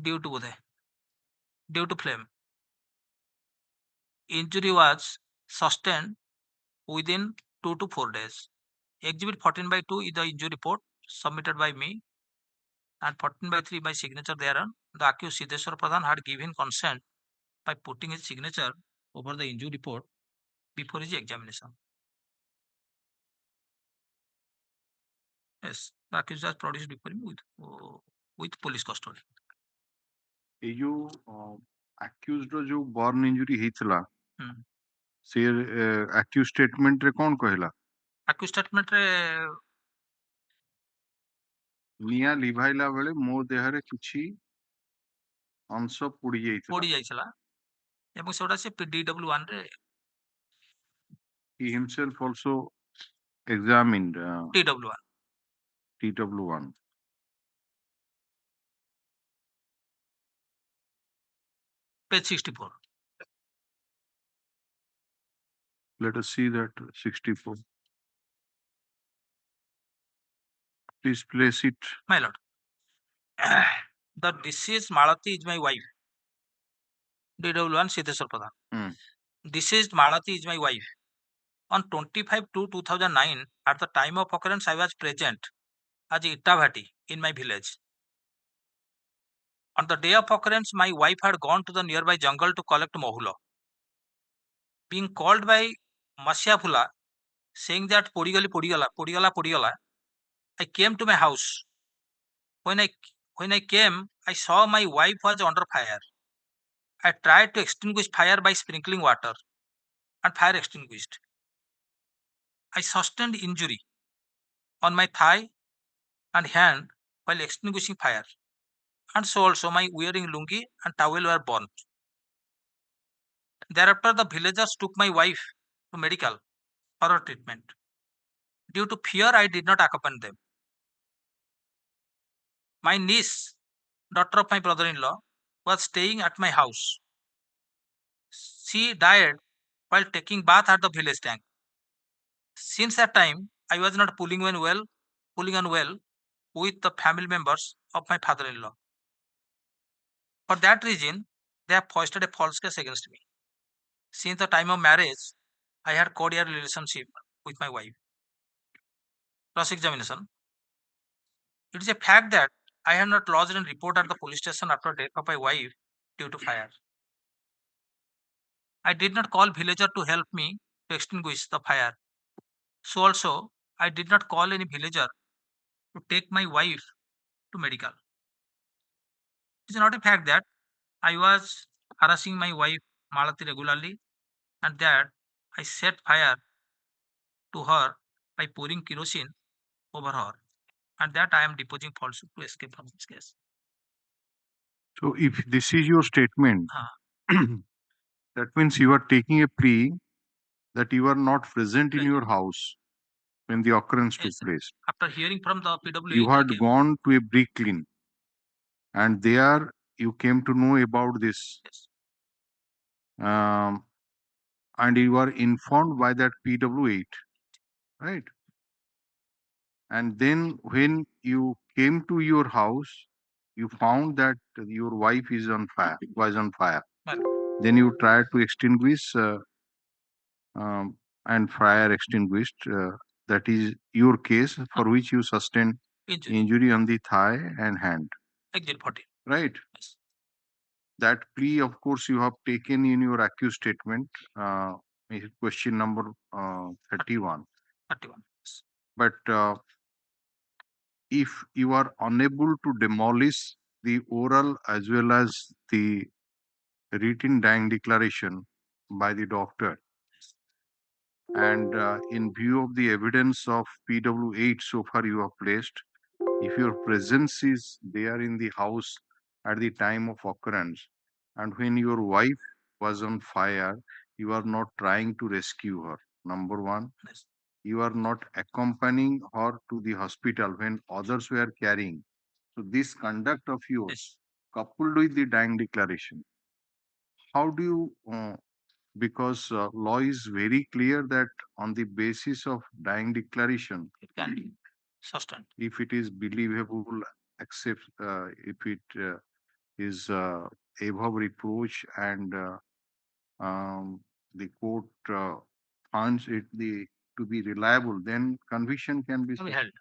due to flame. Injury was sustained within 2 to 4 days. Exhibit 14/2 is the injury report submitted by me and 14/3 by signature thereon. The accused C.Dash Pradhan had given consent by putting his signature over the injury report before his examination. Yes, the accused was produced before me with police custody. ए जो accused रो जो burn injury ହେଇଥିଲା से accused statement रे कोन कहला accused statement रे निया लिभाइला बेले मो देहरे किछि अंश पुड़ी ଯାଇଥିଲା ଏବଂ ସେଗୁଡ଼ା ସେ DW1 ରେ He himself also examined TW1. TW1. Page 64. Let us see that 64. Please place it. My lord. The deceased Malati is my wife. DW1 Siddheshwar Pradhan. Deceased Malati is my wife. On 25/2/2009, at the time of occurrence, I was present as Itavati in my village. On the day of occurrence, my wife had gone to the nearby jungle to collect mohulo. Being called by Masya saying that Podigala, I came to my house. When I came, I saw my wife was under fire. I tried to extinguish fire by sprinkling water, and fire extinguished. I sustained injury on my thigh and hand while extinguishing fire, and so also my wearing lungi and towel were burnt. Thereafter, the villagers took my wife to medical for her treatment. Due to fear, I did not accompany them. My niece, daughter of my brother-in-law, was staying at my house. She died while taking bath at the village tank. Since that time, I was not pulling on well with the family members of my father-in-law. For that reason, they have foisted a false case against me. Since the time of marriage, I had cordial relationship with my wife. Cross-examination. It is a fact that I had not lodged a report at the police station after death of my wife due to fire. I did not call villager to help me to extinguish the fire. So also, I did not call any villager to take my wife to medical. It is not a fact that I was harassing my wife Malati regularly and that I set fire to her by pouring kerosene over her and that I am deposing falsehood to escape from this case. So if this is your statement, that means you are taking a plea that you are not present in your house when the occurrence took place. After hearing from the PW, You had gone to a brick clean and there you came to know about this. Yes. And you were informed by that PW8, right? And then when you came to your house, you found that your wife is on fire, was on fire. Right. Then you tried to extinguish and fire extinguished. That is your case for which you sustained injury on the thigh and hand. Exit 14. Right. Yes. That plea, of course, you have taken in your accused statement, question number 31. 31. Yes. But if you are unable to demolish the oral as well as the written dying declaration by the doctor, and in view of the evidence of PW8 so far you have placed, if your presence is there in the house at the time of occurrence, and when your wife was on fire, you are not trying to rescue her. Number one, Yes. you are not accompanying her to the hospital when others were carrying. So this conduct of yours, Yes. coupled with the dying declaration, how do you, because law is very clear that on the basis of dying declaration, It can be sustained. if it is believable, accept, if it is above reproach and the court finds it to be reliable, then conviction can be Can be held.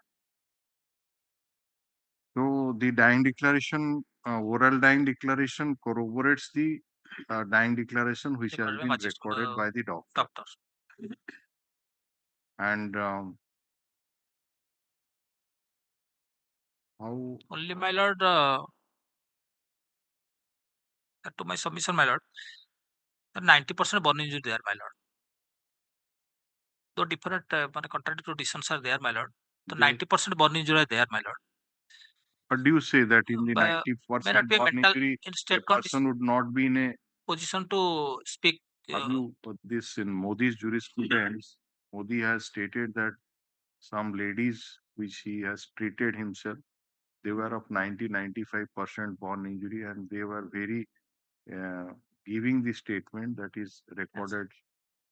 So the dying declaration, oral dying declaration corroborates the dying declaration which has been recorded by the doctor. Doctor. And how Only, my lord, to my submission, my lord, 90% burn injury there, my lord. Though different contradictory decisions are there, my lord. The 90% burn injury are there, my lord. But do you say that in the May 90% not be burn mental injury, in a state person would not be in a position to speak. have you put this in Modi's jurisprudence? Modi has stated that some ladies which he has treated himself, they were of 90-95% born injury, and they were very giving the statement that is recorded.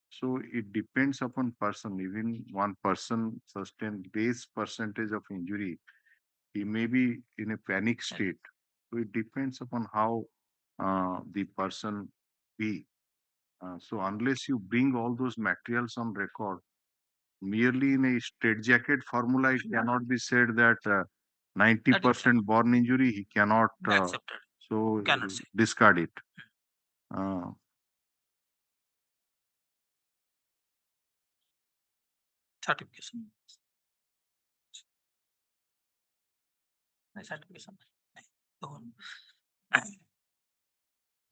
So it depends upon person. Even one person sustain base percentage of injury, he may be in a panic state. So it depends upon how the person be. So unless you bring all those materials on record, merely in a straitjacket formula, it cannot be said that 90% born injury, he cannot Accepted. so Cannot say. discard it. Certification. Certification.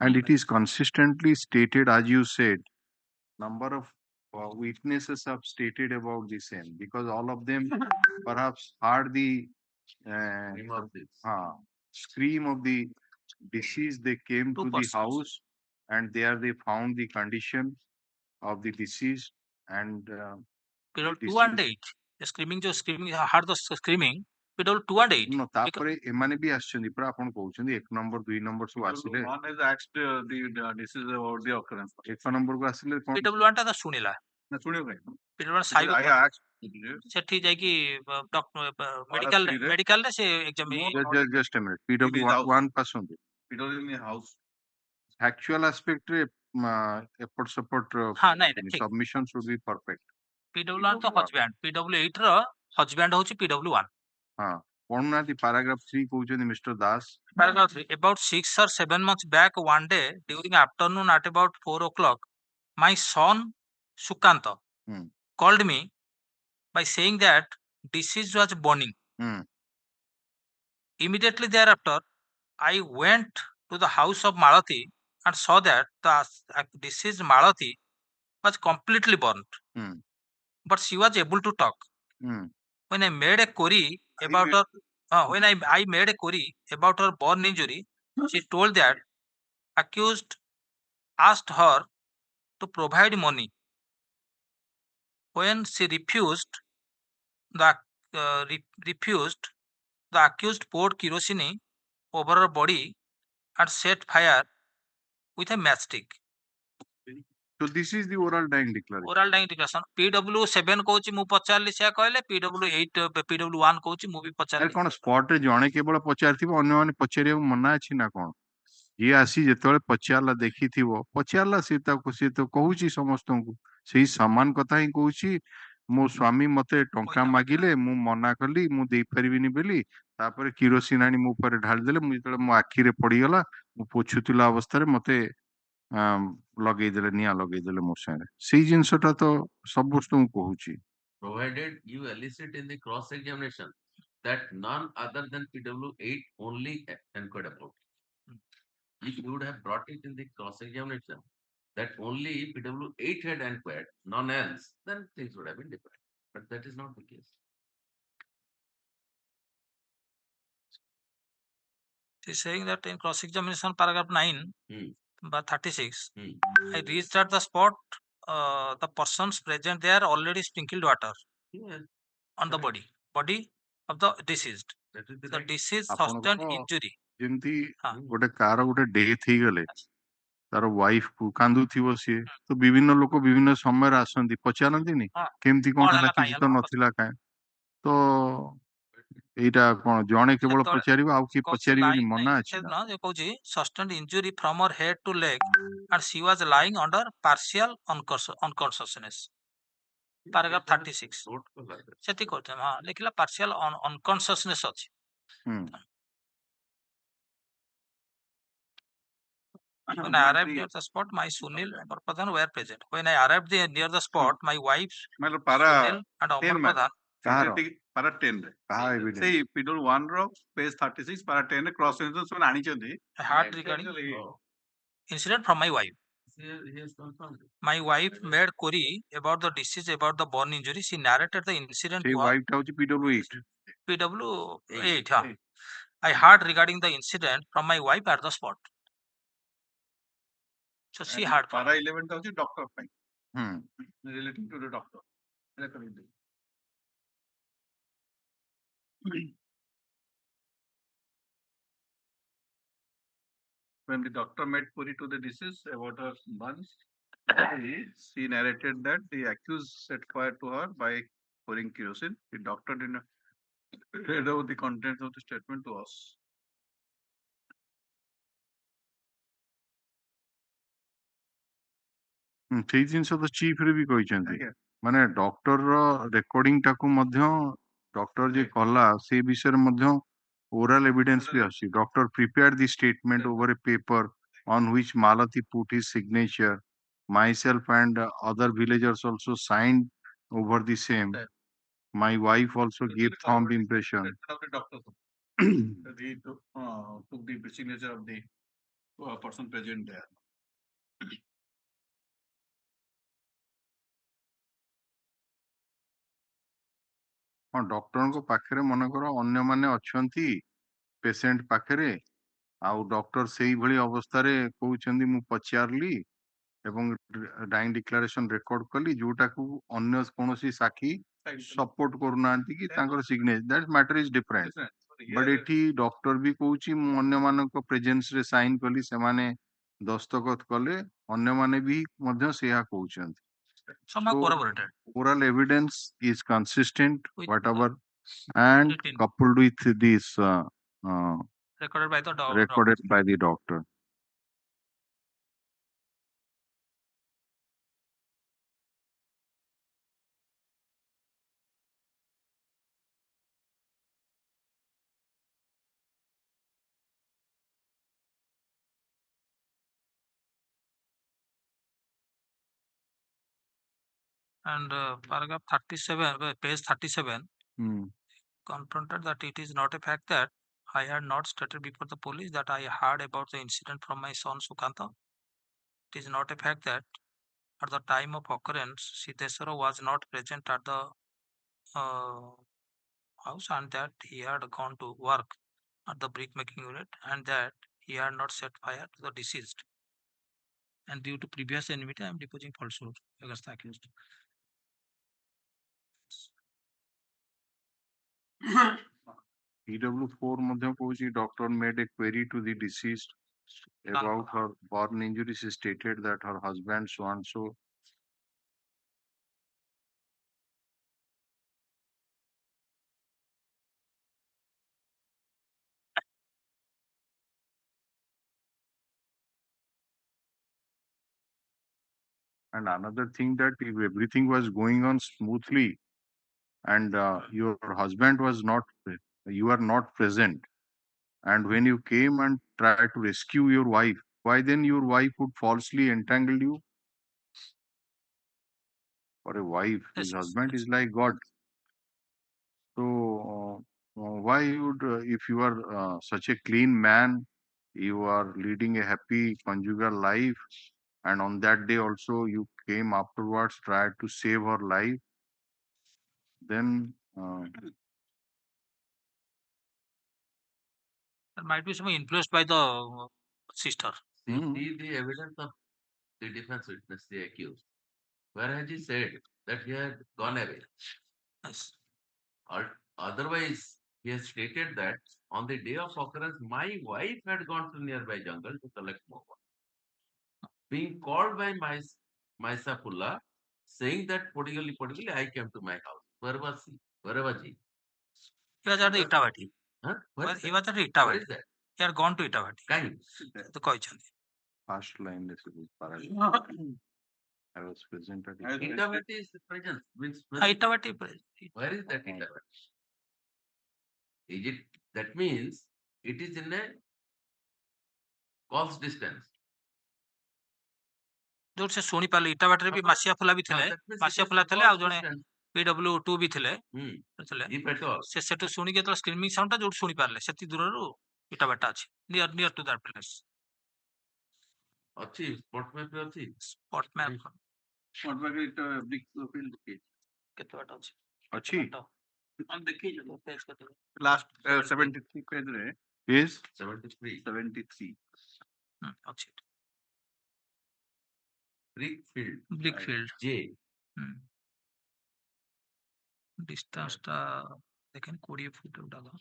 And it is consistently stated, as you said, number of witnesses have stated about the same, because all of them perhaps heard the scream of the deceased. They came to the house, and there they found the condition of the deceased, and Period 2 and 8. The screaming, heard the screaming. Period 2 and 8. No, तापरे एमाने भी आश्चर्य पर आपण कहउछन्ती 1 number 2 number सब आसिले One is asked this is about the occurrence. 1 number को आसिले कोन PW1 टा सुनिला ना सुनियो भाई PW1 साइब I asked सेठी जाई की मेडिकल रे से exam just a minute PW1 पासों PW in the house actual aspect रे एपट सपोर्ट हां नहीं ठीक submission should be perfect PW1 तो हस्बैंड PW8 रो हस्बैंड होची PW1 हां कोन दी paragraph 3 कहउछन्ती mister Das paragraph 3 about 6 or 7 months back one day during afternoon at about 4 o'clock my son Sukanta called me by saying that disease was burning. Immediately thereafter, I went to the house of Malati and saw that the deceased Malati was completely burnt. But she was able to talk. When I made a query about her, when I made a query about her burn injury, she told that accused asked her to provide money. When she refused, the accused poured kerosene over her body and set fire with a matchstick. So this is the oral dying declaration. Oral dying declaration. PW7 कहूची मु पचारली से कहले PW8 PW1 कहूची मु भी पचारली. कोन spot रे जणे केवल पचारथिबो अन्य माने पचारिया मना अछि ना कोन ये आसी जेतले पचारला देखिथिबो पचारला से तो कहूची समस्तंकु सेही समान कथा ही कहूची मो स्वामी मते टंका मागिले मु मना कली मु देई परिबिनी बेली तापर किरोसिन आनी मु ऊपर ढाल देले मु जेतले मो आखी रे पड़ी गला मु पोछुतिला अवस्था रे मते लगेई देले निया लगेई देले मो सारे सेही जिंसटा तो सब वस्तु कहूची provided you elicit in the cross examination that none other than PW8 only inquired about. If you would have brought it in the cross examination that only PW8 had inquired, none else, then things would have been different. But that is not the case. He's saying that in cross examination paragraph 9 but 36 I reached at the spot the persons present there already sprinkled water on the body of the deceased. The deceased sustained injury. जेमती गोटे car गोटे death ही गले तार wife को कांदु थिवो सी तो विभिन्न लोक विभिन्न समय आसंती पचारंती नि केमती कोन हला कि तो नथिला काय तो एटा कोन जणे केवल पचारिबो आ कि पचारिबो मना अछि ना जे कहूची sustained injury from her head to leg and she was lying under partial unconsciousness. Paragraph 36 सेति कहते हां लिखला partial unconsciousness अछि. When I arrived near the spot, my Sunil and Amar Pradhan were present. When I arrived near the spot, my wife Sunil and Amar Pradhan para 10 रे से PW1 रो page 36 para 10 रे cross reference में आनी चंदी heard regarding incident from my wife. My wife made query about the disease, about the burn injury. She narrated the incident to wife tauchi PW8 PW8 yeah. I heard regarding the incident from my wife at the spot. So she heard para 11 tauchi doctor relating to the doctor. When the doctor met Puri to the deceased about her months, she narrated that the accused set fire to her by pouring kerosene. The doctor did not read out the contents of the statement to us. ସେଇ ଜିନିଷ ତ chief ରେ ବି କହିଛନ୍ତି ଆଜ୍ଞା। ମାନେ doctor recording ଟାକୁ ମଧ୍ୟ doctor ଯେ କଲା ସେ ବିଷୟରେ ମଧ୍ୟ ଓରାଲ ଏଭିଡେନ୍ସ ବି ଆସୁଛି doctor prepare the statement over A paper on which Malati put his signature. Myself and other villagers also signed over the same. My wife also gave thumb impression. Of the doctor. He took the signature of the person present there. ହଁ ଡକ୍ଟରଙ୍କ ପାଖରେ ମନେକର ଅନ୍ୟମାନେ ଅଛନ୍ତି patient ପାଖରେ ଆଉ doctor ସେଇଭଳି ଅବସ୍ଥାରେ କହୁଛନ୍ତି ମୁଁ ପଚାରିଲି ଏବଂ ଡାଇଂ ଡିକ୍ଲାରେସନ ରେକର୍ଡ କଲି ଯୋଉଟାକୁ ଅନ୍ୟ କୌଣସି ସାକ୍ଷୀ ସପୋର୍ଟ କରୁନାହାନ୍ତି କି ତାଙ୍କର signature that matter is different but ଏଠି ଡକ୍ଟର ବି କହୁଛି ମୁଁ ଅନ୍ୟମାନଙ୍କ ପ୍ରେଜେନ୍ସ ରେ ସାଇନ କଲି ସେମାନେ ଦସ୍ତଖତ କଲେ ଅନ୍ୟମାନେ ବି ମଧ୍ୟ ସେଇଆ କହୁଛନ୍ତି Somehow corroborated oral evidence is consistent with whatever and written, coupled with this recorded by the recorded doctor. by the doctor. And paragraph 37, page 37, confronted that it is not a fact that I had not stated before the police that I heard about the incident from my son Sukanta. It is not a fact that at the time of occurrence, C.Dash was not present at the house and that he had gone to work at the brick making unit and that he had not set fire to the deceased. And due to previous enmity, I am deposing falsehood against the accused. PW4 ମଧ୍ୟ କହୁଛି doctor made a query to the deceased about her burn injuries. She stated that her husband so and so and another thing that if everything was going on smoothly and your husband was not you are not present and when you came and tried to rescue your wife why then your wife would falsely entangle you for a wife his husband is like god so why would if you are such a clean man you are leading a happy conjugal life and on that day also you came afterwards tried to save her life then That might be something influenced by the sister. See the evidence of the defense witness, the accused. Where has he said that he had gone away? Yes. Or otherwise, he has stated that on the day of occurrence, my wife had gone to nearby jungle to collect more water. Being called by my Saifullah, saying that politically, I came to my house. Where was he? Where was he? He was at the Itavati. Huh? He was at the Where Itavati. is that? He had gone to Itavati. Kind. The କହିଛନ୍ତି. first line this is paragraph I was present at Itavati is the presence. Means Itavati. where is that Itavati? Is it that means it is in a close distance? ଯୋଉଠି ସେ ଶୁଣି ପାରିଲେ ଇଟାବାଟିରେ ବି ମାସିଆ ଫୁଲା ବି ଥିଲେ ମାସିଆ ଫୁଲା ଥିଲେ ଆଉ ଜଣେ PW2 ବି ଥିଲେ ସେ ସେଠୁ ଶୁଣିକି ଯେତେବେଳେ ସ୍କ୍ରିମିଂ ସାଉଣ୍ଡ ଟା ଯୋଉଠି ଶୁଣି ପାରିଲେ ସେତି ଦୂରରୁ ଇଟାବାଟା ଅଛି ନିୟର ଟୁ ଦ୍ୟାଟ୍ ପ୍ଲେସ୍ ଅଛି ସ୍ପଟ ମ୍ୟାପ ରେ ଅଛି spot map What was it? Big field. କେତେ ବାଟ ଅଛି ଅଛି Last 73 page re is 73. ଅଛି Brick field. Brick field. J. Distance টা দেখেন 20 ফুট দাদা।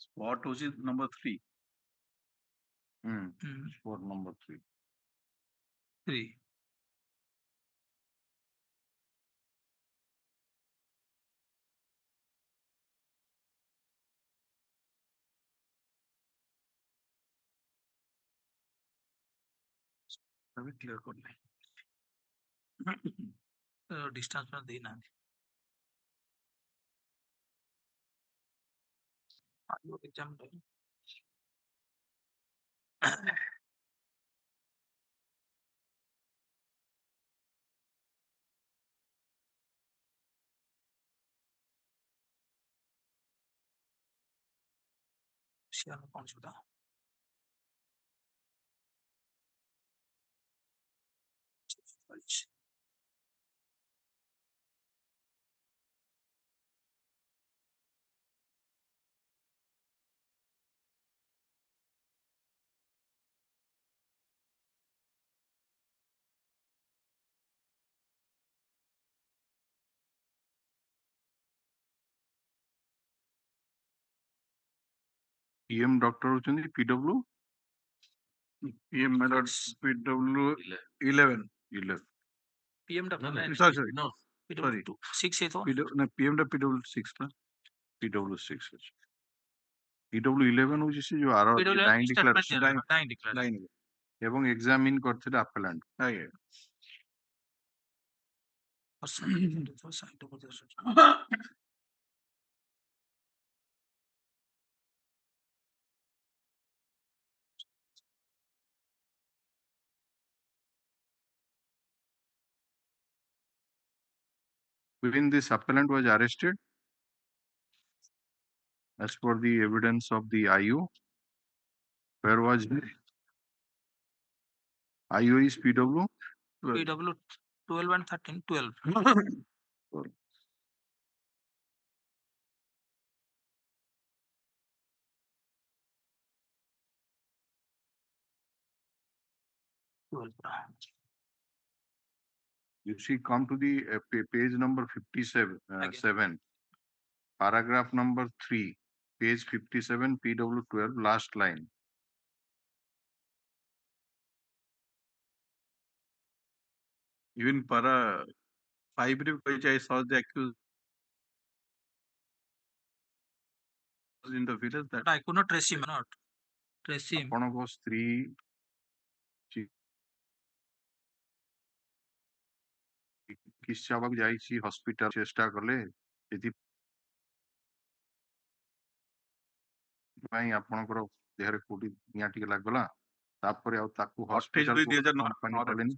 Spot was number 3. Spot number 3. 3 আমি ক্লিয়ার করলে ডিস্টেন্স টা দেই না। এক্সাম শেয়ার কনসুদা PM doctor হচ্ছেন PW PM method PW 11. 11. PM টা Sorry. No, Sorry. 6 এ তো PM টা PW 6 না? PW 6 ଅଛି। PW 11 ହଉଛି ସେ ଯୋଉ ଆର PW dying statement declaration ଦେଲା dying declaration Line. ଏବଂ examine କରିଥିଲେ appellant। ଆଜ୍ଞା। When this appellant was arrested, as per the evidence of the IO, where was he? IO is PW PW 12 and 13 12 12 You see, come to the page number 57, Okay. 7, paragraph number 3, page 57, PW 12, last line. Even para 5 ରେ କହିଛି I saw the accused in the village that but I could not trace him not trace him ଆପଣଙ୍କ ସ୍ତ୍ରୀ ଚିକିତ୍ସା ହେବାକୁ ଯାଇଛି hospital ଚେଷ୍ଟା କଲେ ସେଥିପାଇଁ ଆପଣଙ୍କର ଦେହରେ କୋଉଠି ନିଆଁ ଟିକେ ଲାଗିଗଲା ତାପରେ ଆଉ ତାକୁ 28 ହସ୍ପିଟାଲ 2009 କମ୍ପାନୀ କଲେନି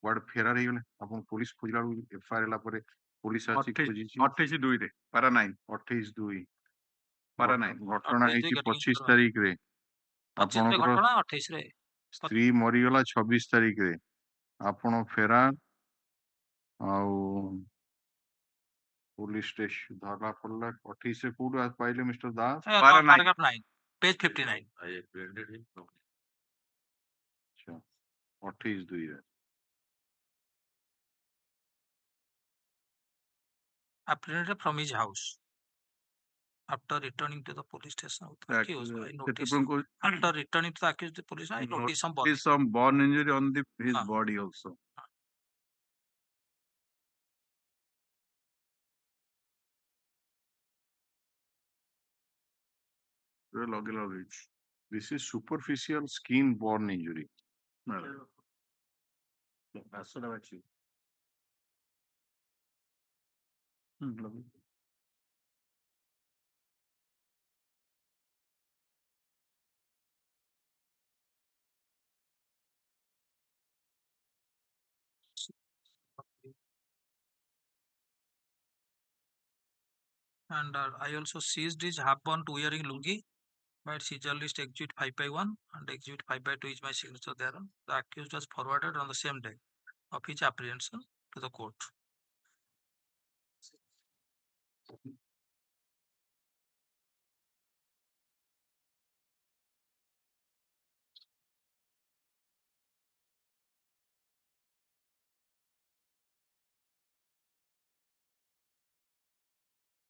କୁଆଡେ ଫେରାର ହେଇଗଲେ ଆପଣ ପୋଲିସ ଖୋଜିଲା ବେଳକୁ ଏଫଆଇଆର ହେଲା ପରେ ପୋଲିସ ଆସି ଖୋଜିଛି 28 2 ରେ para 9 28/2 para 9 ଘଟଣା 28 ହେଇଛି getting 25 ତାରିଖରେ 25 ରେ ଆପଣଙ୍କର ଘଟଣା 28 ରେ ସ୍ତ୍ରୀ ମରିଗଲା 26 ତାରିଖରେ ଆପଣ ଫେରାର ଆଉ पुलिस स्टेशन धरना पड़ला 28 से कोड पाइले mister Das paragraph 9 page 59 I apprehended him. No. अच्छा 28/2 है apprehended from his house after returning to the police station with the accused I noticed after returning to the accused the police I noticed some burn injury on his Ah. body also this is superficial skin burn injury and I also seized his half-burnt wearing lungi by seizure list exhibit 5/1 and exhibit 5/2 is my signature there. The accused was forwarded on the same day of his apprehension to the court.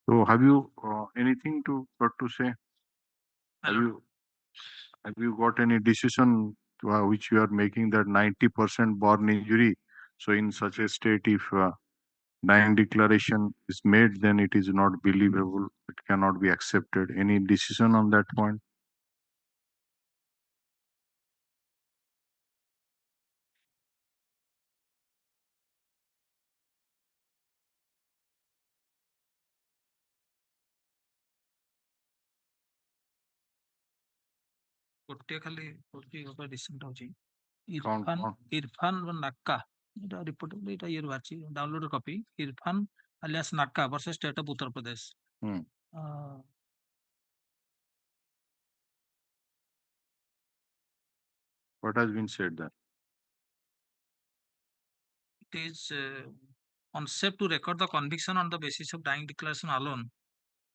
So have you anything to say? My Have lord. you got any decision which you are making that 90% born injury? So in such a state, if dying declaration is made, then it is not believable. It cannot be accepted. Any decision on that point? ଗୋଟିଏ ଖାଲି ହଉଛି ଗୋଟେ recent ହଉଛି କଣ କଣ? ଇରଫାନ ନାକା ଏଟା report ଏଟା ଇଏ ବାହାରିଛି download copy Irfan alias Naka versus state of Uttar Pradesh Hmm. What has been said there? It is unsafe to record the conviction on the basis of dying declaration alone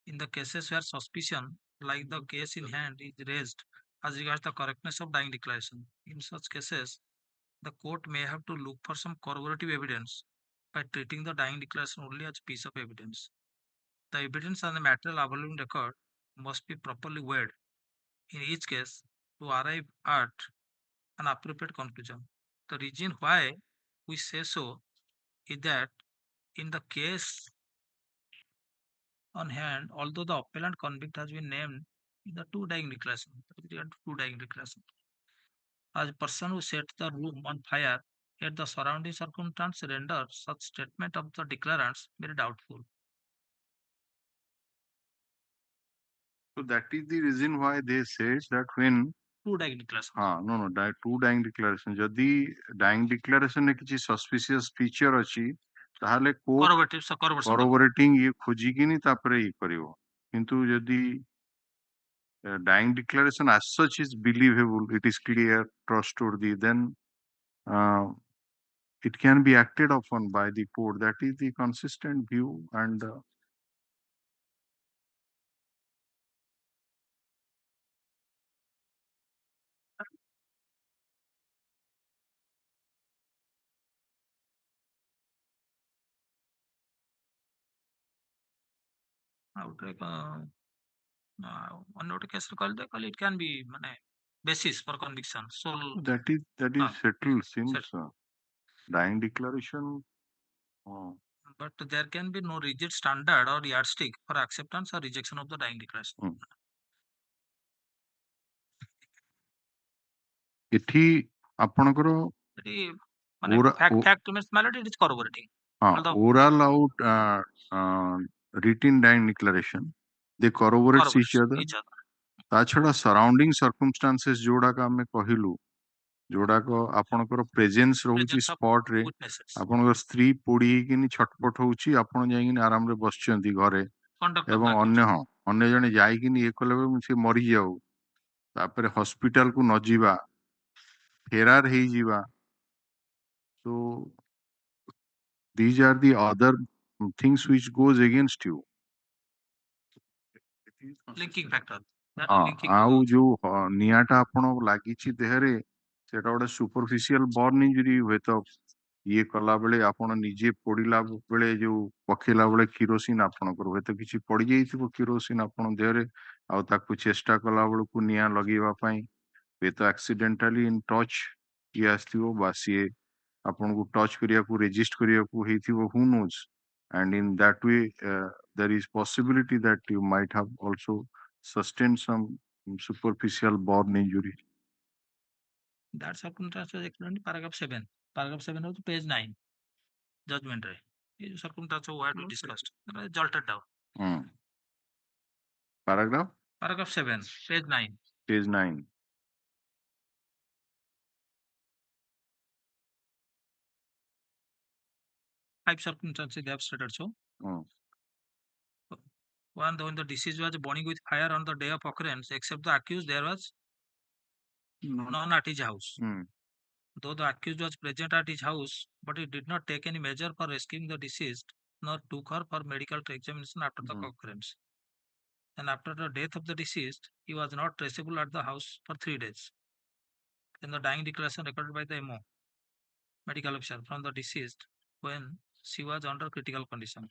in the cases where suspicion, like the case in hand, is raised as regards the correctness of dying declaration. In such cases, the court may have to look for some corroborative evidence by treating the dying declaration only as a piece of evidence. The evidence and the material available in record must be properly weighed in each case to arrive at an appropriate conclusion. The reason why we say so is that in the case on hand, although the appellant convict has been named in the two dying declaration, as a person who set the room on fire, yet the surrounding circumstance render such statement of the declarants very doubtful. So that is the reason why they say that when Two dying declaration. two dying declaration, ଯଦି dying declaration ରେ କିଛି suspicious feature ଅଛି ତାହେଲେ court corroborating ଇଏ ଖୋଜିକିନି ତାପରେ ଇଏ କରିବ କିନ୍ତୁ ଯଦି dying declaration as such is believable, it is clear, trustworthy, then it can be acted upon by the court. That is the consistent view. And ଅନ୍ୟ case କହିଲେ it can be ମାନେ basis for conviction. So that is settled since dying declaration. But there can be no rigid standard or yardstick for acceptance or rejection of the dying declaration. ଏଠି ଆପଣଙ୍କର fact means malady, it is corroborating. Oral out written dying declaration, they corroborate each other. ତା ଛଡା surrounding circumstances ଯୋଉଡାକ ଆମେ କହିଲୁ ଯୋଉଡାକ ଆପଣଙ୍କର presence ରହୁଛି spot ରେ ଆପଣଙ୍କର ସ୍ତ୍ରୀ ପୋଡି ହେଇକିନି ଛଟପଟ ହଉଛି ଆପଣ ଯାଇକିନି ଆରାମରେ ବସିଛନ୍ତି ଘରେ ଏବଂ ଅନ୍ୟ ଜଣେ ଯାଇକିନି ଇଏ କଲେ ସେ ମରିଯାଉ ତାପରେ ହସ୍ପିଟାଲ କୁ ନ ଯିବା ଫେରାର ହେଇଯିବା. So these are the other things which goes against you. Linking factor. ଆଉ ଯୋଉ ନିଆଁଟା ଆପଣ ଲାଗିଛି ଦେହରେ ସେଟା ଗୋଟେ ସୁପରଫିସିଆଲ ବର୍ନ ଇଞ୍ଜୁରି ହୁଏତ ଇଏ କଲା ବେଳେ ଆପଣ ନିଜେ ପୋଡିଲା ବେଳେ ଯୋଉ ପକେଇଲା ବେଳେ କିରୋସିନ ଆପଣଙ୍କର ହୁଏତ କିଛି ପଡିଯାଇଥିବ କିରୋସିନ ଆପଣ ଦେହରେ ଆଉ ତାକୁ ଚେଷ୍ଟା କଲା ବେଳକୁ ନିଆଁ ଲଗେଇବା ପାଇଁ ହୁଏତ ଆକ୍ସିଡେଣ୍ଟାଲି ଇନ୍ ଟଚ୍ ଇଏ ଆସିଥିବ ବା ସିଏ ଆପଣଙ୍କୁ ଟଚ୍ କରିବାକୁ ରେଜିଷ୍ଟ କରିବାକୁ ହେଇଥିବ who knows, and in that way there is possibility that you might have also sustained some superficial burn injury. That circumstance was explained in paragraph 7. Paragraph 7 of page 9 judgment re ye circumstance we have discussed jolted down. Paragraph 7 page 9. Page 9. Five circumstances they have stated so. One, when the deceased was burning with fire on the day of occurrence, except the accused, there was none at his house. Though the accused was present at his house, but he did not take any measure for rescuing the deceased, nor took her for medical examination after the occurrence. And after the death of the deceased, he was not traceable at the house for 3 days. Then the dying declaration recorded by the MO, medical officer, from the deceased when she was under critical condition.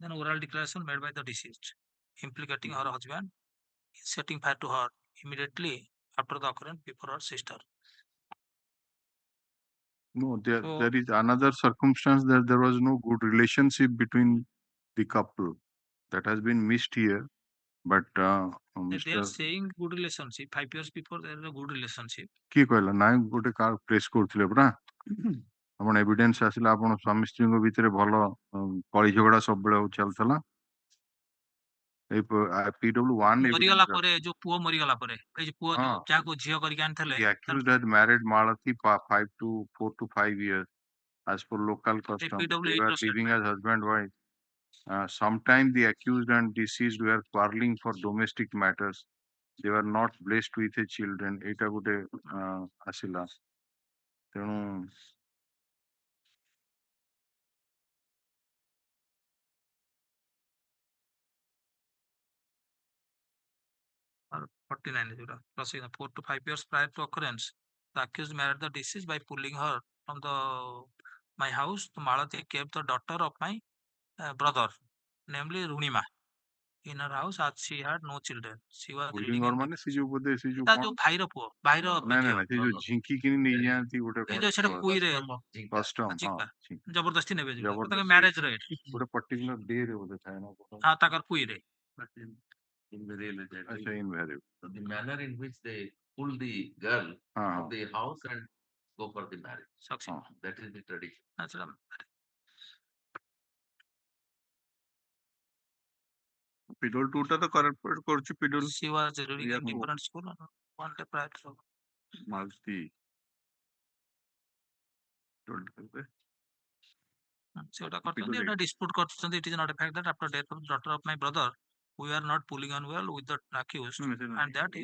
Then oral declaration made by the deceased, implicating her husband in setting fire to her immediately after the occurrence before her sister. No, there So- there is another circumstance that there was no good relationship between the couple. That has been missed here. But They are Mr. saying good relationship. 5 years before there is a good relationship. କିଏ କହିଲା ନାଇଁ ଗୋଟେ car press କରୁଥିଲେ ପରା ଆପଣ evidence ଆସିଲା ଆପଣ ସ୍ୱାମୀ ସ୍ତ୍ରୀଙ୍କ ଭିତରେ ଭଲ କଳି ଝଗଡା ସବୁବେଳେ ଚାଲିଥିଲା ଏଇ PW1 ମରିଗଲା ପରେ ଯୋଉ ପୁଅ ମରିଗଲା ପରେ ଏଇ ଯୋଉ ପୁଅ ହଁ। ଯୋଉ ଯାହାକୁ ଝିଅ କରିକି ଆଣିଥିଲେ The accused had married Malati 4 to 5 years as per local custom. PW They were ର living statement. as husband wife. Sometimes the accused and deceased were quarreling for domestic matters. They were not blessed with a children. ଏଇଟା ଗୋଟେ ଆସିଲା ତେଣୁ Or 49 is proceeding 4 to 5 years prior to occurrence. The accused married the deceased by pulling her from my house. The Malati kept the daughter of my brother, namely Runima, in her house as she had no children. She was holding living or in ମାନେ ସେ ଯୋଉ ବୋଧେ ସେ ଯୋଉ ତା କଣ ଯୋଉ ଭାଇର ପୁଅ ଭାଇର ନାଇଁ ଝିଅ। ନାଇଁ ସେ ଯୋଉ ଝିଙ୍କିକିନି ନେଇଯାଆନ୍ତି ଗୋଟେ ଏଇ ଯୋଉ ସେଟା କୁଇରେ କଷ୍ଟମ ହଁ ଝିଙ୍କା ଜବରଦସ୍ତି ନେବେ ଯୋଉଟା ତାଙ୍କ ଜବରଦସ୍ତି ମ୍ୟାରେଜ ରେଟ୍ ଗୋଟେ ପର୍ଟିକୁଲାର ଡେ ରେ ବୋଧେ ଥାଏ ନା ହଁ ତାଙ୍କର କୁଇରେ ଆଚ୍ଛା invariable. So the manner in which they pull the girl ହଁ of the house and go for the marriage. Succeed. That is the tradition. ସେଟା PW 2 ଟା ତ correct କରୁଛି PW she was reading Yeah, in different school one day prior to Malti. ସେଟା କରୁଛନ୍ତି ଏଟା dispute କରୁଛନ୍ତି it is not a fact that after death of the daughter of my brother we are not pulling on well with the accused and that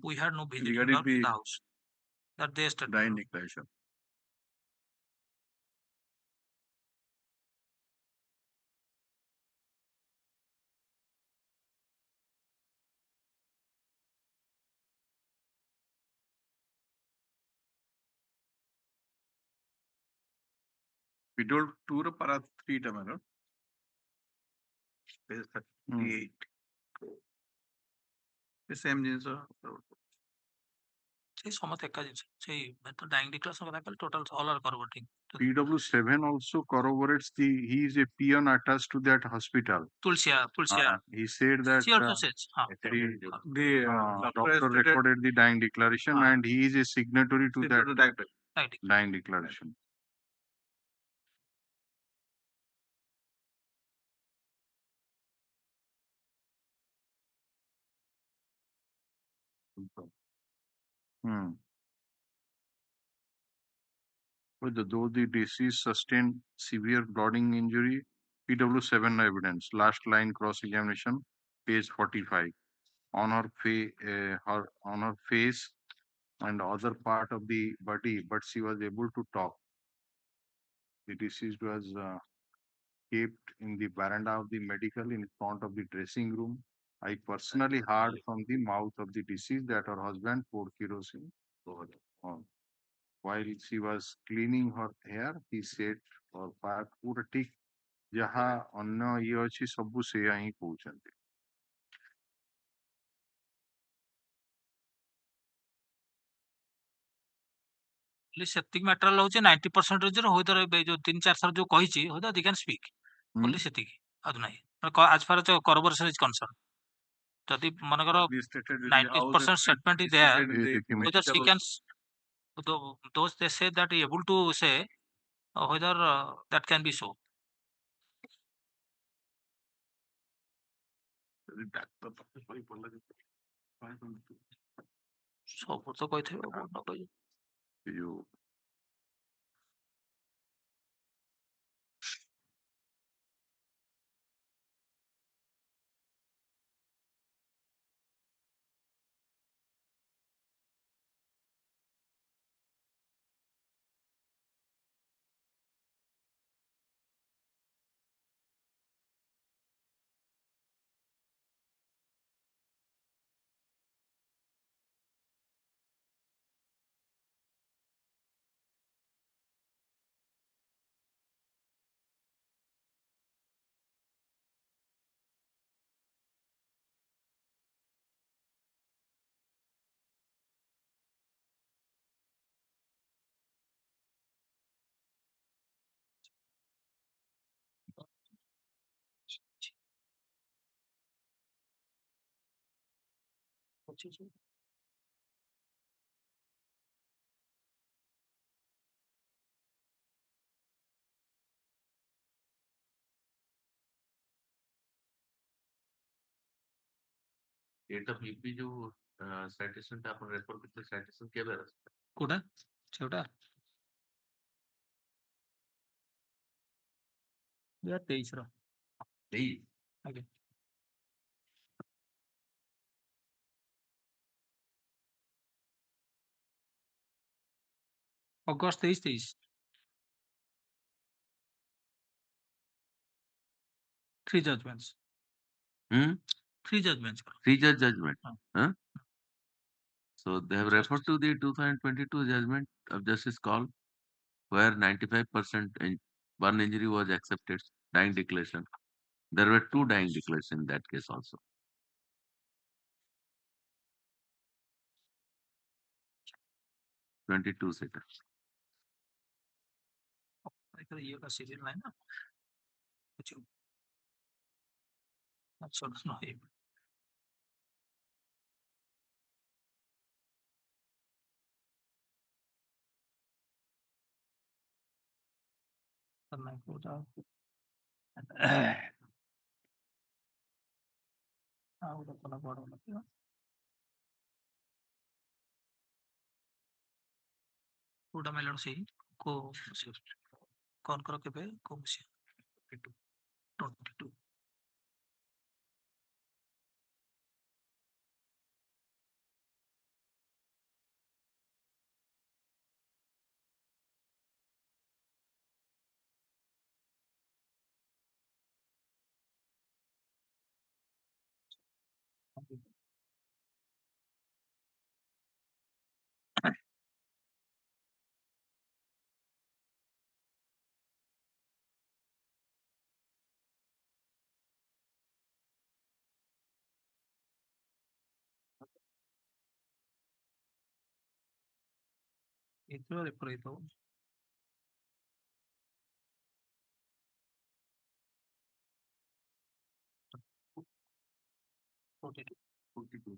we had no visiting regarding her in the house that they stated. dying declaration. PW 2 ର para 3 ଟା ମାନ page 38 same ଜିନିଷ ସେଇ ସମସ୍ତେ ଏକା ଜିନିଷ ସେଇ dyeing declaration କଥା କହିଲେ total all are converting PW7 also corroborates he is a peon attached to that hospital. ତୁଳସିଆ He said that she also says ହଁ the doctor recorded the dying declaration and he is a signatory to that right. dying declaration. Though the deceased sustained severe blooding injury, PW7 evidence, last line cross-examination, page 45. On her face and other part of the body, but she was able to talk. The deceased was kept in the veranda of the medical in front of the dressing room. I personally heard from the mouth of the deceased that her husband poured kerosene over her. While she was cleaning her hair, he said, or पूरा ठीक जहाँ अन्य ये अच्छी सबू से यहीं पहुँचते. ସେତିକି ମ୍ୟାଟର ହଉଛି 90% ର ହୁଏତ ଯୋଉ 3-4 ଥର ଯୋଉ କହିଛି ହୁଏତ they can speak only ସେତିକି ଆଉ ନାହିଁ as far as corroboration is concerned ଯଦି ମନେକର 90% statement is there whether she can those they say that able to say whether that can be so. ସବୁ ତ କହିଥିବେ ଏଇଟା ବିପି ଯୋଉ ସାଇଟେସନ ଟା ଆପଣ ରେଫର କରିଥିଲେ ସାଇଟେସନ କେବେ ଆସିଲା? କୋଉଟା ସେଟା 2023 ର ଏଇ ଆଜ୍ଞା August 23 3 judgments Hmm? 3 judgments Three judge judgment. Huh. Huh? So they have Just- referred to the 2022 judgment of Justice Call, where 95% burn injury was accepted, dying declaration. There were two dying declarations in that case also. '22 सेटा इधर ये का serial line ना कुछ अच्छा ना ये करना कोटा ଆଉ ଗୋଟେ କଲା ବଡ ନଥିବ କୋଉଟା ମେଲଣ ସେଇ କୋ କଣ କର କେବେ କୋ 22いつまでプレイと 42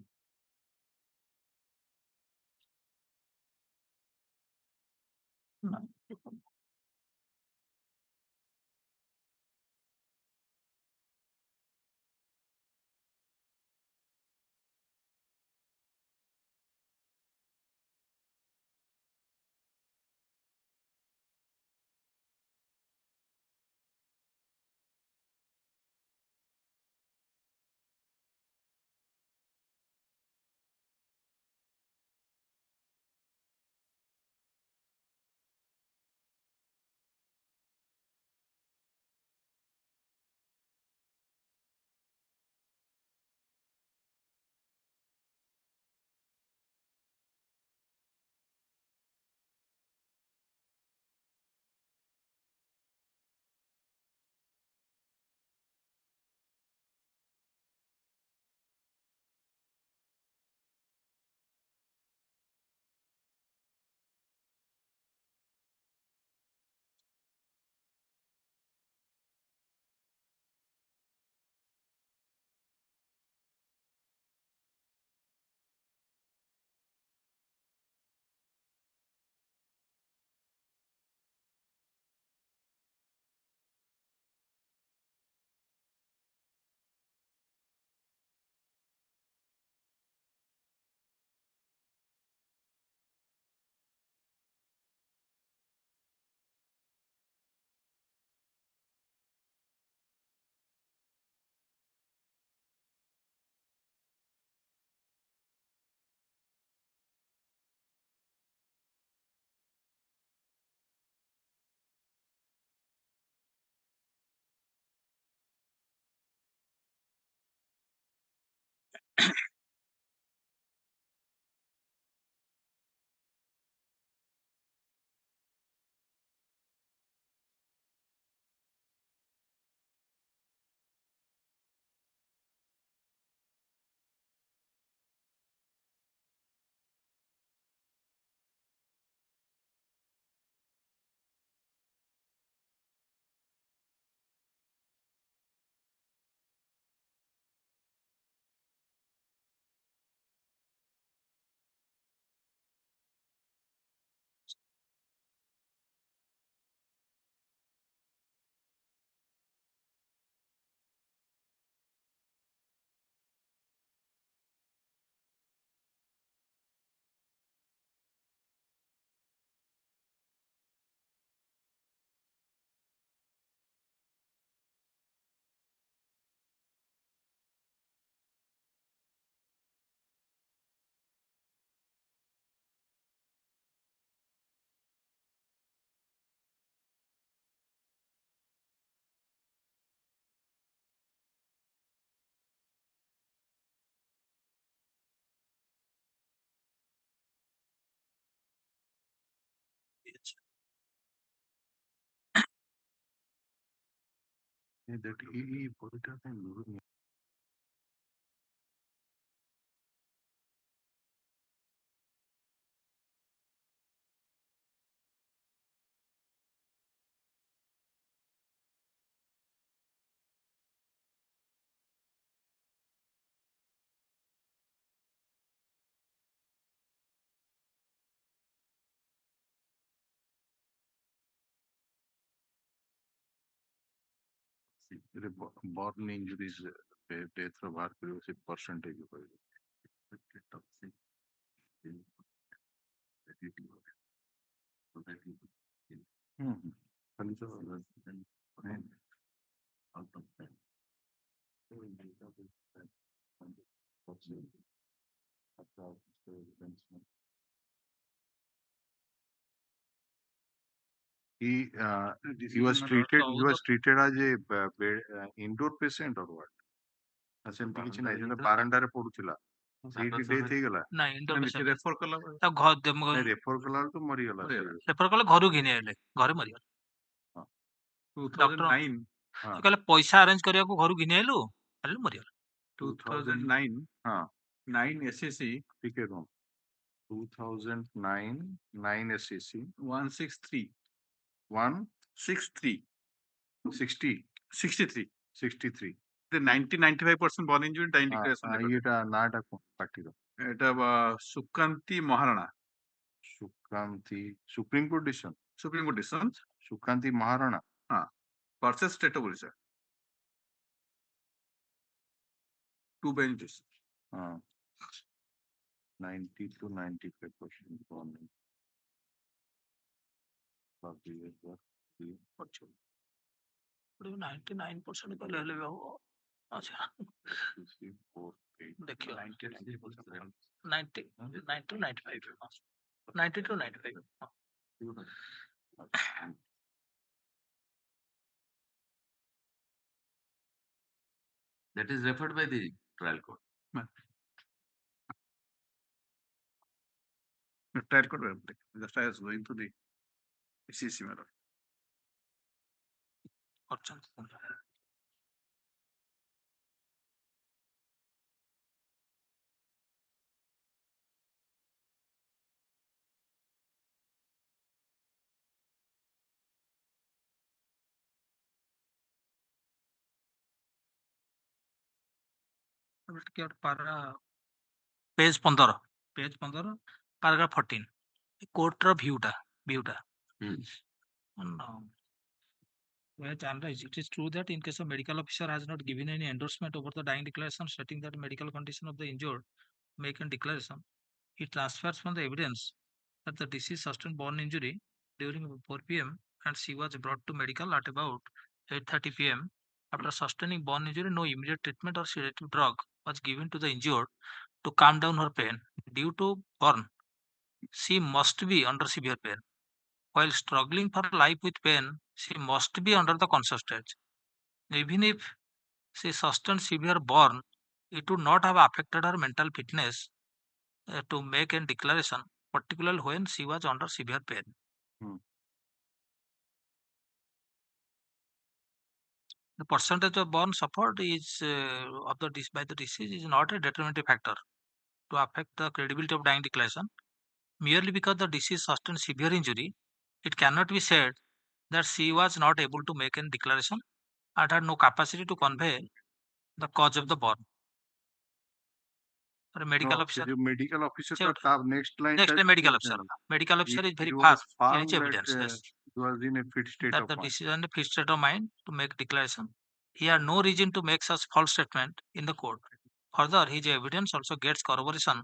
না that he put it up and born injuries, death of heart percentage. He was treated. He was treated as a indoor patient or what? ସେମିତି କିଛି ନାହିଁ ଯେତେବେଳେ ବାରଣ୍ଡାରେ ପଡୁଥିଲା ସେଇଠି ଡେଥ୍ ହେଇଗଲା ନାଇଁ ଇଣ୍ଡୋର ପେସେଣ୍ଟ ରେଫର କଲା ରେଫର କଲା ବେଳକୁ ମରିଗଲା ରେଫର କଲେ ଘରୁ ଘିନି ଆଇଲେ ଘରେ ମରିଗଲା ଡକ୍ଟର 2009 କହିଲେ ପଇସା ଆରେଞ୍ଜ କରିବାକୁ ଘରୁ ଘିନି ଆଇଲୁ ହେଲେ ମରିଗଲା 2009 ହଁ 9 SEC ଟିକେ ରୁହ 2009 9 SEC 163 163 60 63 63 the 90-95% born injury dying declaration ଏଇଟା ନାଟା ପାର୍ଟିର এটা Sukanti Maharana Sukanti supreme court decision supreme court decision Sukanti Maharana versus state of Orissa 2 benches 90 to 95% born in 99% କଲେ ହେଲେ ବି ହବ ଆଚ୍ଛା ଦେଖିବ 90 to 95 90 to 95 That is referred by the trial court. The trial court just I was going to the SEC matter. Page 15 paragraph 14 court ର viewଟା Where analyzed, it is true that in case a medical officer has not given any endorsement over the dying declaration stating that medical condition of the injured make a declaration, he transfers from the evidence that the deceased sustained burn injury during 4 p.m. and she was brought to medical at about 8:30 p.m. After sustaining burn injury, no immediate treatment or sedative drug was given to the injured to calm down her pain. Due to burn, she must be under severe pain. While struggling for life with pain, she must be under the conscious state. Even if she sustained severe burn, it would not have affected her mental fitness to make a declaration, particularly when she was under severe pain. The percentage of burn suffered is by the disease is not a determinative factor to affect the credibility of dying declaration. Merely because the disease sustained severe injury, it cannot be said that she was not able to make a declaration and had no capacity to convey the cause of the burn. Medical officer. Medical officer next line medical officer is very fast. Evidence. Yes. He was in a fit state that of the mind. decision a fit state of mind to make declaration. He had no reason to make such false statement in the court. Further, his evidence also gets corroboration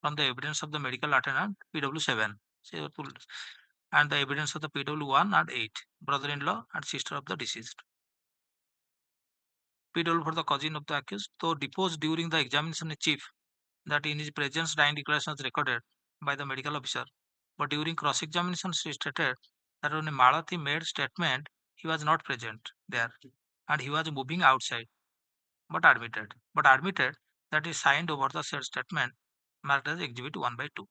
from the evidence of the medical attendant PW7 and the evidence of the PW1 and 8, brother-in-law and sister of the deceased. PW for the cousin of the accused, though deposed during the examination in chief, that in his presence dying declaration was recorded by the medical officer, but during cross-examination she stated that when Malathi made statement, he was not present there and he was moving outside, but admitted that he signed over the said statement marked as Exhibit 1/2.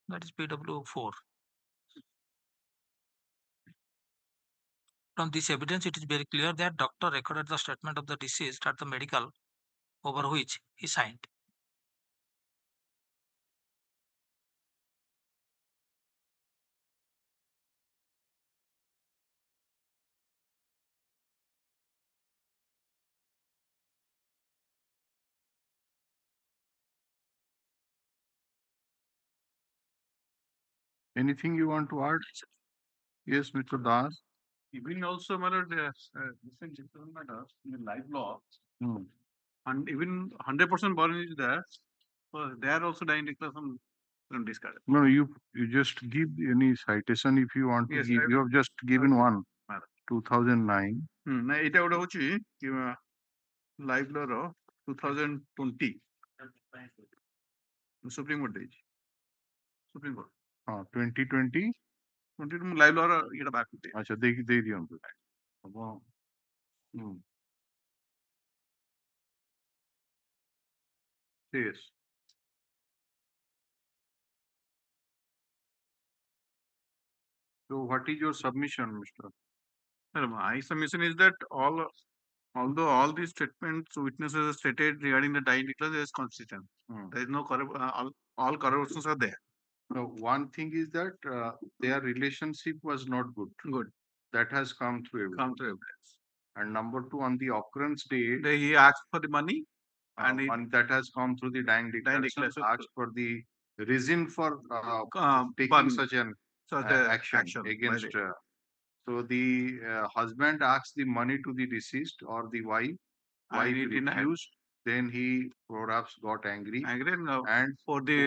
That is PW4. From this evidence, it is very clear that doctor recorded the statement of the deceased at the medical over which he signed. Anything you want to add? Yes, Mr. Das. Even also, my lord, different matter in the live law, and even 100% burn is there. So they are also dying declaration from discard. No, you just give any citation if you want to Yes, give. I- You have just given one. Madam. 2009. ନା ଏଇଟା ଗୋଟେ ହଉଛି live ର 2020 supreme court ଦେଇଛି supreme court 2020. 20 ମୁଁ live ର ଏଇଟା ବାହାର କରିଦେଇଛି ଆଚ୍ଛା ଦେଇ ଦିଅନ୍ତୁ। ଆପଣ yes. So what is your submission, Mr.? My submission is that although all these statements witnesses are stated regarding the dying declaration is consistent, there is no all corroborations are there. No, one thing is that their relationship was not good. Good. That has come through evidence. Come to evidence. And number two, on the occurrence date, He asked for the money, and one that has come through the dying declaration, asked for the reason for taking such an action against. So the husband asked the money to the deceased or the wife. Wife refused. Then he perhaps got angry and for the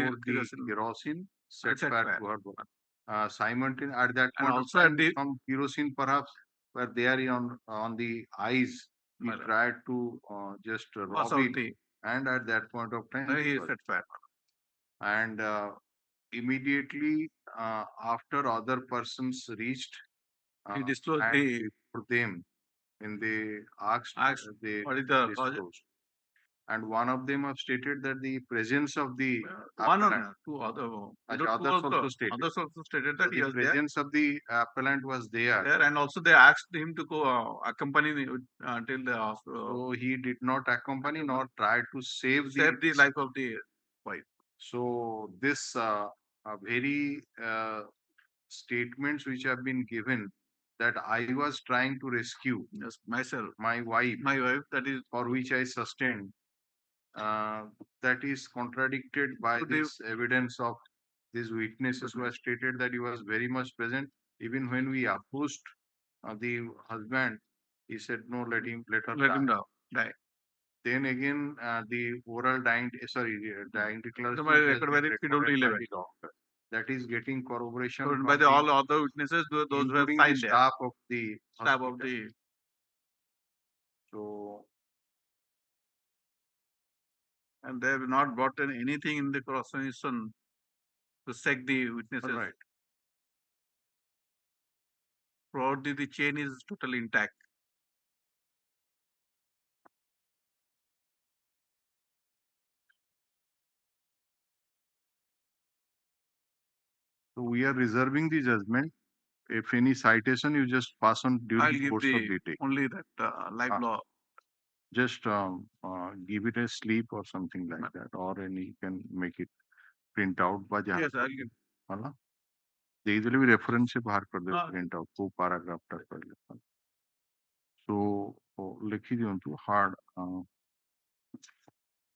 kerosene set fire to her. Simultaneously, at that point also of time, some kerosene perhaps were there on the eyes. He tried to just rub it, and at that point of time, he set fire. And immediately after other persons reached, he disclosed for them when they asked they what is the disclosed. And one of them have stated that the presence of the two others also stated. Others also stated that the presence of the appellant was there. And also they asked him to go accompany till the hospital. So he did not accompany nor try to save the life of the wife. So this very statements which have been given that I was trying to rescue my wife, that is for which I sustained, that is contradicted by this evidence of these witnesses who have stated that he was very much present. Even when we approached the husband, he said, no, let him die. Then again, the oral dying declaration that is getting corroboration by the all other witnesses, those who have signed staff of the so. And they have not gotten anything in the cross-examination to check the witnesses. Right. Probably the chain is totally intact. So we are reserving the judgment. If any citation, you just pass on during course of the day. Only that live law. Just give it a sleep or something like that, or any you can make it print out. Yes, I'll give. है ना? दे इधर भी reference से बाहर कर दे print out को paragraph तक कर ले. So लिखी दियो तो hard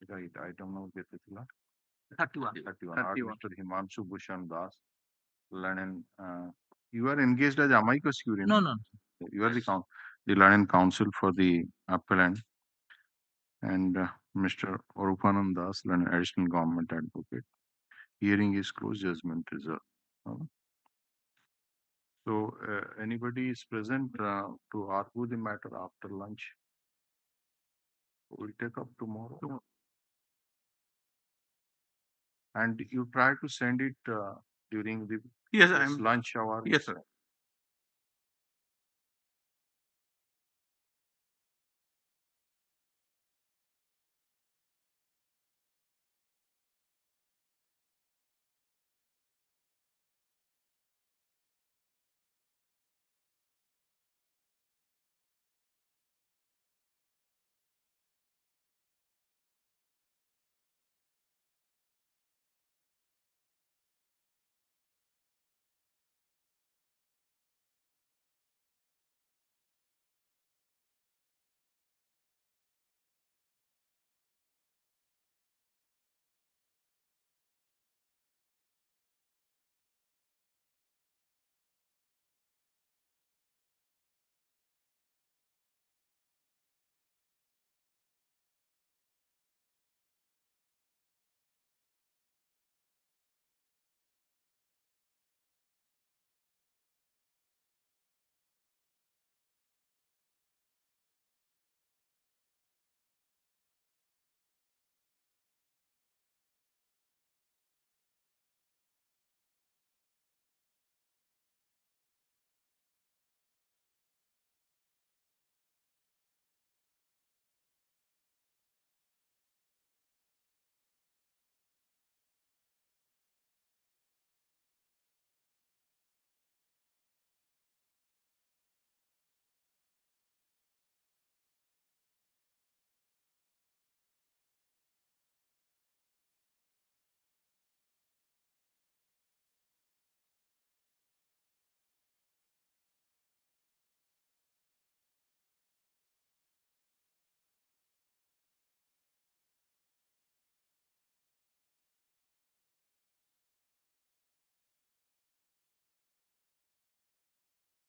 right item number कितने थिला? 31. Mr. Himanshu Bhushan Das, Learning. You are engaged as amicus curiae. No. You are the learning counsel for the appellant, and Mr. Orupanand Das, learning additional government advocate. Hearing is closed, judgment reserved. So anybody is present to argue the matter after lunch? We'll take up tomorrow. And you try to send it during the lunch hour. Yes, sir.